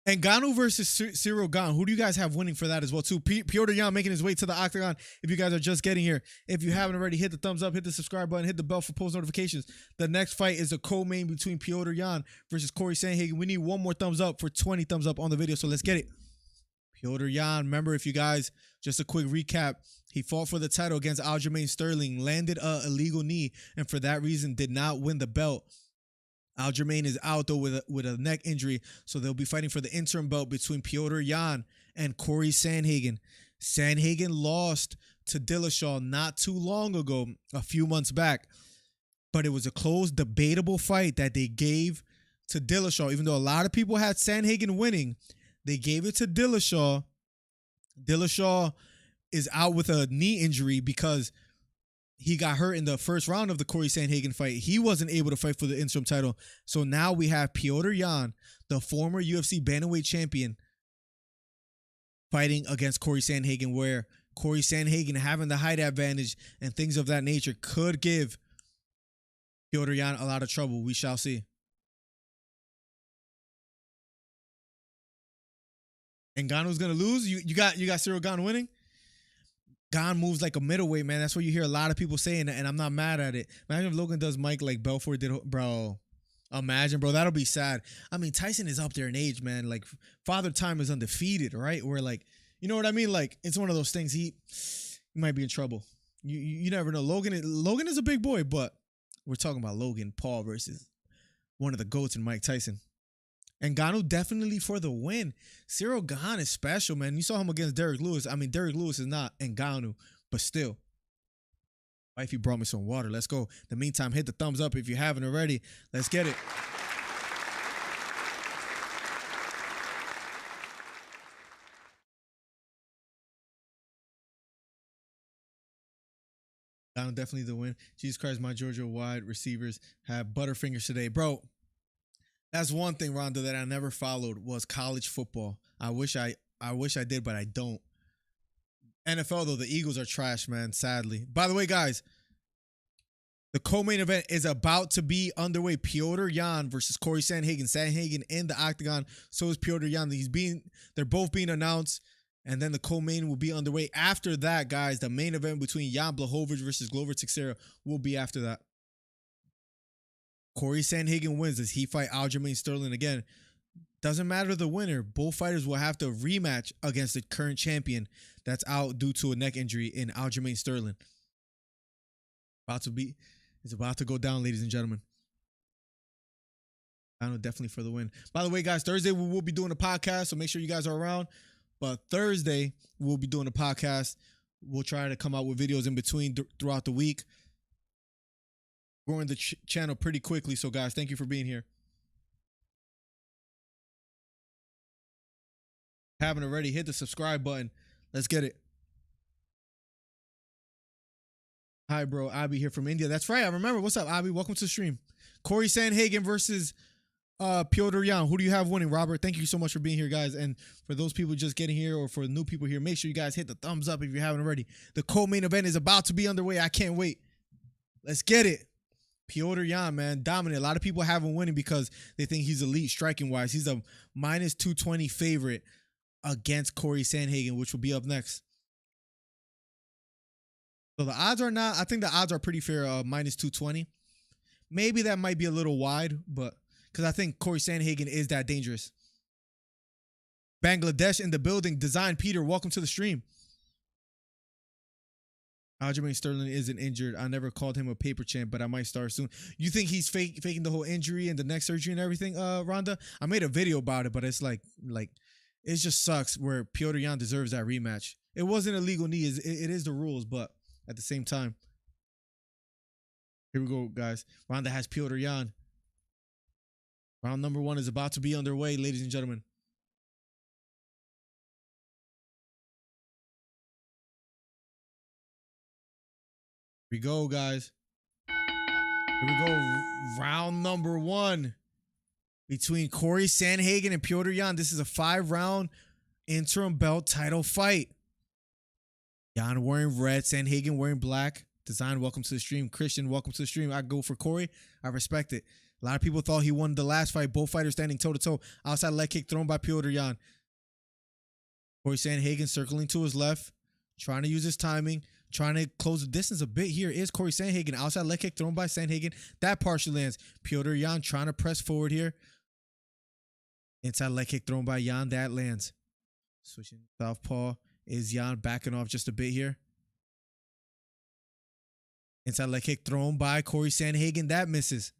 Ngannou versus Cyril Gane. Who do you guys have winning for that as well too? Petr Yan making his way to the octagon. If you guys are just getting here, if you haven't already, hit the thumbs up, hit the subscribe button, hit the bell for post notifications. The next fight is a co-main between Petr Yan versus Corey Sandhagen. We need 1 more thumbs up for 20 thumbs up on the video, so let's get it. Petr Yan, remember, if you guys, just a quick recap, he fought for the title against Aljamain Sterling, landed a illegal knee, and for that reason did not win the belt. Aljamain is out though with a neck injury, so they'll be fighting for the interim belt between Petr Yan and Corey Sandhagen. Sandhagen lost to Dillashaw not too long ago, a few months back, but it was a close, debatable fight that they gave to Dillashaw. Even though a lot of people had Sandhagen winning, they gave it to Dillashaw. Dillashaw is out with a knee injury because he got hurt in the first round of the Corey Sandhagen fight. He wasn't able to fight for the interim title. So now we have Petr Yan, the former UFC bantamweight champion, fighting against Corey Sandhagen, where Corey Sandhagen having the height advantage and things of that nature could give Petr Yan a lot of trouble. We shall see. Ngannou's gonna lose. You got Cyril Gane winning. Gane moves like a middleweight, man. That's what you hear a lot of people saying, and I'm not mad at it. Imagine if Logan does Mike like Belfort did, bro. Imagine, bro. That'll be sad. I mean, Tyson is up there in age, man. Like, Father Time is undefeated, right? Where, like, you know what I mean? Like, it's one of those things. He might be in trouble. You never know. Logan is a big boy, but we're talking about Logan Paul versus one of the GOATs in Mike Tyson. Ngannou definitely for the win. Cyril Gane is special, man. You saw him against Derek Lewis. I mean, Derek Lewis is not Ngannou, but still. Wifey brought me some water. Let's go. In the meantime, hit the thumbs up if you haven't already. Let's get it. Gane definitely the win. Jesus Christ, my Georgia wide receivers have butterfingers today. Bro, That's one thing, Rhonda, that I never followed was college football. I wish I did, but I don't. NFL though, the Eagles are trash, man. Sadly. By the way, guys, the co-main event is about to be underway. Petr Yan versus Corey Sandhagen. Sandhagen in the octagon. So is Petr Yan. They're both being announced. And then the co-main will be underway. After that, guys, the main event between Jan Blachowicz versus Glover Teixeira will be after that. Corey Sandhagen wins. Does he fight Aljamain Sterling again? Doesn't matter the winner. Both fighters will have to rematch against the current champion that's out due to a neck injury in Aljamain Sterling. It's about to go down, ladies and gentlemen. I know, definitely for the win. By the way, guys, Thursday we will be doing a podcast, so make sure you guys are around. But Thursday we'll be doing a podcast. We'll try to come out with videos in between throughout the week. Growing the channel pretty quickly, so guys, thank you for being here. If you haven't already, hit the subscribe button. Let's get it. Hi, bro. Abby here from India. That's right. I remember. What's up, Abby? Welcome to the stream. Corey Sandhagen versus Petr Yan. Who do you have winning, Robert? Thank you so much for being here, guys. And for those people just getting here or for new people here, make sure you guys hit the thumbs up if you haven't already. The co-main event is about to be underway. I can't wait. Let's get it. Petr Yan, man, dominant. A lot of people have him winning because they think he's elite striking-wise. He's a minus 220 favorite against Corey Sandhagen, which will be up next. So the odds are not, I think the odds are pretty fair, minus 220. Maybe that might be a little wide, but because I think Corey Sandhagen is that dangerous. Bangladesh in the building. Design Peter, welcome to the stream. Aljamain Sterling isn't injured. I never called him a paper champ, but I might start soon. You think he's faking the whole injury and the neck surgery and everything, Rhonda? I made a video about it, but it's like it just sucks where Petr Yan deserves that rematch. It wasn't a legal knee. It is the rules, but at the same time. Here we go, guys. Rhonda has Petr Yan. Round number 1 is about to be underway, ladies and gentlemen. Here we go, guys. Here we go. Round number 1 between Corey Sandhagen and Petr Yan. This is a 5-round interim belt title fight. Yan wearing red, Sandhagen wearing black. Design, welcome to the stream. Christian, welcome to the stream. I go for Corey. I respect it. A lot of people thought he won the last fight. Both fighters standing toe-to-toe. Outside leg kick thrown by Petr Yan. Corey Sandhagen circling to his left. Trying to use his timing. Trying to close the distance a bit here is Corey Sandhagen. Outside leg kick thrown by Sandhagen. That partially lands. Petr Yan trying to press forward here. Inside leg kick thrown by Yan. That lands. Switching southpaw. Is Yan backing off just a bit here? Inside leg kick thrown by Corey Sandhagen. That misses.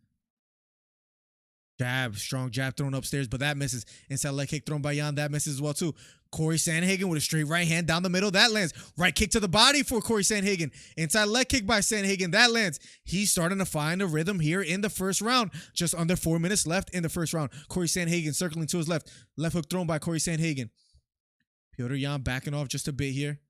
Jab, strong jab thrown upstairs, but that misses. Inside leg kick thrown by Yan. That misses as well, too. Corey Sandhagen with a straight right hand down the middle. That lands. Right kick to the body for Corey Sandhagen. Inside leg kick by Sandhagen. That lands. He's starting to find a rhythm here in the first round. Just under 4 minutes left in the first round. Corey Sandhagen circling to his left. Left hook thrown by Corey Sandhagen. Petr Yan backing off just a bit here.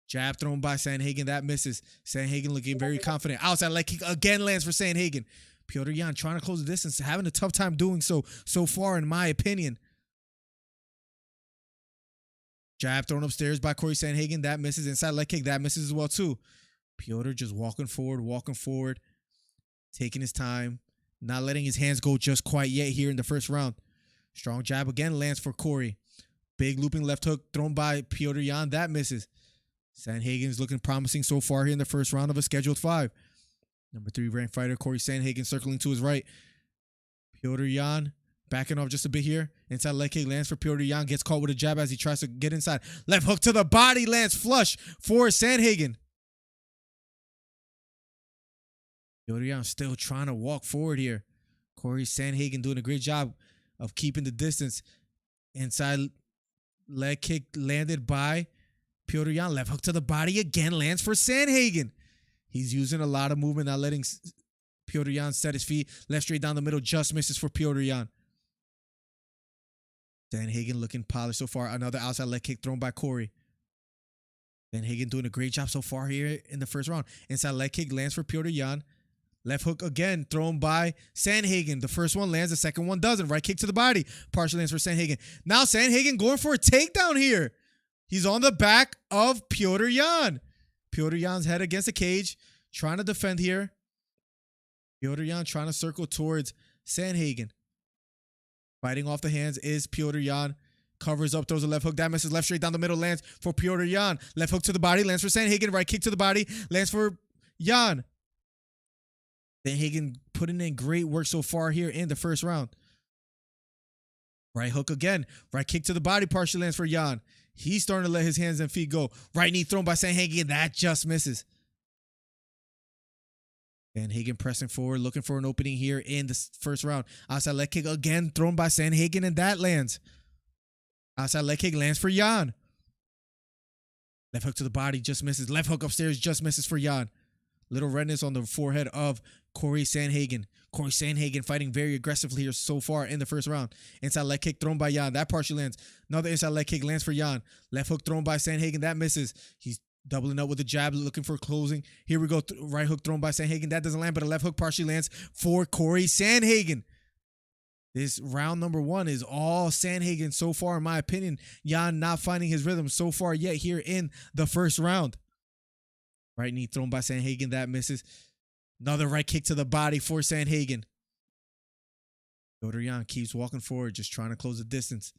Jab thrown by Sandhagen. That misses. Sandhagen looking very confident. Outside leg kick again lands for Sandhagen. Petr Yan trying to close the distance. Having a tough time doing so far, in my opinion. Jab thrown upstairs by Corey Sandhagen. That misses. Inside leg kick. That misses as well, too. Petr just walking forward. Taking his time. Not letting his hands go just quite yet here in the first round. Strong jab again lands for Corey. Big looping left hook thrown by Petr Yan. That misses. Sandhagen is looking promising so far here in the first round of a scheduled 5. Number 3 ranked fighter Corey Sandhagen circling to his right. Petr Yan backing off just a bit here. Inside leg kick lands for Petr Yan. Gets caught with a jab as he tries to get inside. Left hook to the body lands flush for Sandhagen. Petr Yan still trying to walk forward here. Corey Sandhagen doing a great job of keeping the distance. Inside leg kick landed by Petr Yan. Left hook to the body again lands for Sandhagen. He's using a lot of movement, not letting Petr Yan set his feet. Left straight down the middle, just misses for Petr Yan. Sandhagen looking polished so far. Another outside leg kick thrown by Corey. Sandhagen doing a great job so far here in the first round. Inside leg kick lands for Petr Yan. Left hook again, thrown by Sandhagen. The first one lands, the second one doesn't. Right kick to the body, partially lands for Sandhagen. Now Sandhagen going for a takedown here. He's on the back of Petr Yan. Petr Yan's head against the cage, trying to defend here. Petr Yan trying to circle towards Sandhagen. Fighting off the hands is Petr Yan. Covers up, throws a left hook. That misses, left straight down the middle, lands for Petr Yan. Left hook to the body, lands for Sandhagen. Right kick to the body, lands for Yan. Sandhagen putting in great work so far here in the first round. Right hook again. Right kick to the body, partially lands for Yan. He's starting to let his hands and feet go. Right knee thrown by Sandhagen. That just misses. Sandhagen pressing forward, looking for an opening here in the first round. Outside leg kick again, thrown by Sandhagen, and that lands. Outside leg kick lands for Yan. Left hook to the body, just misses. Left hook upstairs, just misses for Yan. Little redness on the forehead of Corey Sandhagen. Corey Sandhagen fighting very aggressively here so far in the first round. Inside leg kick thrown by Yan. That partially lands. Another inside leg kick lands for Yan. Left hook thrown by Sandhagen. That misses. He's doubling up with the jab, looking for closing. Here we go. Right hook thrown by Sandhagen. That doesn't land, but a left hook partially lands for Corey Sandhagen. This round number one is all Sandhagen so far, in my opinion. Yan not finding his rhythm so far yet here in the first round. Right knee thrown by Sandhagen. That misses. Another right kick to the body for Sandhagen. Petr Yan keeps walking forward, just trying to close the distance.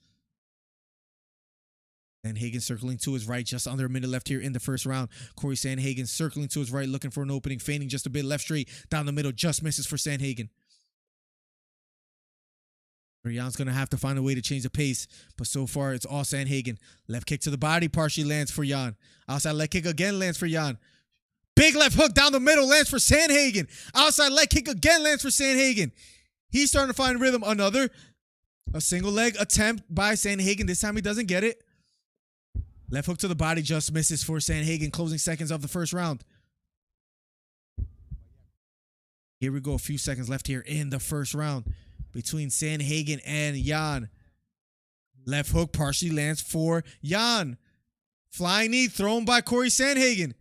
Sandhagen circling to his right, just under a minute left here in the first round. Corey Sandhagen circling to his right, looking for an opening, feigning just a bit, left straight, down the middle, just misses for Sandhagen. Yan's going to have to find a way to change the pace, but so far it's all Sandhagen. Left kick to the body, partially lands for Yan. Outside leg kick again lands for Yan. Big left hook down the middle lands for Sandhagen. Outside leg kick again lands for Sandhagen. He's starting to find rhythm. A single leg attempt by Sandhagen. This time he doesn't get it. Left hook to the body just misses for Sandhagen. Closing seconds of the first round. Here we go. A few seconds left here in the first round between Sandhagen and Yan. Left hook partially lands for Yan. Flying knee thrown by Corey Sandhagen.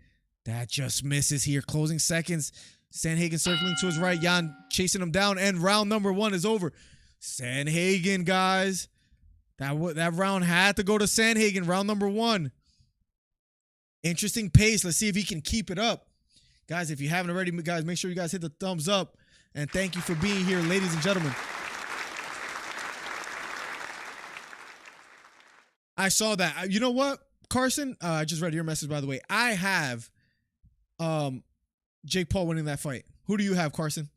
That just misses here. Closing seconds. Sandhagen circling to his right. Yan chasing him down. And round number one is over. Sandhagen, guys. That round had to go to Sandhagen. Round number one. Interesting pace. Let's see if he can keep it up. Guys, if you haven't already, guys, make sure you guys hit the thumbs up. And thank you for being here, ladies and gentlemen. I saw that. You know what, Carson? I just read your message, by the way. I have Jake Paul winning that fight. Who do you have, Carson?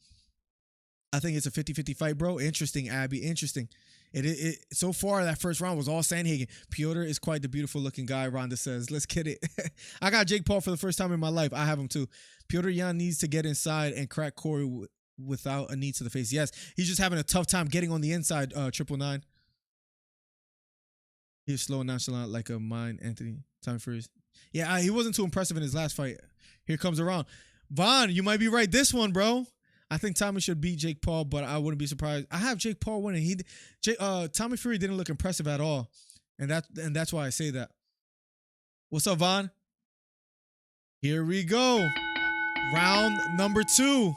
I think it's a 50-50 fight, bro. Interesting, Abby. Interesting. So far, that first round was all Sandhagen. Petr is quite the beautiful looking guy, Rhonda says. Let's get it. I got Jake Paul for the first time in my life. I have him too. Petr Yan needs to get inside and crack Corey without a knee to the face. Yes, he's just having a tough time getting on the inside, 999. He was slow and nonchalant like a mind, Anthony. Time for his. Yeah, he wasn't too impressive in his last fight. Here comes around. Vaughn, you might be right this one, bro. I think Tommy should beat Jake Paul, but I wouldn't be surprised. I have Jake Paul winning. Tommy Fury didn't look impressive at all, and that's why I say that. What's up, Vaughn? Here we go. Round number 2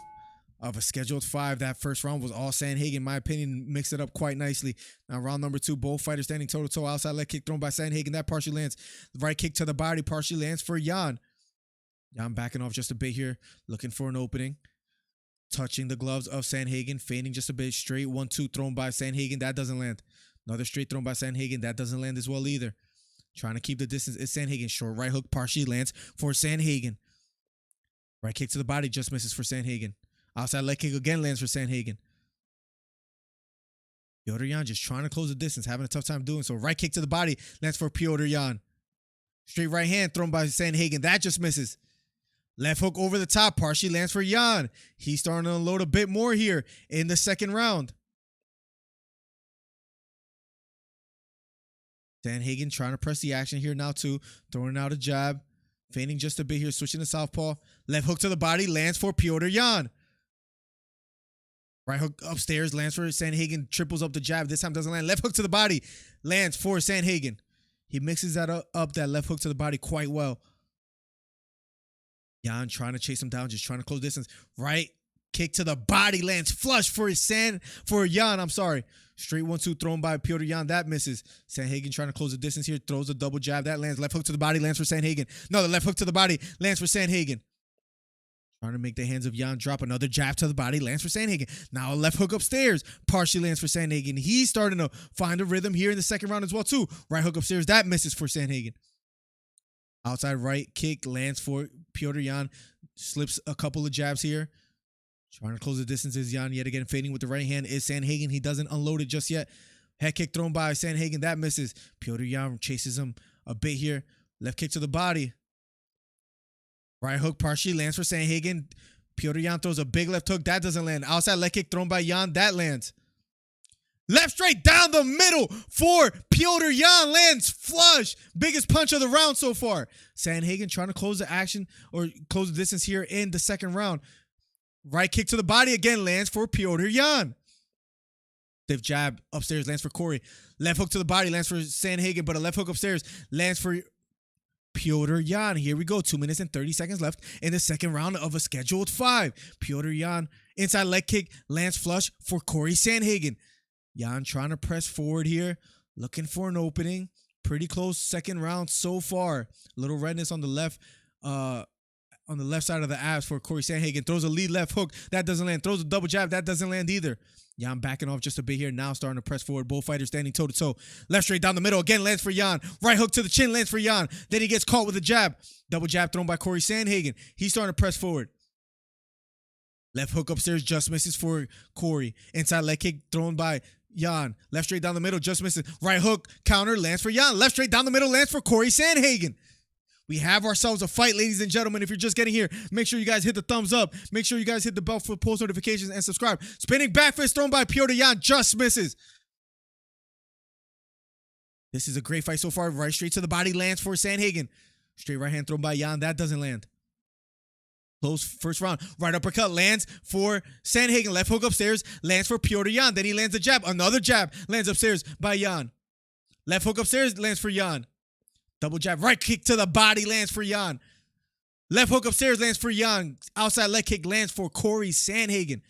of a scheduled 5. That first round was all Sandhagen. In my opinion, mixed it up quite nicely. Now, round number 2, both fighters standing toe-to-toe. Outside leg kick thrown by Sandhagen. That partially lands. Right kick to the body partially lands for Yan. Yan backing off just a bit here, looking for an opening. Touching the gloves of Sandhagen, feigning just a bit. Straight 1-2 thrown by Sandhagen. That doesn't land. Another straight thrown by Sandhagen. That doesn't land as well either. Trying to keep the distance is Sandhagen. Short right hook partially lands for Sandhagen. Right kick to the body just misses for Sandhagen. Outside leg kick again lands for Sandhagen. Petr Yan just trying to close the distance, having a tough time doing so. Right kick to the body lands for Petr Yan. Straight right hand thrown by Sandhagen. That just misses. Left hook over the top, partially lands for Yan. He's starting to unload a bit more here in the second round. Sandhagen trying to press the action here now too. Throwing out a jab. Feigning just a bit here, switching to southpaw. Left hook to the body, lands for Petr Yan. Right hook upstairs, lands for Sandhagen, triples up the jab. This time doesn't land. Left hook to the body, lands for Sandhagen. He mixes that up that left hook to the body quite well. Yan trying to chase him down, just trying to close distance. Right Kick to the body lands flush for Jan. I'm sorry. Straight 1-2 thrown by Petr Yan. That misses. Sandhagen trying to close the distance here. Throws a double jab. That lands. Left hook to the body. Lands for Sandhagen. Another left hook to the body. Lands for Sandhagen. Trying to make the hands of Jan drop. Another jab to the body. Lands for Sandhagen. Now a left hook upstairs. Partially lands for Sandhagen. He's starting to find a rhythm here in the second round as well, too. Right hook upstairs. That misses for Sandhagen. Outside right kick lands for Petr Yan. Slips a couple of jabs here. Trying to close the distance is Jan yet again. Fading with the right hand is Sandhagen. He doesn't unload it just yet. Head kick thrown by Sandhagen. That misses. Petr Yan chases him a bit here. Left kick to the body. Right hook partially lands for Sandhagen. Petr Yan throws a big left hook. That doesn't land. Outside leg kick thrown by Jan. That lands. Left straight down the middle for Petr Yan. Lands flush. Biggest punch of the round so far. Sandhagen trying to close the action or close the distance here in the second round. Right kick to the body again lands for Petr Yan. Stiff jab upstairs lands for Corey. Left hook to the body lands for Sandhagen, but a left hook upstairs lands for Petr Yan. Here we go. 2 minutes and 30 seconds left in the second round of a scheduled 5. Petr Yan inside leg kick lands flush for Corey Sandhagen. Yan trying to press forward here, looking for an opening. Pretty close second round so far. Little redness on the left. On the left side of the abs for Corey Sandhagen. Throws a lead left hook. That doesn't land. Throws a double jab. That doesn't land either. Jan backing off just a bit here. Now starting to press forward. Both fighters standing toe-to-toe. Left straight down the middle. Again lands for Jan. Right hook to the chin lands for Jan. Then he gets caught with a jab. Double jab thrown by Corey Sandhagen. He's starting to press forward. Left hook upstairs just misses for Corey. Inside leg kick thrown by Jan. Left straight down the middle just misses. Right hook counter lands for Jan. Left straight down the middle lands for Corey Sandhagen. We have ourselves a fight, ladies and gentlemen. If you're just getting here, make sure you guys hit the thumbs up. Make sure you guys hit the bell for post notifications and subscribe. Spinning back fist thrown by Petr Yan just misses. This is a great fight so far. Right straight to the body lands for Sandhagen. Straight right hand thrown by Yan. That doesn't land. Close first round. Right uppercut lands for Sandhagen. Left hook upstairs lands for Petr Yan. Then he lands a jab. Another jab lands upstairs by Yan. Left hook upstairs lands for Yan. Double jab, right kick to the body lands for Jan. Left hook upstairs lands for Jan. Outside leg kick lands for Corey Sandhagen.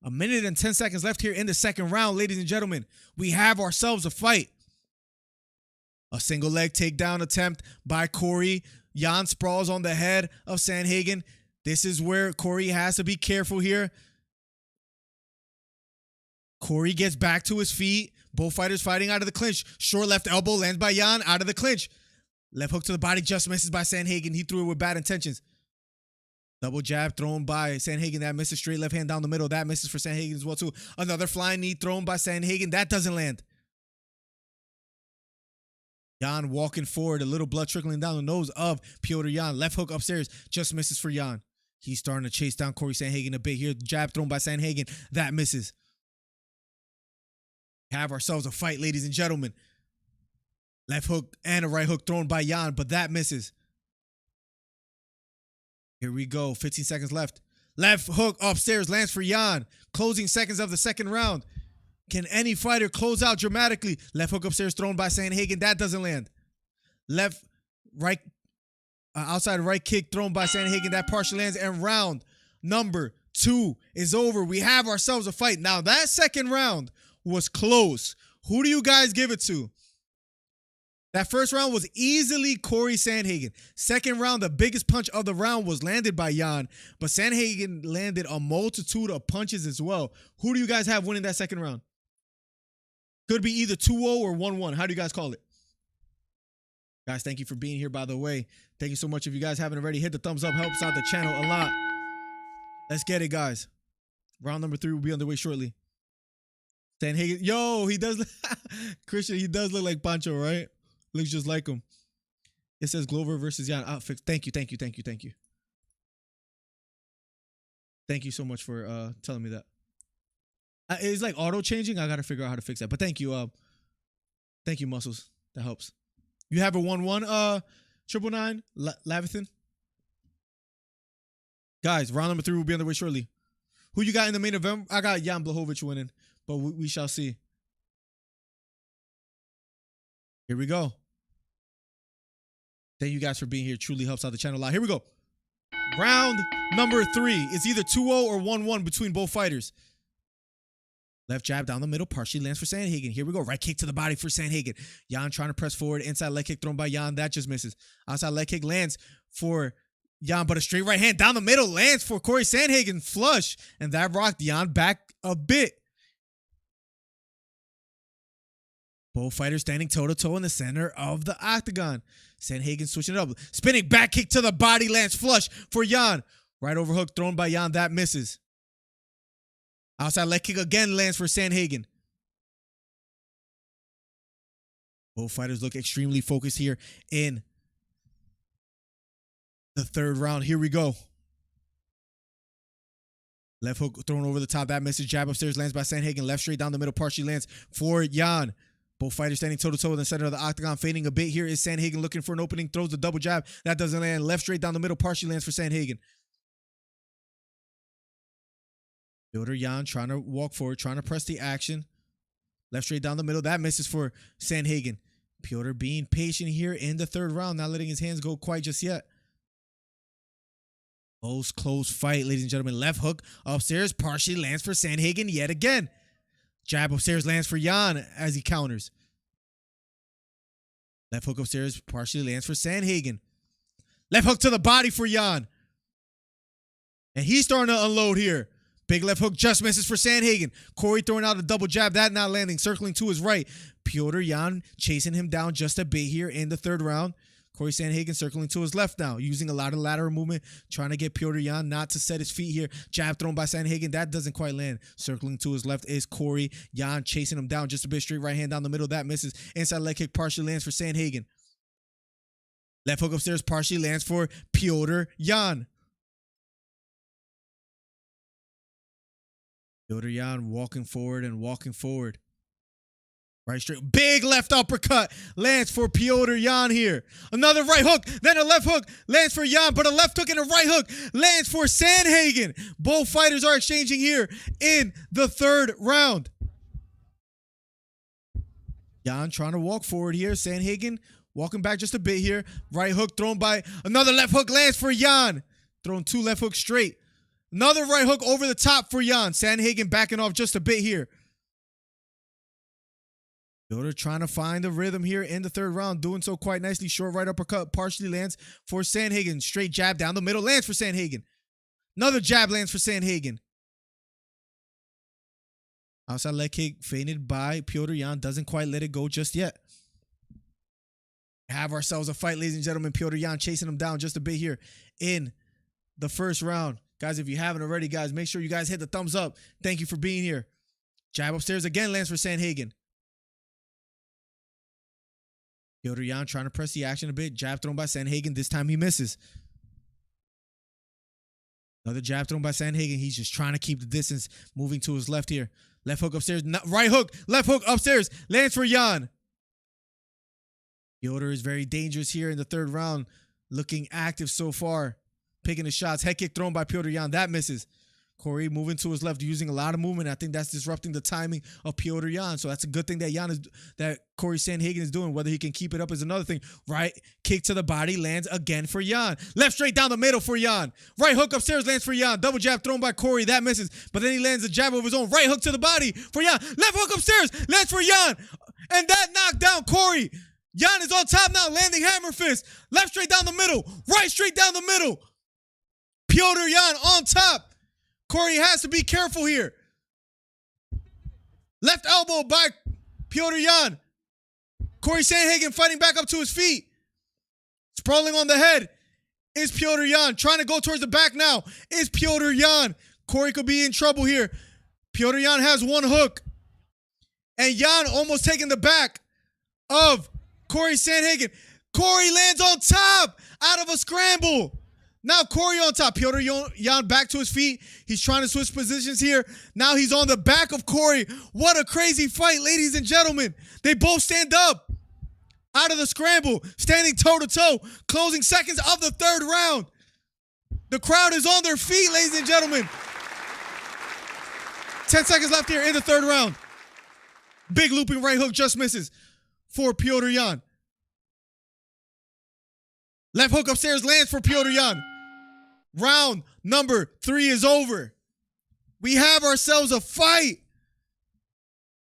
1 minute and 10 seconds left here in the second round, ladies and gentlemen. We have ourselves a fight. A single leg takedown attempt by Corey. Jan sprawls on the head of Sandhagen. This is where Corey has to be careful here. Corey gets back to his feet. Both fighters fighting out of the clinch. Short left elbow lands by Jan out of the clinch. Left hook to the body just misses by Sandhagen. He threw it with bad intentions. Double jab thrown by Sandhagen. That misses. Straight left hand down the middle. That misses for Sandhagen as well too. Another flying knee thrown by Sandhagen. That doesn't land. Jan walking forward. A little blood trickling down the nose of Petr Yan. Left hook upstairs. Just misses for Jan. He's starting to chase down Corey Sandhagen a bit here. Jab thrown by Sandhagen. That misses. Have ourselves a fight, ladies and gentlemen. Left hook and a right hook thrown by Jan, but that misses. Here we go. 15 seconds left. Left hook upstairs lands for Jan. Closing seconds of the second round. Can any fighter close out dramatically? Left hook upstairs thrown by Sandhagen. That doesn't land. Left, right, outside right kick thrown by Sandhagen. That partially lands, and round number 2 is over. We have ourselves a fight. Now, that second round was close. Who do you guys give it to? That first round was easily Corey Sandhagen. Second round, the biggest punch of the round was landed by Jan, but Sandhagen landed a multitude of punches as well. Who do you guys have winning that second round? Could be either 2-0 or 1-1. How do you guys call it? Guys, thank you for being here, by the way. Thank you so much. If you guys haven't already, hit the thumbs up. Helps out the channel a lot. Let's get it, guys. Round number 3 will be underway shortly. Sandhagen. Yo, he does. Christian, he does look like Pancho, right? Looks just like him. It says Glover versus Jan. Outfix. Thank you. Thank you so much for telling me that. It's like auto changing. I gotta figure out how to fix that. But thank you. Thank you, Muscles. That helps. You have a 1-1, 999, Lavithan. Guys, round number 3 will be on the way shortly. Who you got in the main event? I got Jan Blachowicz winning, but we shall see. Here we go. Thank you guys for being here. Truly helps out the channel a lot. Here we go. Round number 3. It's either 2-0 or 1-1 between both fighters. Left jab down the middle, partially lands for Sandhagen. Here we go. Right kick to the body for Sandhagen. Jan trying to press forward. Inside leg kick thrown by Jan. That just misses. Outside leg kick lands for Jan, but a straight right hand down the middle lands for Corey Sandhagen. Flush. And that rocked Jan back a bit. Both fighters standing toe-to-toe in the center of the octagon. Sandhagen switching it up. Spinning back kick to the body lands flush for Jan. Right overhook thrown by Jan. That misses. Outside leg kick again lands for Sandhagen. Both fighters look extremely focused here in the third round. Here we go. Left hook thrown over the top. That misses. Jab upstairs lands by Sandhagen. Left straight down the middle. Partially lands for Jan. Both fighters standing toe-to-toe in the center of the octagon. Fading a bit here is Sandhagen looking for an opening. Throws the double jab. That doesn't land. Left straight down the middle. Partially lands for Sandhagen. Piotr Jan trying to walk forward. Trying to press the action. Left straight down the middle. That misses for Sandhagen. Piotr being patient here in the third round. Not letting his hands go quite just yet. Close fight, ladies and gentlemen. Left hook upstairs. Partially lands for Sandhagen yet again. Jab upstairs lands for Jan as he counters. Left hook upstairs partially lands for Sandhagen. Left hook to the body for Jan. And he's starting to unload here. Big left hook just misses for Sandhagen. Corey throwing out a double jab. That not landing. Circling to his right. Piotr Jan chasing him down just a bit here in the third round. Corey Sandhagen circling to his left now, using a lot of lateral movement, trying to get Piotr Jan not to set his feet here. Jab thrown by Sandhagen. That doesn't quite land. Circling to his left is Corey. Jan chasing him down just a bit. Straight right hand down the middle. That misses. Inside leg kick partially lands for Sandhagen. Left hook upstairs partially lands for Piotr Jan. Piotr Jan walking forward and walking forward. Right straight. Big left uppercut lands for Piotr Jan here. Another right hook. Then a left hook lands for Jan. But a left hook and a right hook lands for Sandhagen. Both fighters are exchanging here in the third round. Jan trying to walk forward here. Sandhagen walking back just a bit here. Right hook thrown by another left hook lands for Jan. Throwing 2 left hooks straight. Another right hook over the top for Jan. Sandhagen backing off just a bit here. Piotr trying to find the rhythm here in the third round. Doing so quite nicely. Short right uppercut partially lands for Sandhagen. Straight jab down the middle lands for Sandhagen. Another jab lands for Sandhagen. Outside leg kick feinted by Piotr Jan. Doesn't quite let it go just yet. Have ourselves a fight, ladies and gentlemen. Piotr Jan chasing him down just a bit here in the first round. Guys, if you haven't already, guys, make sure you guys hit the thumbs up. Thank you for being here. Jab upstairs again lands for Sandhagen. Piotr Jan trying to press the action a bit. Jab thrown by Sandhagen. This time he misses. Another jab thrown by Sandhagen. He's just trying to keep the distance. Moving to his left here. Left hook upstairs. Right hook. Left hook upstairs. Lands for Jan. Piotr is very dangerous here in the third round. Looking active so far. Picking the shots. Head kick thrown by Piotr Jan. That misses. Corey moving to his left, using a lot of movement. I think that's disrupting the timing of Piotr Jan. So that's a good thing that Corey Sandhagen is doing. Whether he can keep it up is another thing. Right kick to the body lands again for Jan. Left straight down the middle for Jan. Right hook upstairs lands for Jan. Double jab thrown by Corey. That misses. But then he lands a jab of his own. Right hook to the body for Jan. Left hook upstairs lands for Jan. And that knocked down Corey. Jan is on top now, landing hammer fist. Left straight down the middle. Right straight down the middle. Piotr Jan on top. Corey has to be careful here. Left elbow by Piotr Jan. Corey Sandhagen fighting back up to his feet. Sprawling on the head is Piotr Jan. Trying to go towards the back now is Piotr Jan. Corey could be in trouble here. Piotr Jan has one hook. And Jan almost taking the back of Corey Sandhagen. Corey lands on top out of a scramble. Now Corey on top. Piotr Jan back to his feet. He's trying to switch positions here. Now he's on the back of Corey. What a crazy fight, ladies and gentlemen. They both stand up out of the scramble, standing toe-to-toe, closing seconds of the third round. The crowd is on their feet, ladies and gentlemen. 10 seconds left here in the third round. Big looping right hook just misses for Piotr Jan. Left hook upstairs lands for Piotr Jan. Round number 3 is over. We have ourselves a fight.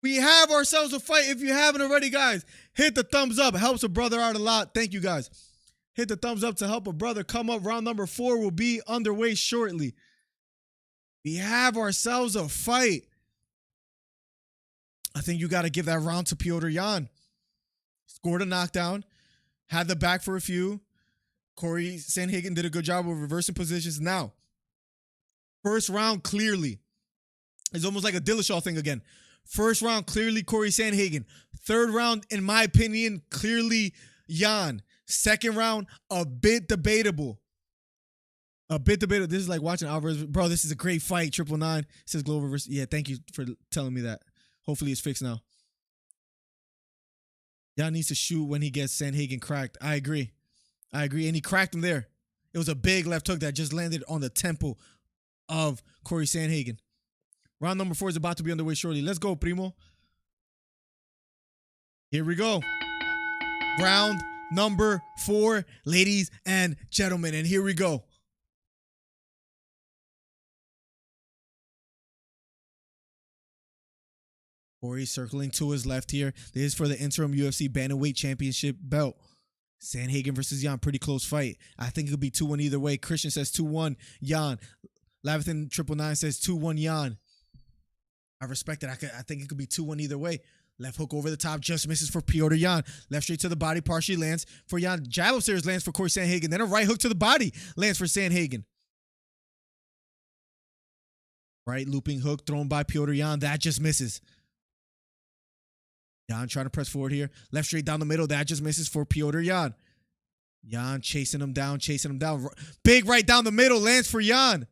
We have ourselves a fight. If you haven't already, guys, hit the thumbs up. It helps a brother out a lot. Thank you, guys. Hit the thumbs up to help a brother come up. Round number 4 will be underway shortly. We have ourselves a fight. I think you got to give that round to Petr Yan. Scored a knockdown. Had the back for a few. Corey Sandhagen did a good job of reversing positions. Now, first round clearly. It's almost like a Dillashaw thing again. First round, clearly Corey Sandhagen. Third round, in my opinion, clearly Yan. Second round, a bit debatable. A bit debatable. This is like watching Alvarez. Bro, this is a great fight. 999 says Glover versus. Yeah, thank you for telling me that. Hopefully it's fixed now. Yan needs to shoot when he gets Sandhagen cracked. I agree. And he cracked him there. It was a big left hook that just landed on the temple of Corey Sandhagen. Round number 4 is about to be underway shortly. Let's go, primo. Here we go. Round number 4, ladies and gentlemen. And here we go. Corey circling to his left here. This is for the interim UFC Bantamweight Championship belt. Sandhagen versus Yan, pretty close fight. I think it could be 2-1 either way. Christian says 2-1 Yan. Lavithan 999 says 2-1 Yan. I respect it. I think it could be 2-1 either way. Left hook over the top, just misses for Petr Yan. Left straight to the body, partially lands for Yan. Jab upstairs lands for Corey Sandhagen. Then a right hook to the body lands for Sandhagen. Right looping hook thrown by Petr Yan. That just misses. Yan trying to press forward here. Left straight down the middle. That just misses for Petr Yan. Yan chasing him down. Big right down the middle lands for Yan.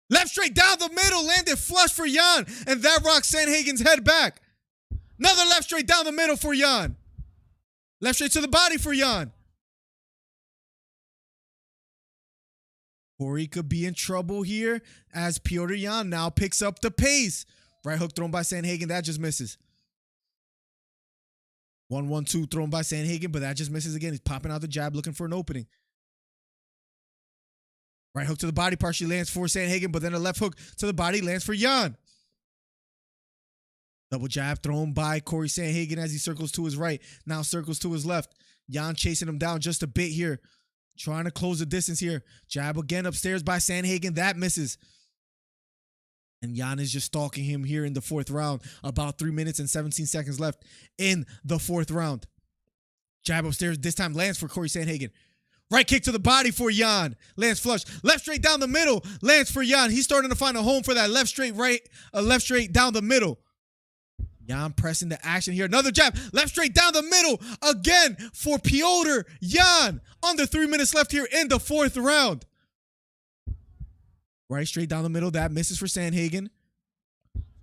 Left straight down the middle, landed flush for Yan, and that rocks Sandhagen's head back. Another left straight down the middle for Yan. Left straight to the body for Yan. Corey could be in trouble here as Petr Yan now picks up the pace. Right hook thrown by Sandhagen, that just misses. 1-1-2 thrown by Sandhagen, but that just misses again. He's popping out the jab, looking for an opening. Right hook to the body, partially lands for Sandhagen, but then a left hook to the body lands for Yan. Double jab thrown by Corey Sandhagen as he circles to his right. Now circles to his left. Yan chasing him down just a bit here. Trying to close the distance here. Jab again upstairs by Sandhagen. That misses. And Yan is just stalking him here in the 4th round. About 3 minutes and 17 seconds left in the 4th round. Jab upstairs. This time lands for Corey Sandhagen. Right kick to the body for Yan. Lands flush. Left straight down the middle. Lands for Yan. He's starting to find a home for that left straight left straight down the middle. Yan pressing the action here. Another jab. Left straight down the middle. Again for Petr Yan. Under 3 minutes left here in the 4th round. Right straight down the middle. That misses for Sandhagen.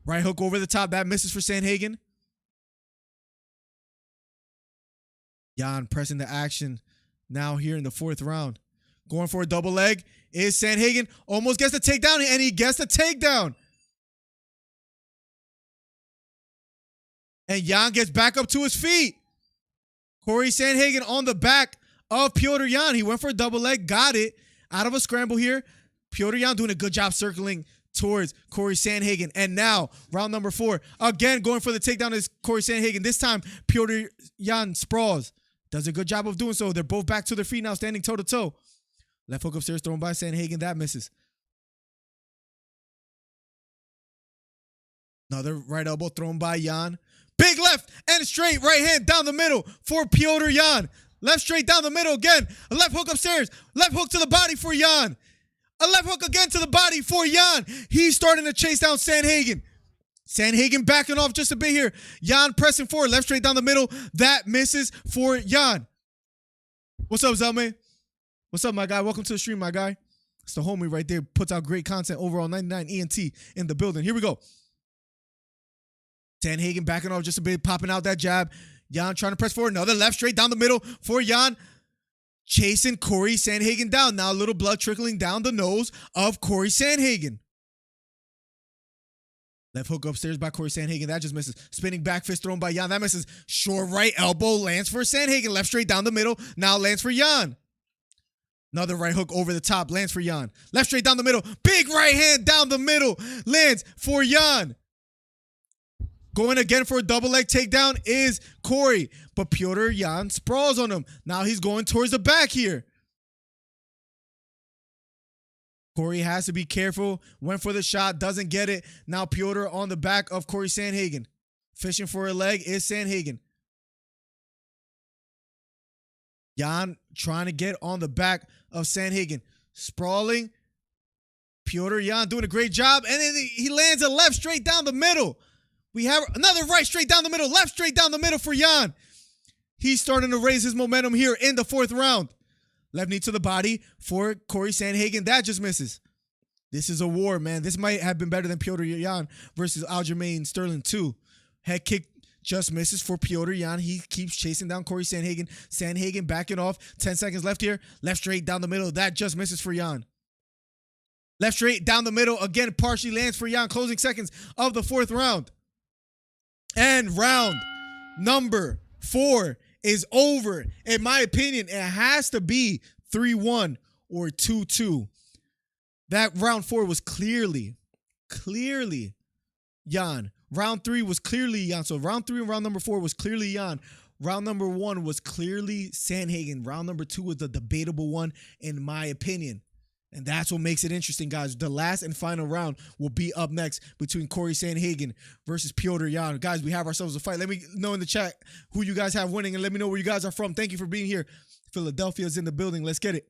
Right hook over the top. That misses for Sandhagen. Yan pressing the action now here in the 4th round. Going for a double leg is Sandhagen. Almost gets the takedown, and he gets the takedown. And Yan gets back up to his feet. Corey Sandhagen on the back of Petr Yan. He went for a double leg, got it out of a scramble here. Petr Yan doing a good job circling towards Corey Sandhagen. And now, round number 4. Again, going for the takedown is Corey Sandhagen. This time, Petr Yan sprawls. Does a good job of doing so. They're both back to their feet now, standing toe-to-toe. Left hook upstairs thrown by Sandhagen. That misses. Another right elbow thrown by Yan. Big left and straight right hand down the middle for Petr Yan. Left straight down the middle again. A left hook upstairs. Left hook to the body for Yan. A left hook again to the body for Yan. He's starting to chase down Sandhagen. Sandhagen backing off just a bit here. Yan pressing forward. Left straight down the middle. That misses for Yan. What's up, Zelme? What's up, my guy? Welcome to the stream, my guy. It's the homie right there. Puts out great content over on 99 ENT in the building. Here we go. Sandhagen backing off just a bit. Popping out that jab. Yan trying to press forward. Another left straight down the middle for Yan. Chasing Corey Sandhagen down. Now a little blood trickling down the nose of Corey Sandhagen. Left hook upstairs by Corey Sandhagen. That just misses. Spinning back fist thrown by Yan. That misses. Short right elbow lands for Sandhagen. Left straight down the middle. Now lands for Yan. Another right hook over the top. Lands for Jan. Left straight down the middle. Big right hand down the middle. Lands for Jan. Going again for a double leg takedown is Corey. But Piotr Jan sprawls on him. Now he's going towards the back here. Corey has to be careful. Went for the shot. Doesn't get it. Now Piotr on the back of Corey Sandhagen. Fishing for a leg is Sandhagen. Jan trying to get on the back of Sandhagen. Sprawling. Piotr Jan doing a great job. And then he lands a left straight down the middle. We have another right straight down the middle. Left straight down the middle for Jan. He's starting to raise his momentum here in the fourth round. Left knee to the body for Corey Sandhagen. That just misses. This is a war, man. This might have been better than Piotr Jan versus Aljamain Sterling 2. Head kick just misses for Piotr Jan. He keeps chasing down Corey Sandhagen. Sandhagen backing off. 10 seconds left here. Left straight down the middle. That just misses for Jan. Left straight down the middle. Again, partially lands for Jan. Closing seconds of the fourth round. And round number 4 is over. In my opinion, it has to be 3-1 or 2-2. That round 4 was clearly Jan. Round 3 was clearly Jan. So round 3 and round number 4 was clearly Jan. Round number 1 was clearly Sandhagen. Round number 2 was the debatable one, in my opinion. And that's what makes it interesting, guys. The last and final round will be up next between Corey Sandhagen versus Piotr Jan. Guys, we have ourselves a fight. Let me know in the chat who you guys have winning, and let me know where you guys are from. Thank you for being here. Philadelphia's in the building. Let's get it.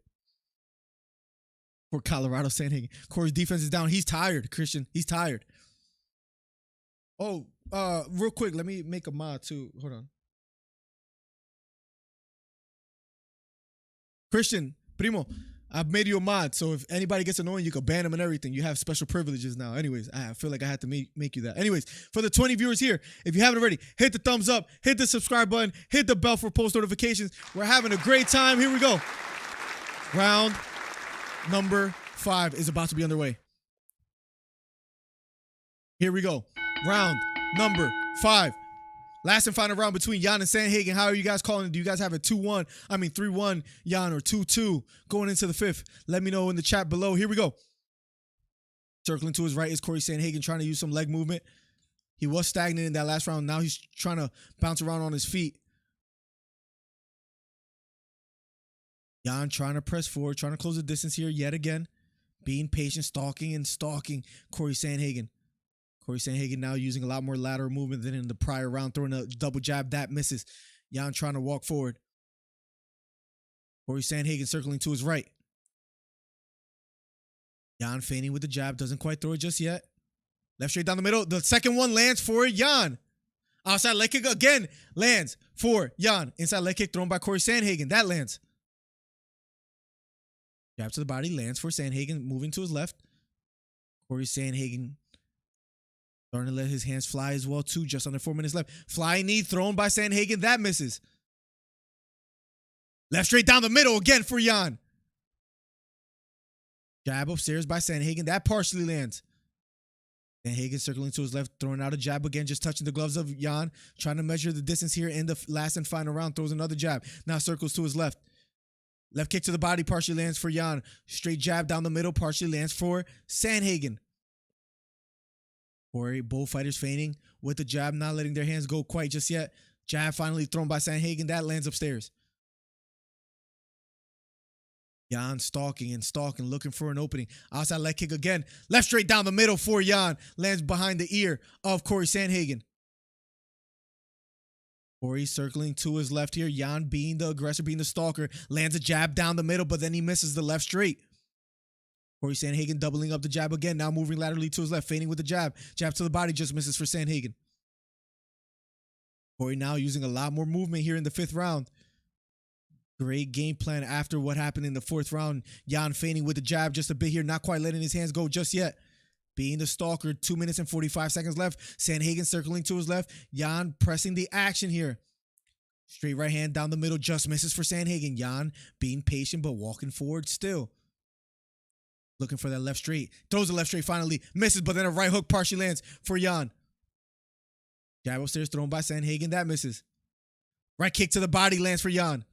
For Colorado Sandhagen. Corey's defense is down. He's tired, Christian. He's tired. Oh, real quick, let me make a mod too. Hold on. Christian, primo, I've made you a mod, so if anybody gets annoying, you can ban them and everything. You have special privileges now. Anyways, I feel like I had to make you that. Anyways, for the 20 viewers here, if you haven't already, hit the thumbs up, hit the subscribe button, hit the bell for post notifications. We're having a great time. Here we go. Round number 5 is about to be underway. Here we go. Round number 5. Last and final round between Jan and Sandhagen. How are you guys calling it? Do you guys have a 2-1? I mean 3-1 Jan or 2-2 going into the 5th? Let me know in the chat below. Here we go. Circling to his right is Corey Sandhagen trying to use some leg movement. He was stagnant in that last round. Now he's trying to bounce around on his feet. Jan trying to press forward, trying to close the distance here yet again. Being patient, stalking Corey Sandhagen. Corey Sandhagen now using a lot more lateral movement than in the prior round, throwing a double jab. That misses. Jan trying to walk forward. Corey Sandhagen circling to his right. Jan feigning with the jab. Doesn't quite throw it just yet. Left straight down the middle. The second one lands for Jan. Outside leg kick again lands for Jan. Inside leg kick thrown by Corey Sandhagen. That lands. Jab to the body. Lands for Sandhagen. Moving to his left. Corey Sandhagen starting to let his hands fly as well, too. Just under 4 minutes left. Flying knee thrown by Sandhagen. That misses. Left straight down the middle again for Jan. Jab upstairs by Sandhagen. That partially lands. Sandhagen circling to his left, throwing out a jab again, just touching the gloves of Jan. Trying to measure the distance here in the last and final round. Throws another jab. Now circles to his left. Left kick to the body partially lands for Jan. Straight jab down the middle partially lands for Sandhagen. Corey, both fighters feigning with the jab, not letting their hands go quite just yet. Jab finally thrown by Sandhagen. That lands upstairs. Jan stalking, looking for an opening. Outside leg kick again. Left straight down the middle for Jan. Lands behind the ear of Corey Sandhagen. Corey circling to his left here. Jan being the aggressor, being the stalker. Lands a jab down the middle, but then he misses the left straight. Corey Sandhagen doubling up the jab again. Now moving laterally to his left, feigning with the jab. Jab to the body just misses for Sandhagen. Corey now using a lot more movement here in the 5th round. Great game plan after what happened in the 4th round. Jan feigning with the jab just a bit here, not quite letting his hands go just yet. Being the stalker, 2 minutes and 45 seconds left. Sandhagen circling to his left. Jan pressing the action here. Straight right hand down the middle, just misses for Sandhagen. Jan being patient but walking forward still. Looking for that left straight. Throws the left straight finally. Misses, but then a right hook partially lands for Jan. Jab upstairs thrown by Sandhagen. That misses. Right kick to the body lands for Jan.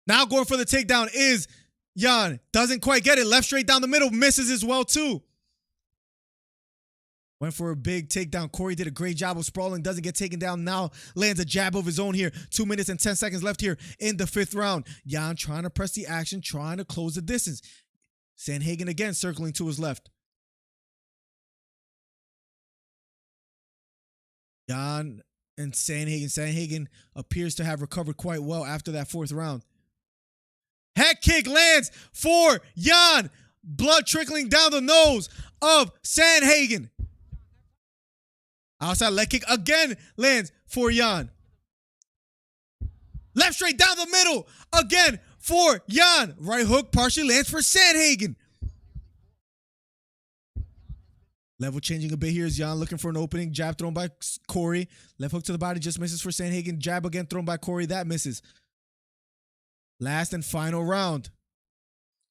Now going for the takedown is Jan. Doesn't quite get it. Left straight down the middle. Misses as well, too. Went for a big takedown. Corey did a great job of sprawling. Doesn't get taken down. Now lands a jab of his own here. 2 minutes and 10 seconds left here in the 5th round. Jan trying to press the action, trying to close the distance. Sandhagen again circling to his left. Jan and Sandhagen. Sandhagen appears to have recovered quite well after that 4th round. Head kick lands for Jan. Blood trickling down the nose of Sandhagen. Outside leg kick again lands for Jan. Left straight down the middle again for Jan. Right hook partially lands for Sandhagen. Level changing a bit here is Jan looking for an opening. Jab thrown by Corey. Left hook to the body just misses for Sandhagen. Jab again thrown by Corey. That misses. Last and final round.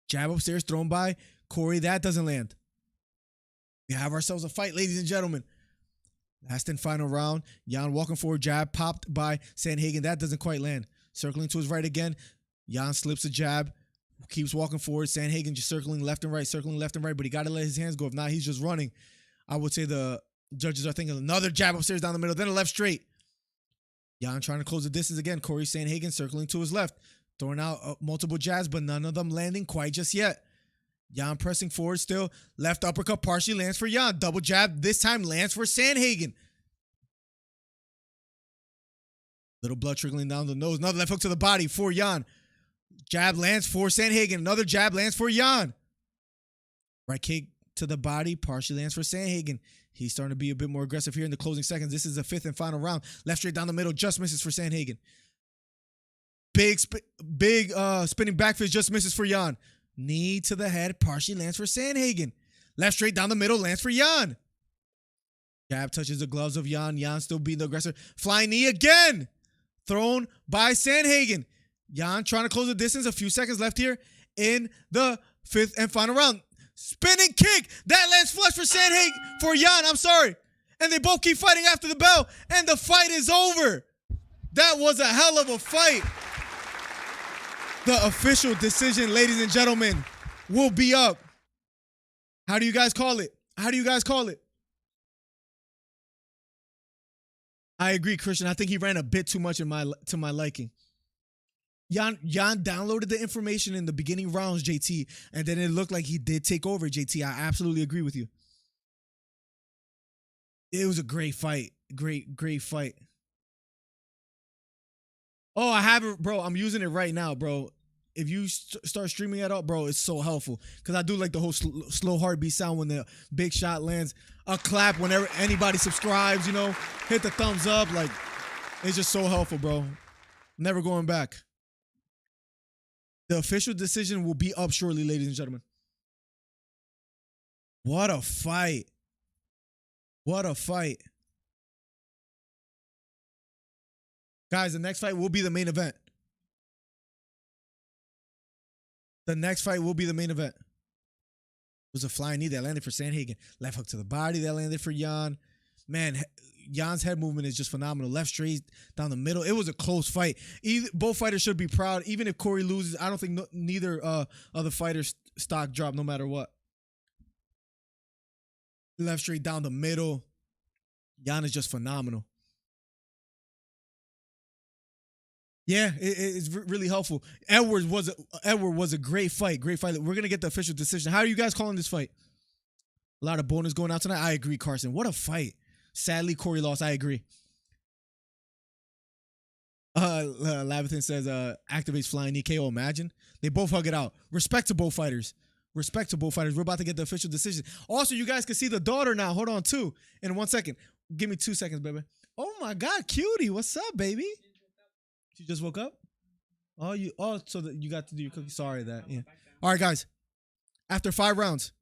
Jab upstairs thrown by Corey. That doesn't land. We have ourselves a fight, ladies and gentlemen. Last and final round. Jan walking forward. Jab popped by Sandhagen. That doesn't quite land. Circling to his right again. Jan slips a jab. Keeps walking forward. Sandhagen just circling left and right. Circling left and right. But he got to let his hands go. If not, he's just running. I would say the judges are thinking another jab upstairs down the middle. Then a left straight. Jan trying to close the distance again. Corey Sandhagen circling to his left. Throwing out multiple jabs, but none of them landing quite just yet. Jan pressing forward still. Left uppercut partially lands for Jan. Double jab this time lands for Sandhagen. Little blood trickling down the nose. Another left hook to the body for Jan. Jab lands for Sandhagen. Another jab lands for Jan. Right kick to the body partially lands for Sandhagen. He's starting to be a bit more aggressive here in the closing seconds. This is the 5th and final round. Left straight down the middle just misses for Sandhagen. Big spinning back fist just misses for Jan. Knee to the head partially lands for Sandhagen. Left straight down the middle lands for Jan. Jab touches the gloves of Jan. Jan still being the aggressor. Flying knee again. Thrown by Sandhagen. Jan trying to close the distance. A few seconds left here in the 5th and final round. Spinning kick. That lands flush for Sandhagen. For Jan, I'm sorry. And they both keep fighting after the bell. And the fight is over. That was a hell of a fight. The official decision, ladies and gentlemen, will be up. How do you guys call it? How do you guys call it? I agree, Christian. I think he ran a bit too much to my liking. Jan downloaded the information in the beginning rounds, JT, and then it looked like he did take over, JT. I absolutely agree with you. It was a great fight. Great fight. Oh, I have it, bro. I'm using it right now, bro. If you start streaming it up, bro, it's so helpful. Because I do like the whole slow heartbeat sound when the big shot lands. A clap whenever anybody subscribes, you know. Hit the thumbs up. Like, it's just so helpful, bro. Never going back. The official decision will be up shortly, ladies and gentlemen. What a fight. What a fight. Guys, the next fight will be the main event. The next fight will be the main event. It was a flying knee that landed for Sandhagen. Left hook to the body that landed for Jan. Man, Jan's head movement is just phenomenal. Left straight down the middle. It was a close fight. Both fighters should be proud. Even if Corey loses, I don't think neither other fighter's stock dropped no matter what. Left straight down the middle. Jan is just phenomenal. Yeah, it's really helpful. Edward was a great fight. Great fight. We're going to get the official decision. How are you guys calling this fight? A lot of bonus going out tonight. I agree, Carson. What a fight. Sadly, Corey lost. I agree. Lavathan says, activates flying knee KO. Imagine. They both hug it out. Respect to both fighters. Respect to both fighters. We're about to get the official decision. Also, you guys can see the daughter now. Hold on, too. In 1 second. Give me 2 seconds, baby. Oh, my God. Cutie. What's up, baby? She just woke up? So that you got to do your cookie. Sorry that. Yeah. All right, guys. After 5 rounds,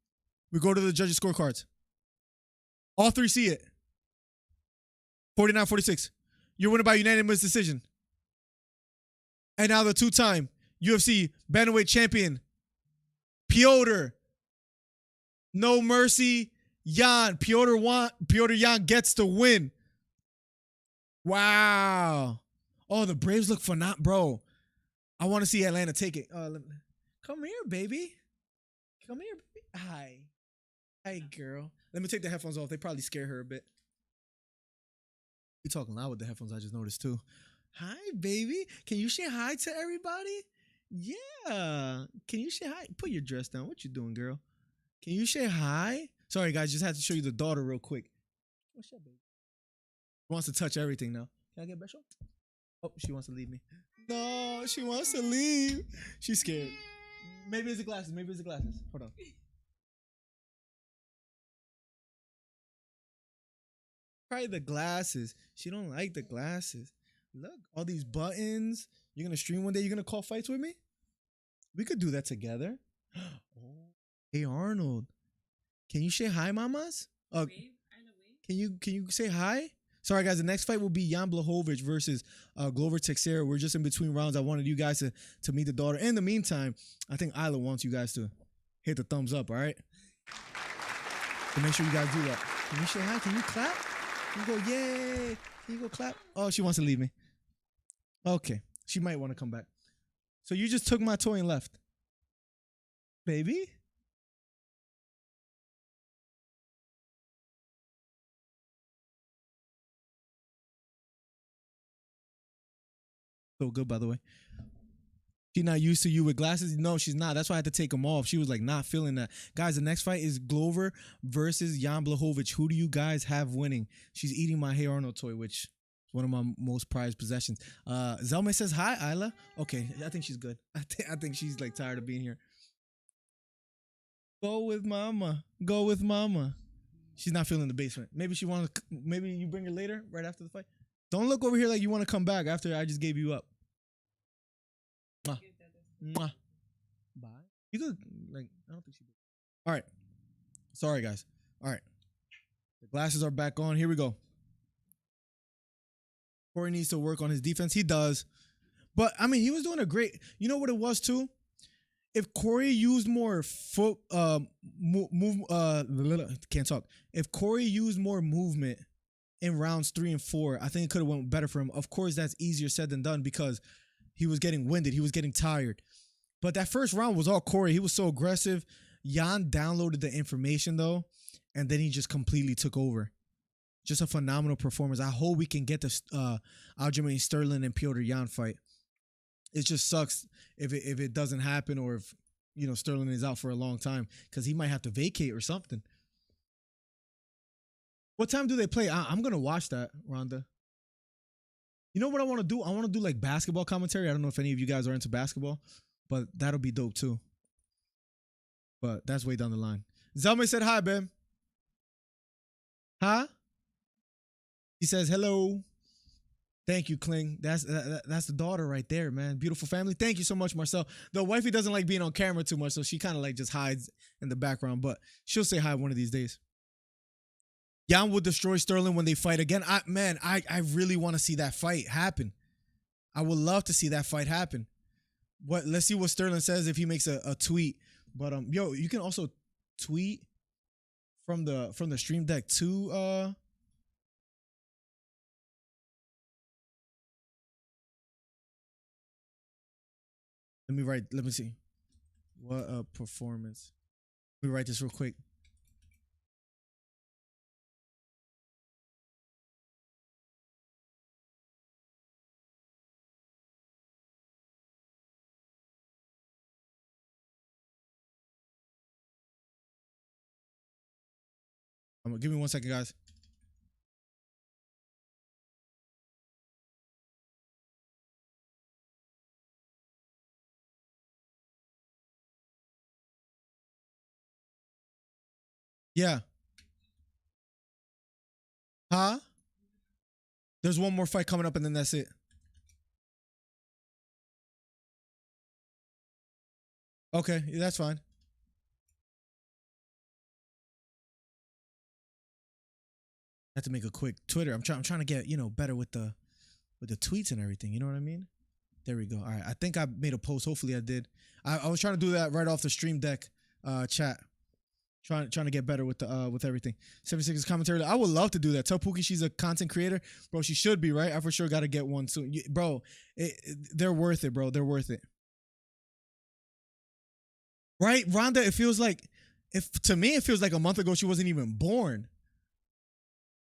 we go to the judges' scorecards. All 3 see it. 49-46. You're winning by unanimous decision. And now the 2-time UFC bantamweight champion, Piotr No Mercy Jan. Piotr Jan gets the win. Wow. Oh, the Braves look phenomenal, bro. I want to see Atlanta take it. Come here, baby. Come here, baby. Hi. Hi, girl. Let me take the headphones off. They probably scare her a bit. You talking loud with the headphones, I just noticed too. Hi, baby. Can you say hi to everybody? Yeah. Can you say hi? Put your dress down. What you doing, girl? Can you say hi? Sorry, guys. Just had to show you the daughter real quick. What's up, baby? She wants to touch everything now. Can I get back? Oh, she wants to leave me. No, she wants to leave. She's scared. Maybe it's the glasses. Maybe it's the glasses. Hold on. Probably the glasses. She don't like the glasses. Look, all these buttons. You're gonna stream one day. You're gonna call fights with me. We could do that together. Oh, hey Arnold, can you say hi, mamas? Can you say hi? Sorry guys, the next fight will be Jan Blachowicz versus Glover Teixeira. We're just in between rounds. I wanted you guys to meet the daughter. In the meantime, I think Isla wants you guys to hit the thumbs up. All right. So make sure you guys do that. Can you say hi? Can you clap? Can you go yay? Can you go clap? Oh, she wants to leave me. Okay, she might want to come back. So you just took my toy and left, baby. So good, by the way. She's not used to you with glasses. No, she's not. That's why I had to take them off. She was like not feeling that. Guys, the next fight is Glover versus Jan Blachowicz. Who do you guys have winning? She's eating my Hey Arnold toy, which is one of my most prized possessions. Zelme says hi, Isla. Okay, I think she's good. I think she's like tired of being here. Go with mama. Go with mama. She's not feeling the basement. Maybe she wants. Maybe you bring her later, right after the fight. Don't look over here like you want to come back after I just gave you up. Mwah. Mwah. Bye. You could, like, I don't think she did. All right. Sorry, guys. All right. The glasses are back on. Here we go. Corey needs to work on his defense. He does. But, I mean, he was doing a great, you know what it was, too? If Corey used more can't talk. If Corey used more movement in rounds 3 and 4, I think it could have went better for him. Of course, that's easier said than done because he was getting winded. He was getting tired. But that first round was all Corey. He was so aggressive. Jan downloaded the information, though, and then he just completely took over. Just a phenomenal performance. I hope we can get the Aljamain Sterling and Petr Yan fight. It just sucks if it doesn't happen, or if, you know, Sterling is out for a long time, because he might have to vacate or something. What time do they play? I'm going to watch that, Rhonda. You know what I want to do? I want to do like basketball commentary. I don't know if any of you guys are into basketball, but that'll be dope too. But that's way down the line. Zelme said hi, babe. Huh? He says hello. Thank you, Kling. That's the daughter right there, man. Beautiful family. Thank you so much, Marcel. The wifey doesn't like being on camera too much, so she kind of like just hides in the background, but she'll say hi one of these days. Jan will destroy Sterling when they fight again. I really want to see that fight happen. I would love to see that fight happen. Let's see what Sterling says if he makes a tweet. But yo, you can also tweet from the stream deck too. Let me see. What a performance. Let me write this real quick. Give me 1 second, guys. Yeah. Huh? There's one more fight coming up and then that's it. Okay, that's fine. I have to make a quick Twitter. I'm trying to get, you know, better with the tweets and everything. You know what I mean? There we go. All right. I think I made a post. Hopefully I did. I was trying to do that right off the stream deck chat. Trying to get better with everything. 76 commentary. I would love to do that. Tell Pookie she's a content creator, bro. She should be, right? I for sure got to get one soon, bro. They're worth it, bro. They're worth it. Right, Ronda, it feels like, to me, it feels like a month ago she wasn't even born.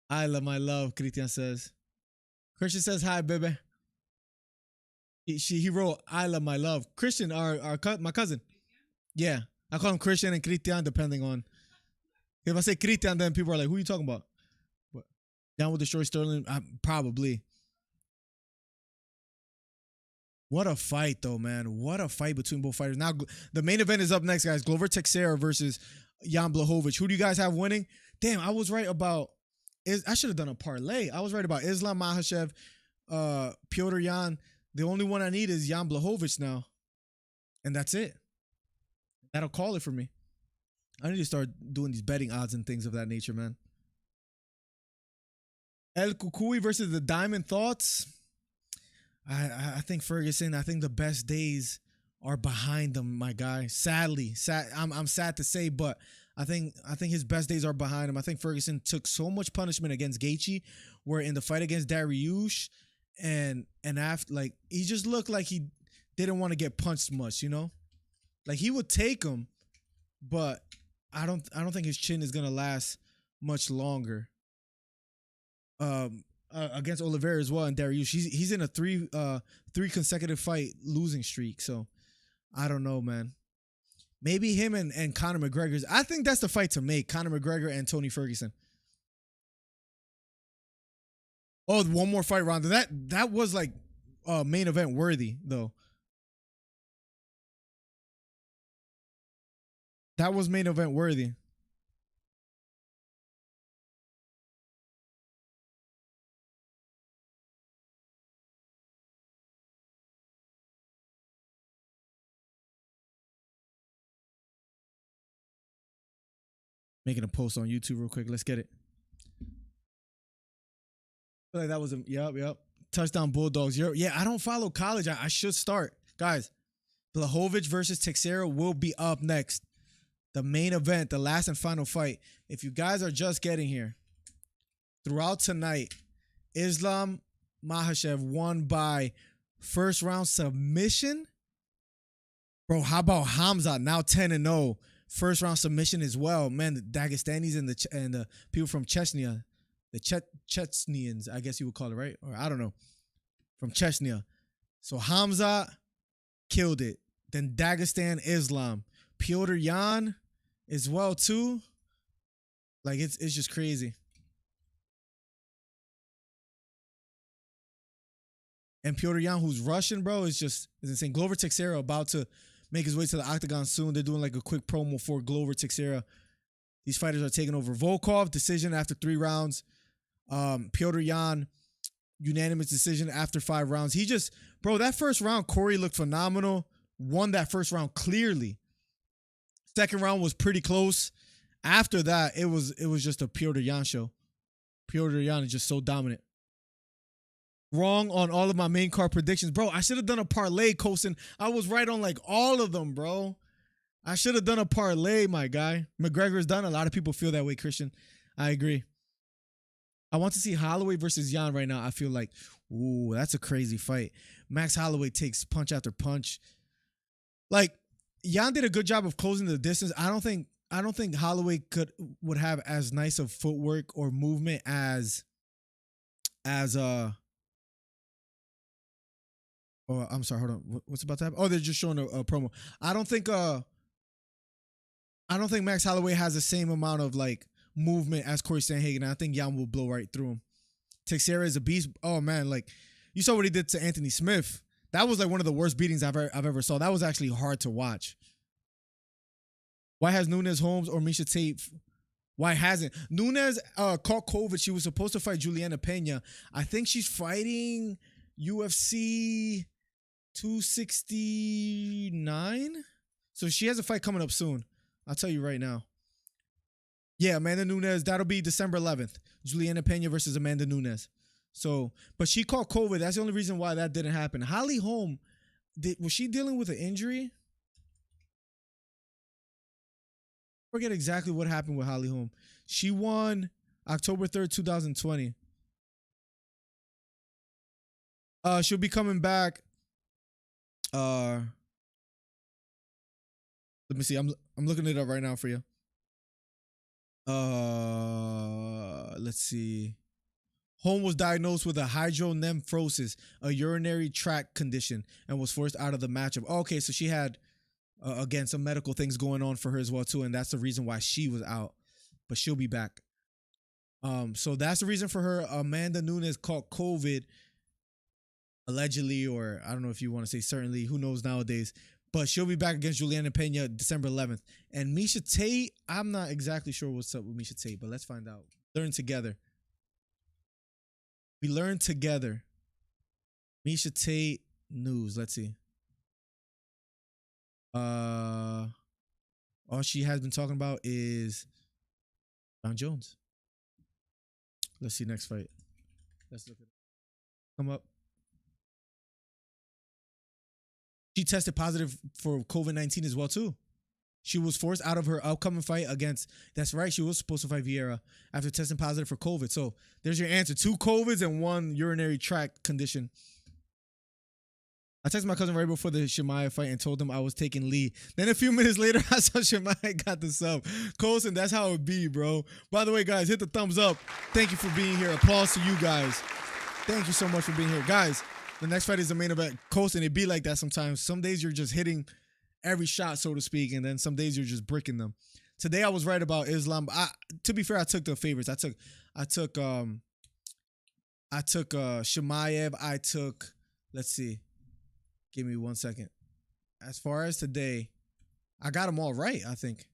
I love my love, Christian says. Christian says, hi, baby. He wrote, I love my love. Christian, my cousin. Yeah, I call him Christian and Christian, depending on. If I say Christian, then people are like, who are you talking about? What? Down with Destroy Sterling? Probably. What a fight, though, man. What a fight between both fighters. Now, the main event is up next, guys. Glover Teixeira versus Jan Blachowicz. Who do you guys have winning? Damn, I was right about... I should have done a parlay. I was right about Islam Makhachev, Piotr Jan. The only one I need is Jan Blachowicz now. And that's it. That'll call it for me. I need to start doing these betting odds and things of that nature, man. El Kukui versus the Diamond Thoughts. I think Ferguson, I think the best days are behind him, my guy. Sadly, I'm sad to say, but I think his best days are behind him. I think Ferguson took so much punishment against Gaethje, where in the fight against Dariush, and after, like, he just looked like he didn't want to get punched much, you know? Like, he would take him, but I don't think his chin is gonna last much longer. Against Oliveira as well and Dariush, he's in a three consecutive fight losing streak. So I don't know, man. Maybe him and Conor McGregor's. I think that's the fight to make. Conor McGregor and Tony Ferguson. Oh, one more fight round. That was like main event worthy though. That was main event worthy. Making a post on YouTube real quick. Let's get it. I feel like that was yep. Touchdown Bulldogs. Yeah, I don't follow college. I should start. Guys, Blachowicz versus Teixeira will be up next. The main event, the last and final fight. If you guys are just getting here, throughout tonight, Islam Makhachev won by first round submission. Bro, how about Hamza now 10-0? First round submission as well. Man, the Dagestanis and the people from Chechnya, the Chechnyans, I guess you would call it, right? Or I don't know. From Chechnya. So Hamza killed it. Then Dagestan Islam. Piotr Jan as well too. Like it's just crazy. And Piotr Jan, who's Russian, bro, is insane. Glover Teixeira about to make his way to the octagon soon. They're doing like a quick promo for Glover Teixeira. These fighters are taking over. Volkov, decision after 3 rounds. Piotr Jan, unanimous decision after 5 rounds. Bro, that first round, Corey looked phenomenal. Won that first round clearly. Second round was pretty close. After that, it was just a Piotr Jan show. Piotr Jan is just so dominant. Wrong on all of my main card predictions. Bro, I should have done a parlay, Cosin. I was right on like all of them, bro. I should have done a parlay, my guy. McGregor's done. A lot of people feel that way, Christian. I agree. I want to see Holloway versus Jan right now. I feel like, ooh, that's a crazy fight. Max Holloway takes punch after punch. Like, Jan did a good job of closing the distance. I don't think Holloway would have as nice of footwork or movement as oh, I'm sorry, hold on. What's about to happen? Oh, they're just showing a promo. I don't think Max Holloway has the same amount of like movement as Corey Sandhagen. I think Jan will blow right through him. Teixeira is a beast. Oh man, like you saw what he did to Anthony Smith. That was like one of the worst beatings I've ever saw. That was actually hard to watch. Why has Nunes Holmes or Misha Tate? Why hasn't Nunes caught COVID? She was supposed to fight Juliana Pena. I think she's fighting UFC 269. So she has a fight coming up soon. I'll tell you right now. Yeah, Amanda Nunes. That'll be December 11th. Juliana Pena versus Amanda Nunes. So, but she caught COVID. That's the only reason why that didn't happen. Holly Holm, was she dealing with an injury? I forget exactly what happened with Holly Holm. She won October 3rd, 2020. She'll be coming back. Let me see. I'm looking it up right now for you. Let's see. Holm was diagnosed with a hydronephrosis, a urinary tract condition, and was forced out of the matchup. Okay, so she had again some medical things going on for her as well too, and that's the reason why she was out. But she'll be back. So that's the reason for her. Amanda Nunes caught COVID, allegedly, or I don't know if you want to say certainly. Who knows nowadays? But she'll be back against Juliana Pena December 11th. And Miesha Tate, I'm not exactly sure what's up with Miesha Tate, but let's find out. Learn together. We learn together. Miesha Tate news. Let's see. All she has been talking about is John Jones. Let's see next fight. Let's look at it. Come up. She tested positive for COVID-19 as well too. She was forced out of her upcoming fight against, that's right, she was supposed to fight Vieira after testing positive for COVID. So there's your answer. 2 COVIDs and 1 urinary tract condition. I texted my cousin right before the Chimaev fight and told him I was taking Lee. Then a few minutes later, I saw Chimaev got the sub. Colson, that's how it be, bro. By the way, guys, hit the thumbs up. Thank you for being here. Applause to you guys. Thank you so much for being here. Guys, the next fight is the main event. Colson, it be like that sometimes. Some days you're just hitting every shot, so to speak, and then some days you're just bricking them. Today I was right about Islam. To be fair, I took the favorites. I took Chimaev. I took, let's see. Give me 1 second. As far as today, I got them all right, I think.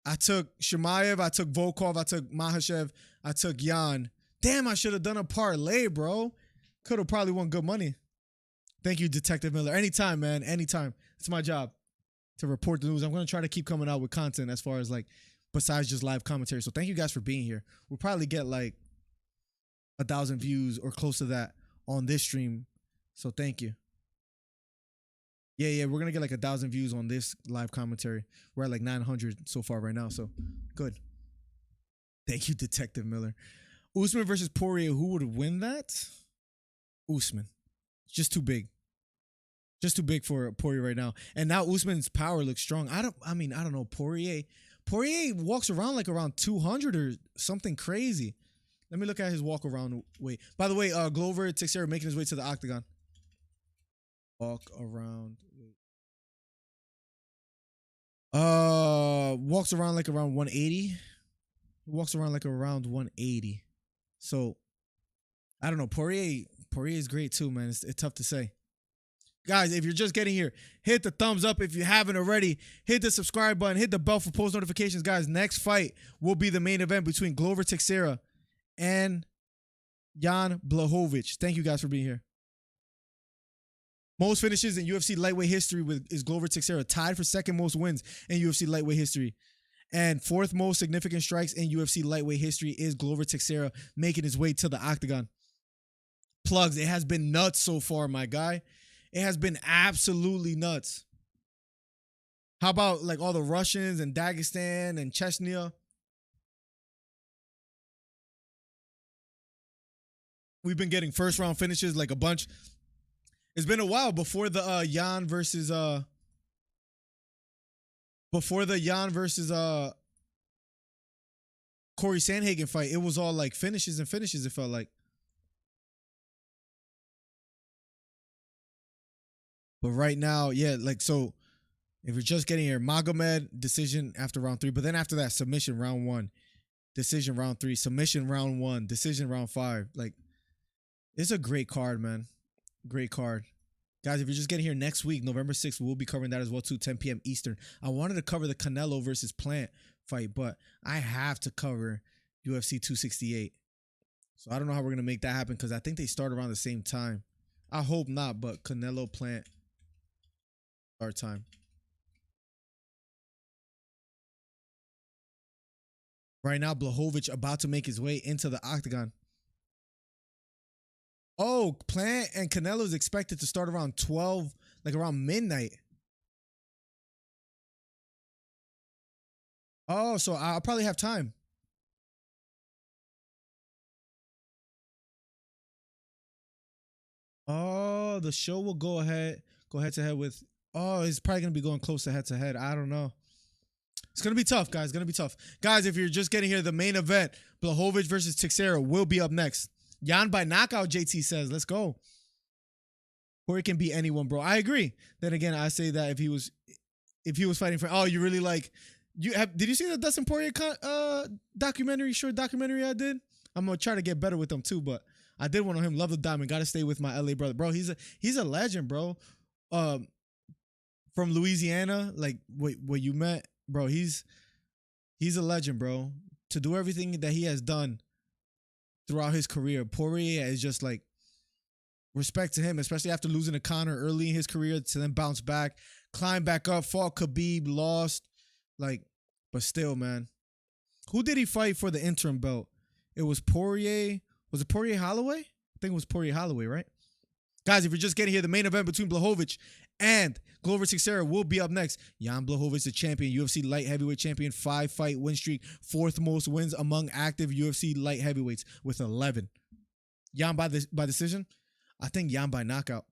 I took Chimaev, I took Volkov, I took Makhachev, I took Jan. Damn, I should have done a parlay, bro. Could have probably won good money. Thank you, Detective Miller. Anytime, man. Anytime. It's my job to report the news. I'm going to try to keep coming out with content as far as like besides just live commentary. So thank you guys for being here. We'll probably get like 1,000 views or close to that on this stream. So thank you. Yeah, we're going to get like 1,000 views on this live commentary. We're at like 900 so far right now. So good. Thank you, Detective Miller. Usman versus Poirier. Who would win that? Usman. Just too big. Just too big for Poirier right now. And now Usman's power looks strong. I don't know. Poirier walks around like around 200 or something crazy. Let me look at his walk around weight. By the way, Glover Teixeira making his way to the octagon. Walk around. Walks around like around 180. Walks around like around 180. So I don't know. Poirier is great too, man. It's tough to say. Guys, if you're just getting here, hit the thumbs up if you haven't already. Hit the subscribe button. Hit the bell for post notifications. Guys, next fight will be the main event between Glover Teixeira and Jan Blachowicz. Thank you guys for being here. Most finishes in UFC lightweight history is Glover Teixeira, tied for second most wins in UFC lightweight history. And fourth most significant strikes in UFC lightweight history is Glover Teixeira making his way to the octagon. Plugs, it has been nuts so far, my guy. It has been absolutely nuts. How about like all the Russians and Dagestan and Chechnya? We've been getting first round finishes like a bunch. It's been a while before the Jan versus Corey Sandhagen fight. It was all like finishes and finishes, it felt like. But right now, yeah, like, so if you're just getting here, Magomed decision after round 3, but then after that, submission round 1, decision round 3, submission round 1, decision round 5. Like, it's a great card, man. Great card. Guys, if you're just getting here next week, November 6th, we'll be covering that as well too, 10 p.m. Eastern. I wanted to cover the Canelo versus Plant fight, but I have to cover UFC 268. So I don't know how we're going to make that happen because I think they start around the same time. I hope not, but Canelo Plant start time. Right now, Blachowicz about to make his way into the octagon. Oh, Plant and Canelo is expected to start around 12, like around midnight. Oh, so I'll probably have time. Oh, the show will go head to head with. Oh, he's probably gonna be going close to head. I don't know. It's gonna be tough, guys. Gonna be tough, guys. If you're just getting here, the main event, Blachowicz versus Teixeira, will be up next. Jan by knockout. JT says, "Let's go." Or it can be anyone, bro. I agree. Then again, I say that if he was fighting for, you really like, did you see the Dustin Poirier short documentary I did? I'm gonna try to get better with them too, but I did one on him. Love the diamond. Got to stay with my LA brother, bro. He's a legend, bro. From Louisiana, like what you met, bro. He's a legend, bro. To do everything that he has done throughout his career, Poirier is just like, respect to him, especially after losing to Conor early in his career, to then bounce back, climb back up, fought Khabib, lost, like, but still, man. Who did he fight for the interim belt? It was Poirier. Was it Poirier Holloway? I think it was Poirier Holloway, right? Guys, if you're just getting here, the main event between Blachowicz and Glover Teixeira will be up next. Jan Blachowicz, the champion, UFC light heavyweight champion, 5-fight win streak, 4th most wins among active UFC light heavyweights with 11. Jan by decision? I think Jan by knockout.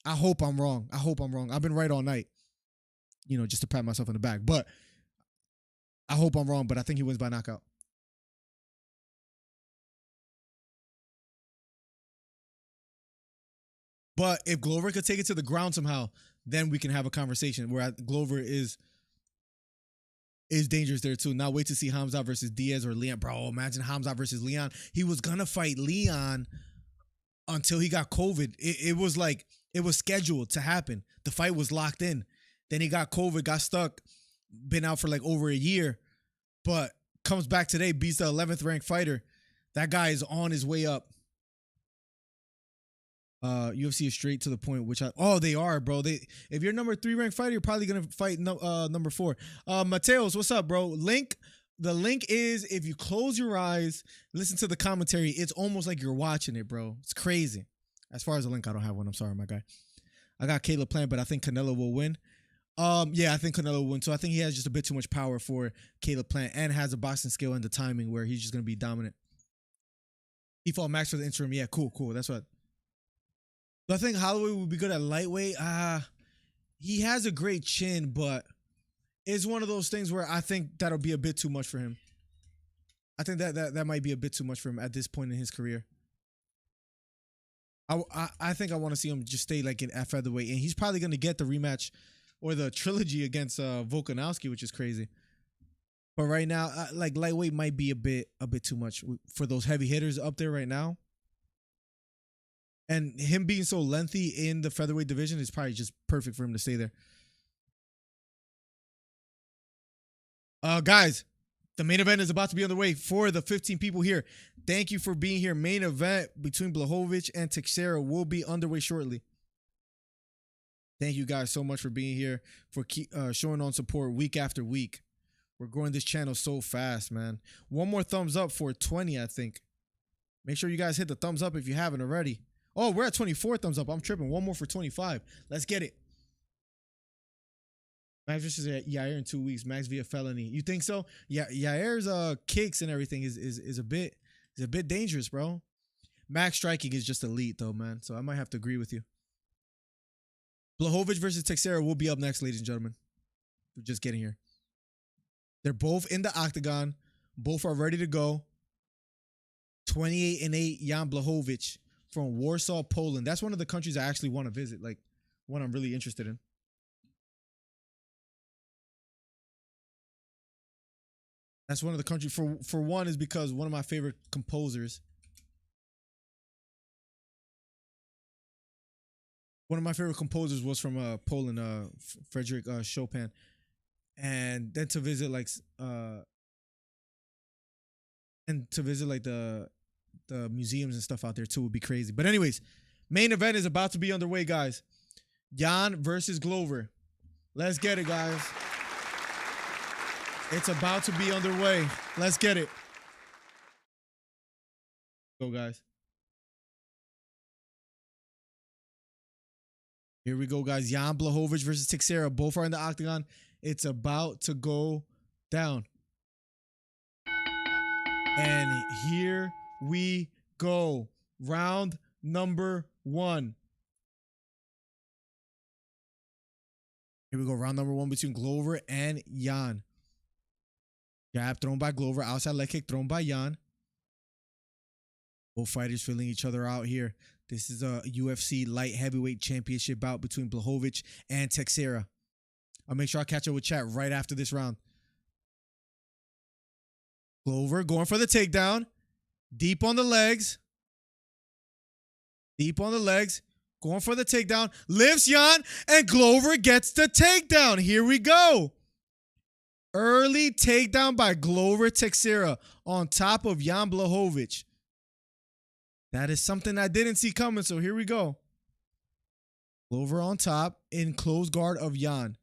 I hope I'm wrong. I've been right all night, just to pat myself on the back. But I hope I'm wrong, but I think he wins by knockout. But if Glover could take it to the ground somehow, then we can have a conversation where Glover is dangerous there too. Now wait to see Hamza versus Diaz or Leon. Bro, imagine Hamza versus Leon. He was going to fight Leon until he got COVID. It was like, it was scheduled to happen. The fight was locked in. Then he got COVID, got stuck, been out for like over a year, but comes back today, beats the 11th ranked fighter. That guy is on his way up. UFC is straight to the point, they are, bro. If you're number 3 ranked fighter, you're probably gonna fight number 4. Mateos, what's up, bro? The link is, if you close your eyes, listen to the commentary, it's almost like you're watching it, bro. It's crazy. As far as the link, I don't have one. I'm sorry, my guy. I got Caleb Plant, but I think Canelo will win. Yeah, I think Canelo will win. So I think he has just a bit too much power for Caleb Plant and has a boxing skill and the timing where he's just gonna be dominant. He fought Max for the interim. Yeah, cool. That's what. Do I think Holloway would be good at lightweight? He has a great chin, but it's one of those things where I think that'll be a bit too much for him. I think that might be a bit too much for him at this point in his career. I think I want to see him just stay like at featherweight, and he's probably going to get the rematch or the trilogy against Volkanovski, which is crazy. But right now, like lightweight might be a bit too much for those heavy hitters up there right now. And him being so lengthy in the featherweight division is probably just perfect for him to stay there. Guys, the main event is about to be on the way for the 15 people here. Thank you for being here. Main event between Blachowicz and Teixeira will be underway shortly. Thank you guys so much for being here, for showing on support week after week. We're growing this channel so fast, man. One more thumbs up for 20, I think. Make sure you guys hit the thumbs up if you haven't already. Oh, we're at 24 thumbs up. I'm tripping. One more for 25. Let's get it. Max versus Yair in 2 weeks. Max via felony. You think so? Yeah, Yair's kicks and everything is a bit dangerous, bro. Max striking is just elite though, man. So I might have to agree with you. Blachowicz versus Teixeira will be up next, ladies and gentlemen. We're just getting here. They're both in the octagon. Both are ready to go. 28-8 Jan Blachowicz from Warsaw, Poland. That's one of the countries I actually want to visit. Like, one I'm really interested in. That's one of the countries. For one is because one of my favorite composers. One of my favorite composers was from Poland, Frederick Chopin. And then to visit like the museums and stuff out there too would be crazy. But anyways, main event is about to be underway, guys. Jan versus Glover. Let's get it, guys. It's about to be underway. Let's get it. Go, guys. Here we go, guys. Jan Blachowicz versus Teixeira. Both are in the octagon. It's about to go down. And here we go. Round number 1. Here we go. Round number 1 between Glover and Jan. Jab thrown by Glover. Outside leg kick thrown by Jan. Both fighters filling each other out here. This is a UFC light heavyweight championship bout between Blachowicz and Teixeira. I'll make sure I catch up with chat right after this round. Glover going for the takedown. Deep on the legs. Deep on the legs. Going for the takedown. Lifts Jan. And Glover gets the takedown. Here we go. Early takedown by Glover Teixeira on top of Jan Blachowicz. That is something I didn't see coming, so here we go. Glover on top in close guard of Jan.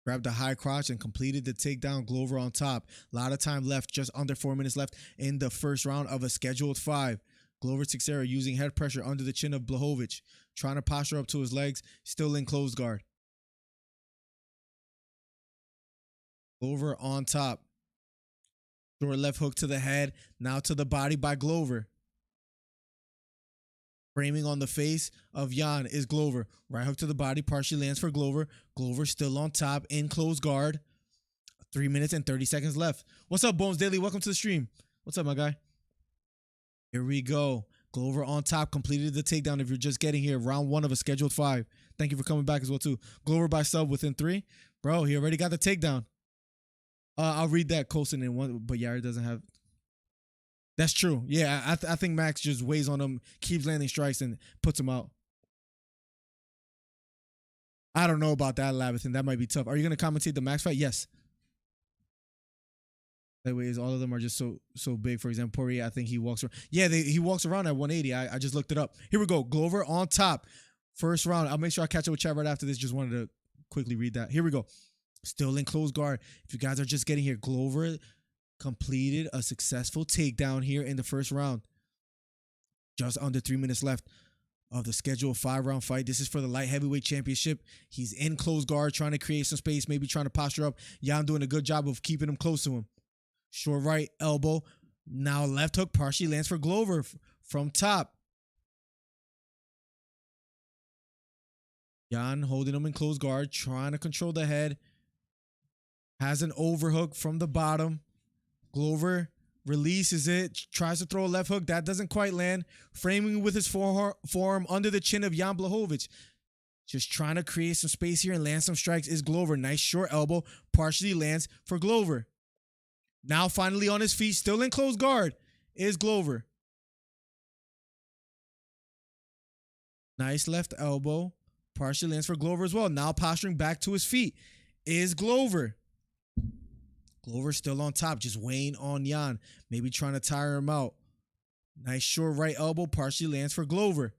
Grabbed the high crotch and completed the takedown. Glover on top. A lot of time left, just under 4 minutes left in the first round of a scheduled 5. Glover Teixeira using head pressure under the chin of Blachowicz, trying to posture up to his legs, still in close guard. Glover on top. Short left hook to the head, now to the body by Glover. Framing on the face of Jan is Glover. Right hook to the body, partially lands for Glover. Glover still on top in close guard. 3 minutes and 30 seconds left. What's up, Bones Daily? Welcome to the stream. What's up, my guy? Here we go. Glover on top, completed the takedown. If you're just getting here, round 1 of a scheduled 5. Thank you for coming back as well, too. Glover by sub within 3. Bro, he already got the takedown. I'll read that Colson in one, but Yair doesn't have. That's true. Yeah, I think Max just weighs on him, keeps landing strikes, and puts him out. I don't know about that Labathan. That might be tough. Are you going to commentate the Max fight? Yes. That way, all of them are just so big. For example, Poirier, I think he walks around. Yeah, he walks around at 180. I just looked it up. Here we go. Glover on top. First round. I'll make sure I catch up with chat right after this. Just wanted to quickly read that. Here we go. Still in close guard. If you guys are just getting here, Glover completed a successful takedown here in the first round. Just under 3 minutes left of the scheduled 5-round fight. This is for the light heavyweight championship. He's in close guard, trying to create some space, maybe trying to posture up. Jan doing a good job of keeping him close to him. Short right elbow. Now left hook partially lands for Glover from top. Jan holding him in close guard, trying to control the head. Has an overhook from the bottom. Glover releases it. Tries to throw a left hook. That doesn't quite land. Framing with his forearm under the chin of Jan Blachowicz. Just trying to create some space here and land some strikes is Glover. Nice short elbow. Partially lands for Glover. Now finally on his feet. Still in close guard is Glover. Nice left elbow. Partially lands for Glover as well. Now posturing back to his feet is Glover. Glover still on top, just weighing on Jan. Maybe trying to tire him out. Nice short right elbow, partially lands for Glover.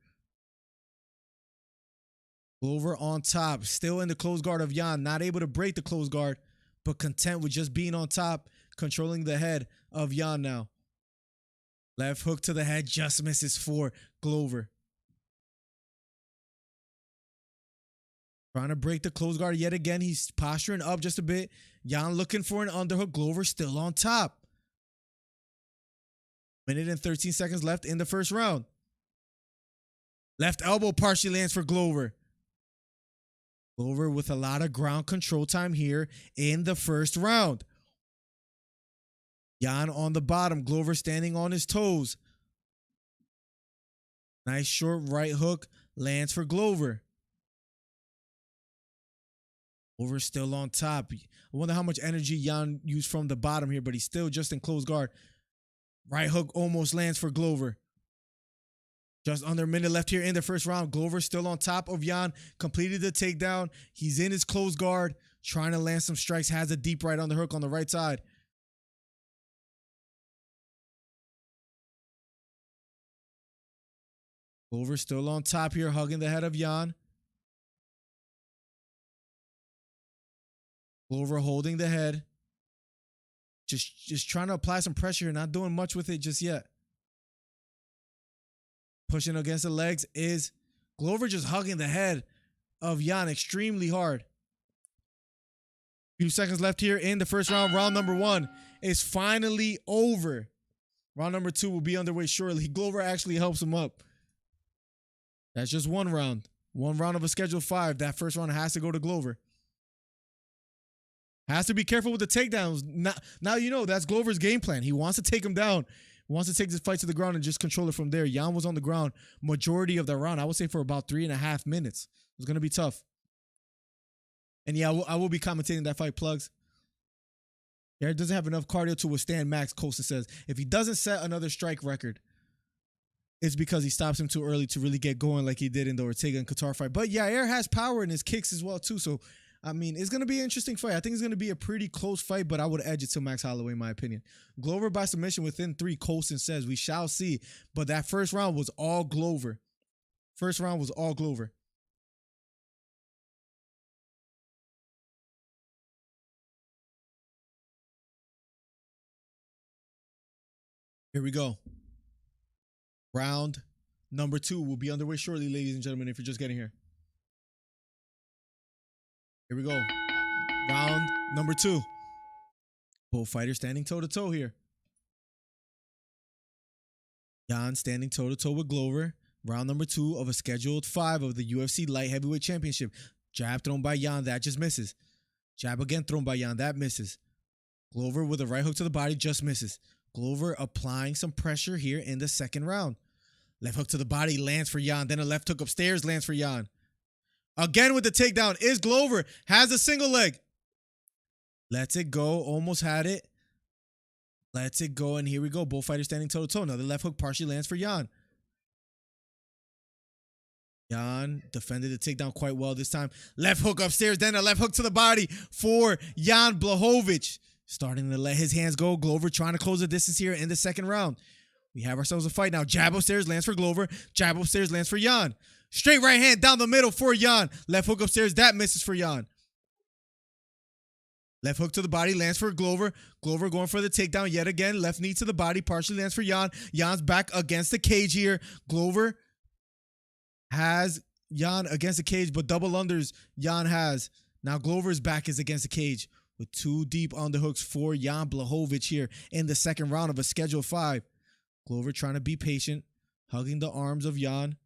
Glover on top, still in the close guard of Jan. Not able to break the close guard, but content with just being on top, controlling the head of Jan now. Left hook to the head, just misses for Glover. Trying to break the close guard yet again. He's posturing up just a bit. Jan looking for an underhook. Glover still on top. Minute and 13 seconds left in the first round. Left elbow partially lands for Glover. Glover with a lot of ground control time here in the first round. Jan on the bottom. Glover standing on his toes. Nice short right hook lands for Glover. Glover still on top. I wonder how much energy Jan used from the bottom here, but he's still just in close guard. Right hook almost lands for Glover. Just under a minute left here in the first round. Glover still on top of Jan. Completed the takedown. He's in his close guard, trying to land some strikes. Has a deep right underhook on the right side. Glover still on top here, hugging the head of Jan. Glover holding the head. Just trying to apply some pressure, not doing much with it just yet. Pushing against the legs is Glover, just hugging the head of Jan extremely hard. Few seconds left here in the first round. Round number 1 is finally over. Round number 2 will be underway shortly. Glover actually helps him up. That's just one round. One round of a schedule 5. That first round has to go to Glover. Has to be careful with the takedowns. Now you know that's Glover's game plan. He wants to take him down. He wants to take this fight to the ground and just control it from there. Jan was on the ground majority of that round. I would say for about 3.5 minutes. It was going to be tough. And yeah, I will be commentating that fight, plugs. Eric doesn't have enough cardio to withstand Max, Costa says. If he doesn't set another strike record, it's because he stops him too early to really get going like he did in the Ortega and Qatar fight. But yeah, Air has power in his kicks as well too. So, I mean, it's going to be an interesting fight. I think it's going to be a pretty close fight, but I would edge it to Max Holloway in my opinion. Glover by submission within 3, Colson says. We shall see. But that first round was all Glover. First round was all Glover. Here we go. Round number 2 will be underway shortly, ladies and gentlemen, if you're just getting here. Here we go. Round number 2. Both fighters standing toe-to-toe here. Jan standing toe-to-toe with Glover. Round number 2 of a scheduled 5 of the UFC Light Heavyweight Championship. Jab thrown by Jan. That just misses. Jab again thrown by Jan. That misses. Glover with a right hook to the body just misses. Glover applying some pressure here in the second round. Left hook to the body lands for Jan. Then a left hook upstairs lands for Jan. Again with the takedown is Glover. Has a single leg. Lets it go. Almost had it. Lets it go. And here we go. Both fighters standing toe-to-toe. Another left hook partially lands for Jan. Jan defended the takedown quite well this time. Left hook upstairs. Then a left hook to the body for Jan Blachowicz. Starting to let his hands go. Glover trying to close the distance here in the second round. We have ourselves a fight now. Jab upstairs lands for Glover. Jab upstairs lands for Jan. Straight right hand down the middle for Jan. Left hook upstairs. That misses for Jan. Left hook to the body lands for Glover. Glover going for the takedown yet again. Left knee to the body partially lands for Jan. Jan's back against the cage here. Glover has Jan against the cage, but double unders Jan has. Now Glover's back is against the cage with 2 deep underhooks for Jan Blachowicz here in the second round of a schedule 5. Glover trying to be patient, hugging the arms of Jan.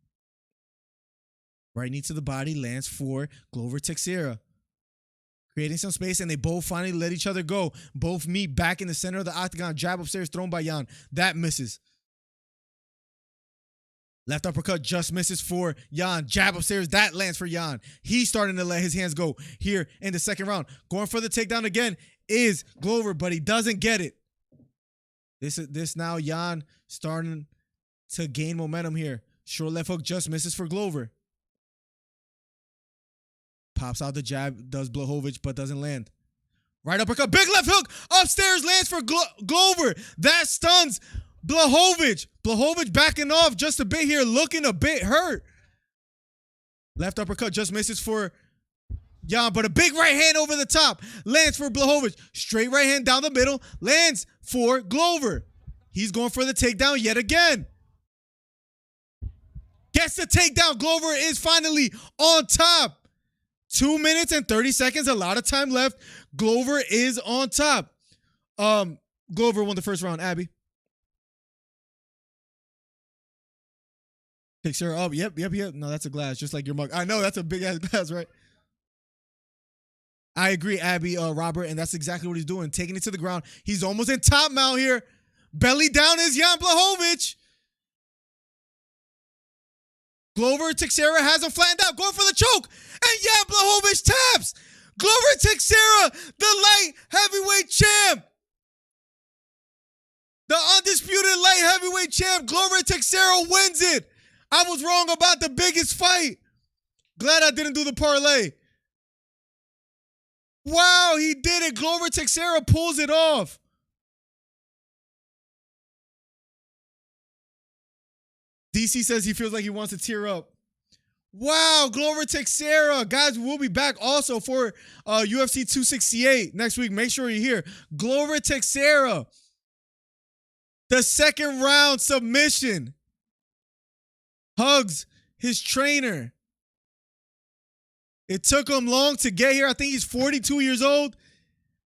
Right knee to the body lands for Glover Teixeira. Creating some space, and they both finally let each other go. Both meet back in the center of the octagon. Jab upstairs thrown by Jan. That misses. Left uppercut just misses for Jan. Jab upstairs. That lands for Jan. He's starting to let his hands go here in the second round. Going for the takedown again is Glover, but he doesn't get it. This now Jan starting to gain momentum here. Short left hook just misses for Glover. Pops out the jab, does Blachowicz, but doesn't land. Right uppercut, big left hook, upstairs lands for Glover. That stuns Blachowicz. Blachowicz backing off just a bit here, looking a bit hurt. Left uppercut just misses for Jan, but a big right hand over the top lands for Blachowicz. Straight right hand down the middle lands for Glover. He's going for the takedown yet again. Gets the takedown. Glover is finally on top. 2 minutes and 30 seconds. A lot of time left. Glover is on top. Glover won the first round. Abby. Picks her up. Yep. No, that's a glass, just like your mug. I know that's a big ass glass, right? I agree, Abby, Robert, and that's exactly what he's doing. Taking it to the ground. He's almost in top mount here. Belly down is Jan Blachowicz. Glover Teixeira has him flattened out, going for the choke, and Jan Blachowicz taps. Glover Teixeira, the light heavyweight champ. The undisputed light heavyweight champ, Glover Teixeira wins it. I was wrong about the biggest fight. Glad I didn't do the parlay. Wow, he did it. Glover Teixeira pulls it off. DC says he feels like he wants to tear up. Wow, Glover Teixeira. Guys, we'll be back also for UFC 268 next week. Make sure you're here. Glover Teixeira. The second round submission. Hugs his trainer. It took him long to get here. I think he's 42 years old.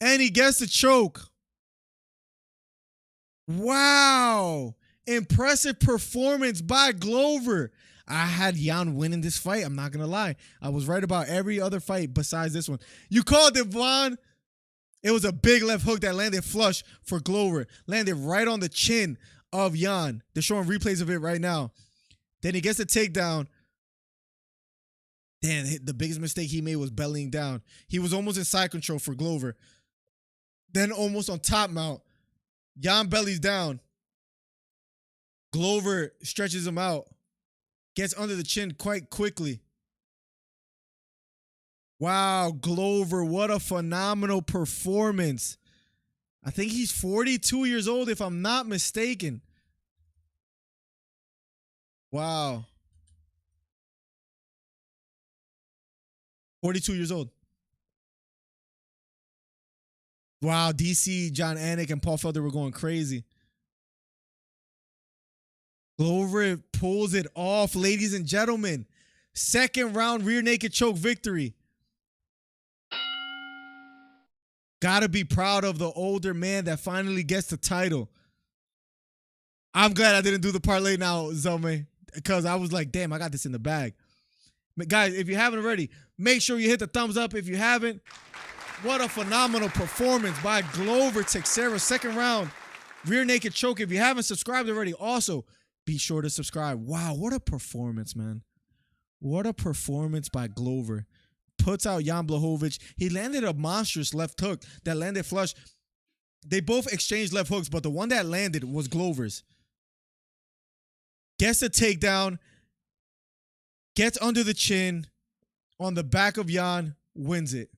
And he gets the choke. Wow. Impressive performance by Glover. I had Jan winning this fight. I'm not going to lie. I was right about every other fight besides this one. You called it, Vaughn. It was a big left hook that landed flush for Glover. Landed right on the chin of Jan. They're showing replays of it right now. Then he gets the takedown. Damn, the biggest mistake he made was bellying down. He was almost in side control for Glover. Then almost on top mount. Jan bellies down. Glover stretches him out. Gets under the chin quite quickly. Wow, Glover, what a phenomenal performance. I think he's 42 years old, if I'm not mistaken. Wow. 42 years old. Wow, DC, John Anik, and Paul Felder were going crazy. Glover pulls it off, ladies and gentlemen. Second round rear naked choke victory. Gotta be proud of the older man that finally gets the title. I'm glad I didn't do the parlay now, Zelme, because I was like, damn, I got this in the bag. But guys, if you haven't already, make sure you hit the thumbs up. If you haven't, what a phenomenal performance by Glover Teixeira. Second round rear naked choke. If you haven't subscribed already, also be sure to subscribe. Wow, what a performance, man. What a performance by Glover. Puts out Jan Blachowicz. He landed a monstrous left hook that landed flush. They both exchanged left hooks, but the one that landed was Glover's. Gets the takedown. Gets under the chin on the back of Jan. Wins it.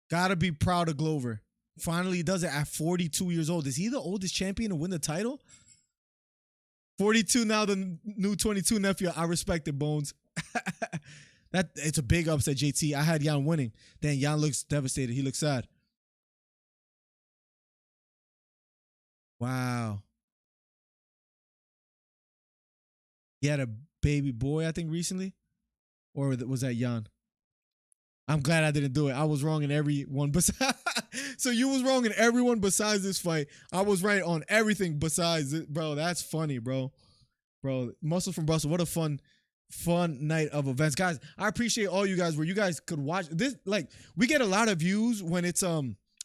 Gotta be proud of Glover. Finally does it at 42 years old. Is he the oldest champion to win the title? 42 now, the new 22 nephew. I respect it, Bones. It's a big upset, JT. I had Jan winning. Then Jan looks devastated. He looks sad. Wow. He had a baby boy, I think, recently. Or was that Jan? I'm glad I didn't do it. I was wrong in every one. So you was wrong in everyone besides this fight. I was right on everything besides it. Bro, that's funny, bro. Bro, Muscles from Brussels. What a fun night of events. Guys, I appreciate all you guys where you guys could watch this. Like, we get a lot of views when it's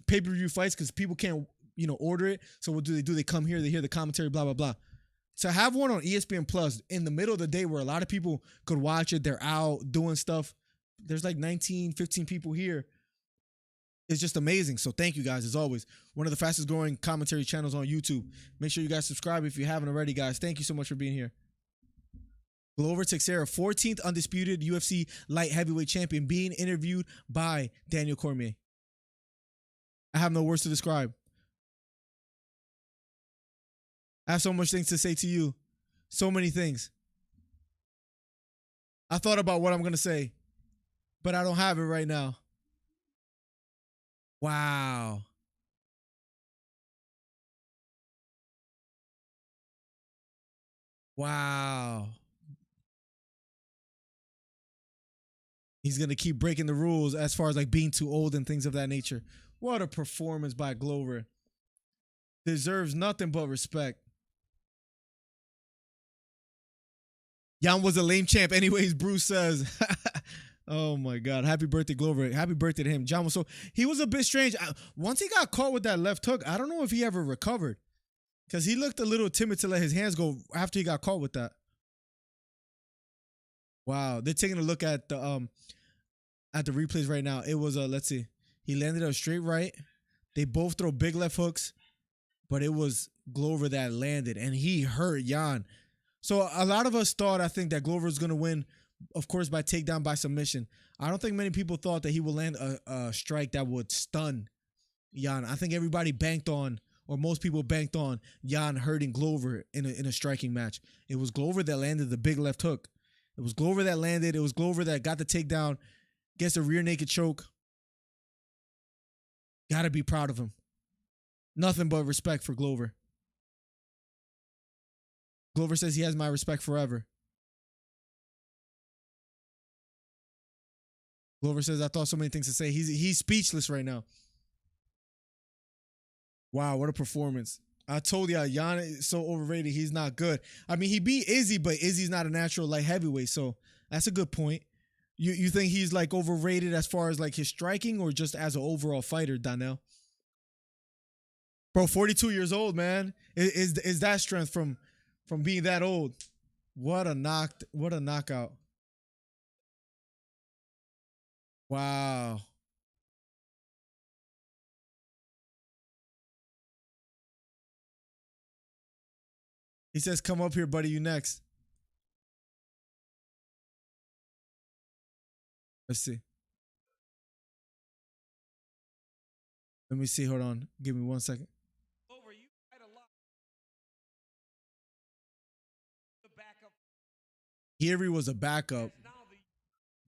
pay-per-view fights because people can't, order it. So what do? They come here, they hear the commentary, blah, blah, blah. To have one on ESPN Plus in the middle of the day where a lot of people could watch it, they're out doing stuff. There's like 19, 15 people here. It's just amazing. So thank you guys, as always. One of the fastest growing commentary channels on YouTube. Make sure you guys subscribe if you haven't already, guys. Thank you so much for being here. Glover Teixeira, 14th undisputed UFC light heavyweight champion, being interviewed by Daniel Cormier. I have no words to describe. I have so much things to say to you. So many things. I thought about what I'm going to say, but I don't have it right now. Wow. Wow. He's going to keep breaking the rules as far as like being too old and things of that nature. What a performance by Glover. Deserves nothing but respect. Jan was a lame champ anyways, Bruce says. Oh my God. Happy birthday, Glover. Happy birthday to him. Jan was he was a bit strange. Once he got caught with that left hook, I don't know if he ever recovered. Because he looked a little timid to let his hands go after he got caught with that. Wow. They're taking a look at the replays right now. It was let's see. He landed a straight right. They both throw big left hooks, but it was Glover that landed, and he hurt Jan. So a lot of us thought, I think, that Glover was going to win, of course, by takedown, by submission. I don't think many people thought that he would land a strike that would stun Jan. I think everybody banked on, or most people banked on, Jan hurting Glover in a striking match. It was Glover that landed the big left hook. It was Glover that landed. It was Glover that got the takedown, gets a rear naked choke. Got to be proud of him. Nothing but respect for Glover. Glover says he has my respect forever. Glover says, I thought so many things to say. He's speechless right now. Wow, what a performance. I told ya, Jan is so overrated. He's not good. I mean, he beat Izzy, but Izzy's not a natural light heavyweight. So that's a good point. You think he's like overrated as far as like his striking or just as an overall fighter, Donnell? Bro, 42 years old, man. Is that strength from being that old? What a knockout. Wow. He says, come up here, buddy. You next. Let's see. Let me see. Hold on. Give me 1 second. Over, you fight a lot. The backup. Here he was a backup. Now the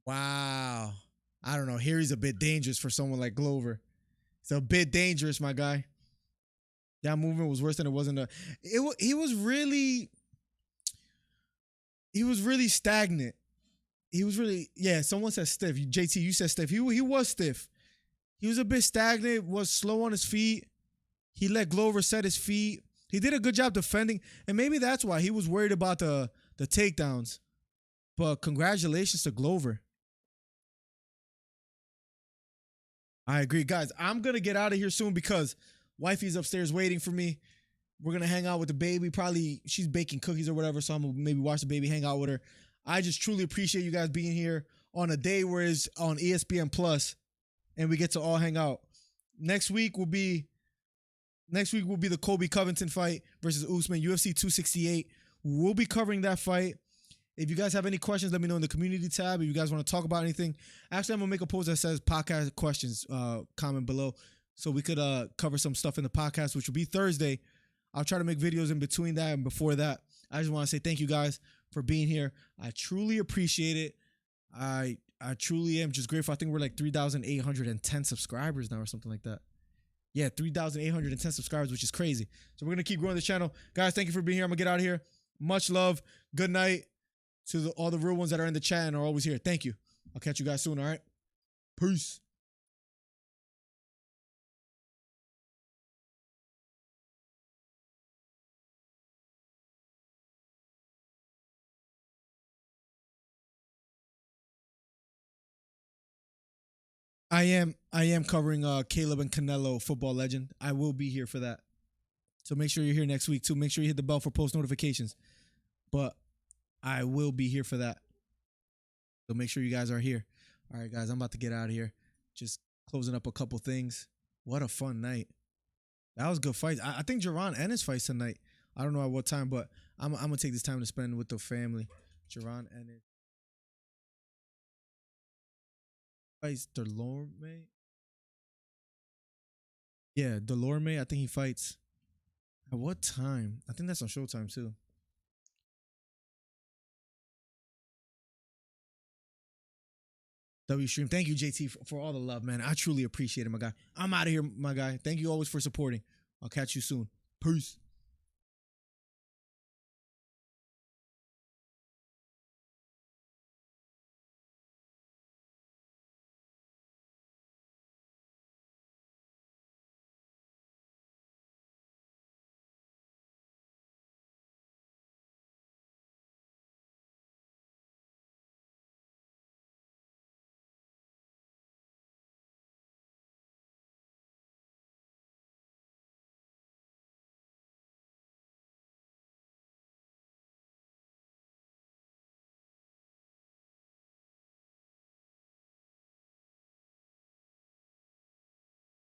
Wow. I don't know. Here he's a bit dangerous for someone like Glover. It's a bit dangerous, my guy. That movement was worse than it was in the. He was really stagnant. He was really, yeah. Someone said stiff. JT, you said stiff. He was stiff. He was a bit stagnant. Was slow on his feet. He let Glover set his feet. He did a good job defending, and maybe that's why he was worried about the takedowns. But congratulations to Glover. I agree, guys. I'm gonna get out of here soon because wifey's upstairs waiting for me. We're gonna hang out with the baby. Probably she's baking cookies or whatever, so I'm gonna maybe watch the baby, hang out with her. I just truly appreciate you guys being here on a day where it's on ESPN Plus, and we get to all hang out. Next week will be the Colby Covington fight versus Usman, UFC 268. We'll be covering that fight. If you guys have any questions, let me know in the community tab. If you guys want to talk about anything, actually, I'm gonna make a post that says podcast questions. Comment below so we could cover some stuff in the podcast, which will be Thursday. I'll try to make videos in between that and before that. I just want to say thank you guys for being here. I truly appreciate it. I truly am just grateful. I think we're like 3,810 subscribers now or something like that. Yeah, 3,810 subscribers, which is crazy. So we're gonna keep growing the channel, guys. Thank you for being here. I'm gonna get out of here. Much love. Good night to all the real ones that are in the chat and are always here. Thank you. I'll catch you guys soon. All right. Peace. I am covering Caleb and Canelo, football legend. I will be here for that. So make sure you're here next week too. Make sure you hit the bell for post notifications. But I will be here for that. So make sure you guys are here. All right, guys, I'm about to get out of here. Just closing up a couple things. What a fun night. That was good fights. I think Jerron and his fights tonight. I don't know at what time, but I'm going to take this time to spend with the family. Jerron and his fights. Delorme? Yeah, Delorme. I think he fights. At what time? I think that's on Showtime too. W Stream. Thank you, JT, for all the love, man. I truly appreciate it, my guy. I'm out of here, my guy. Thank you always for supporting. I'll catch you soon. Peace.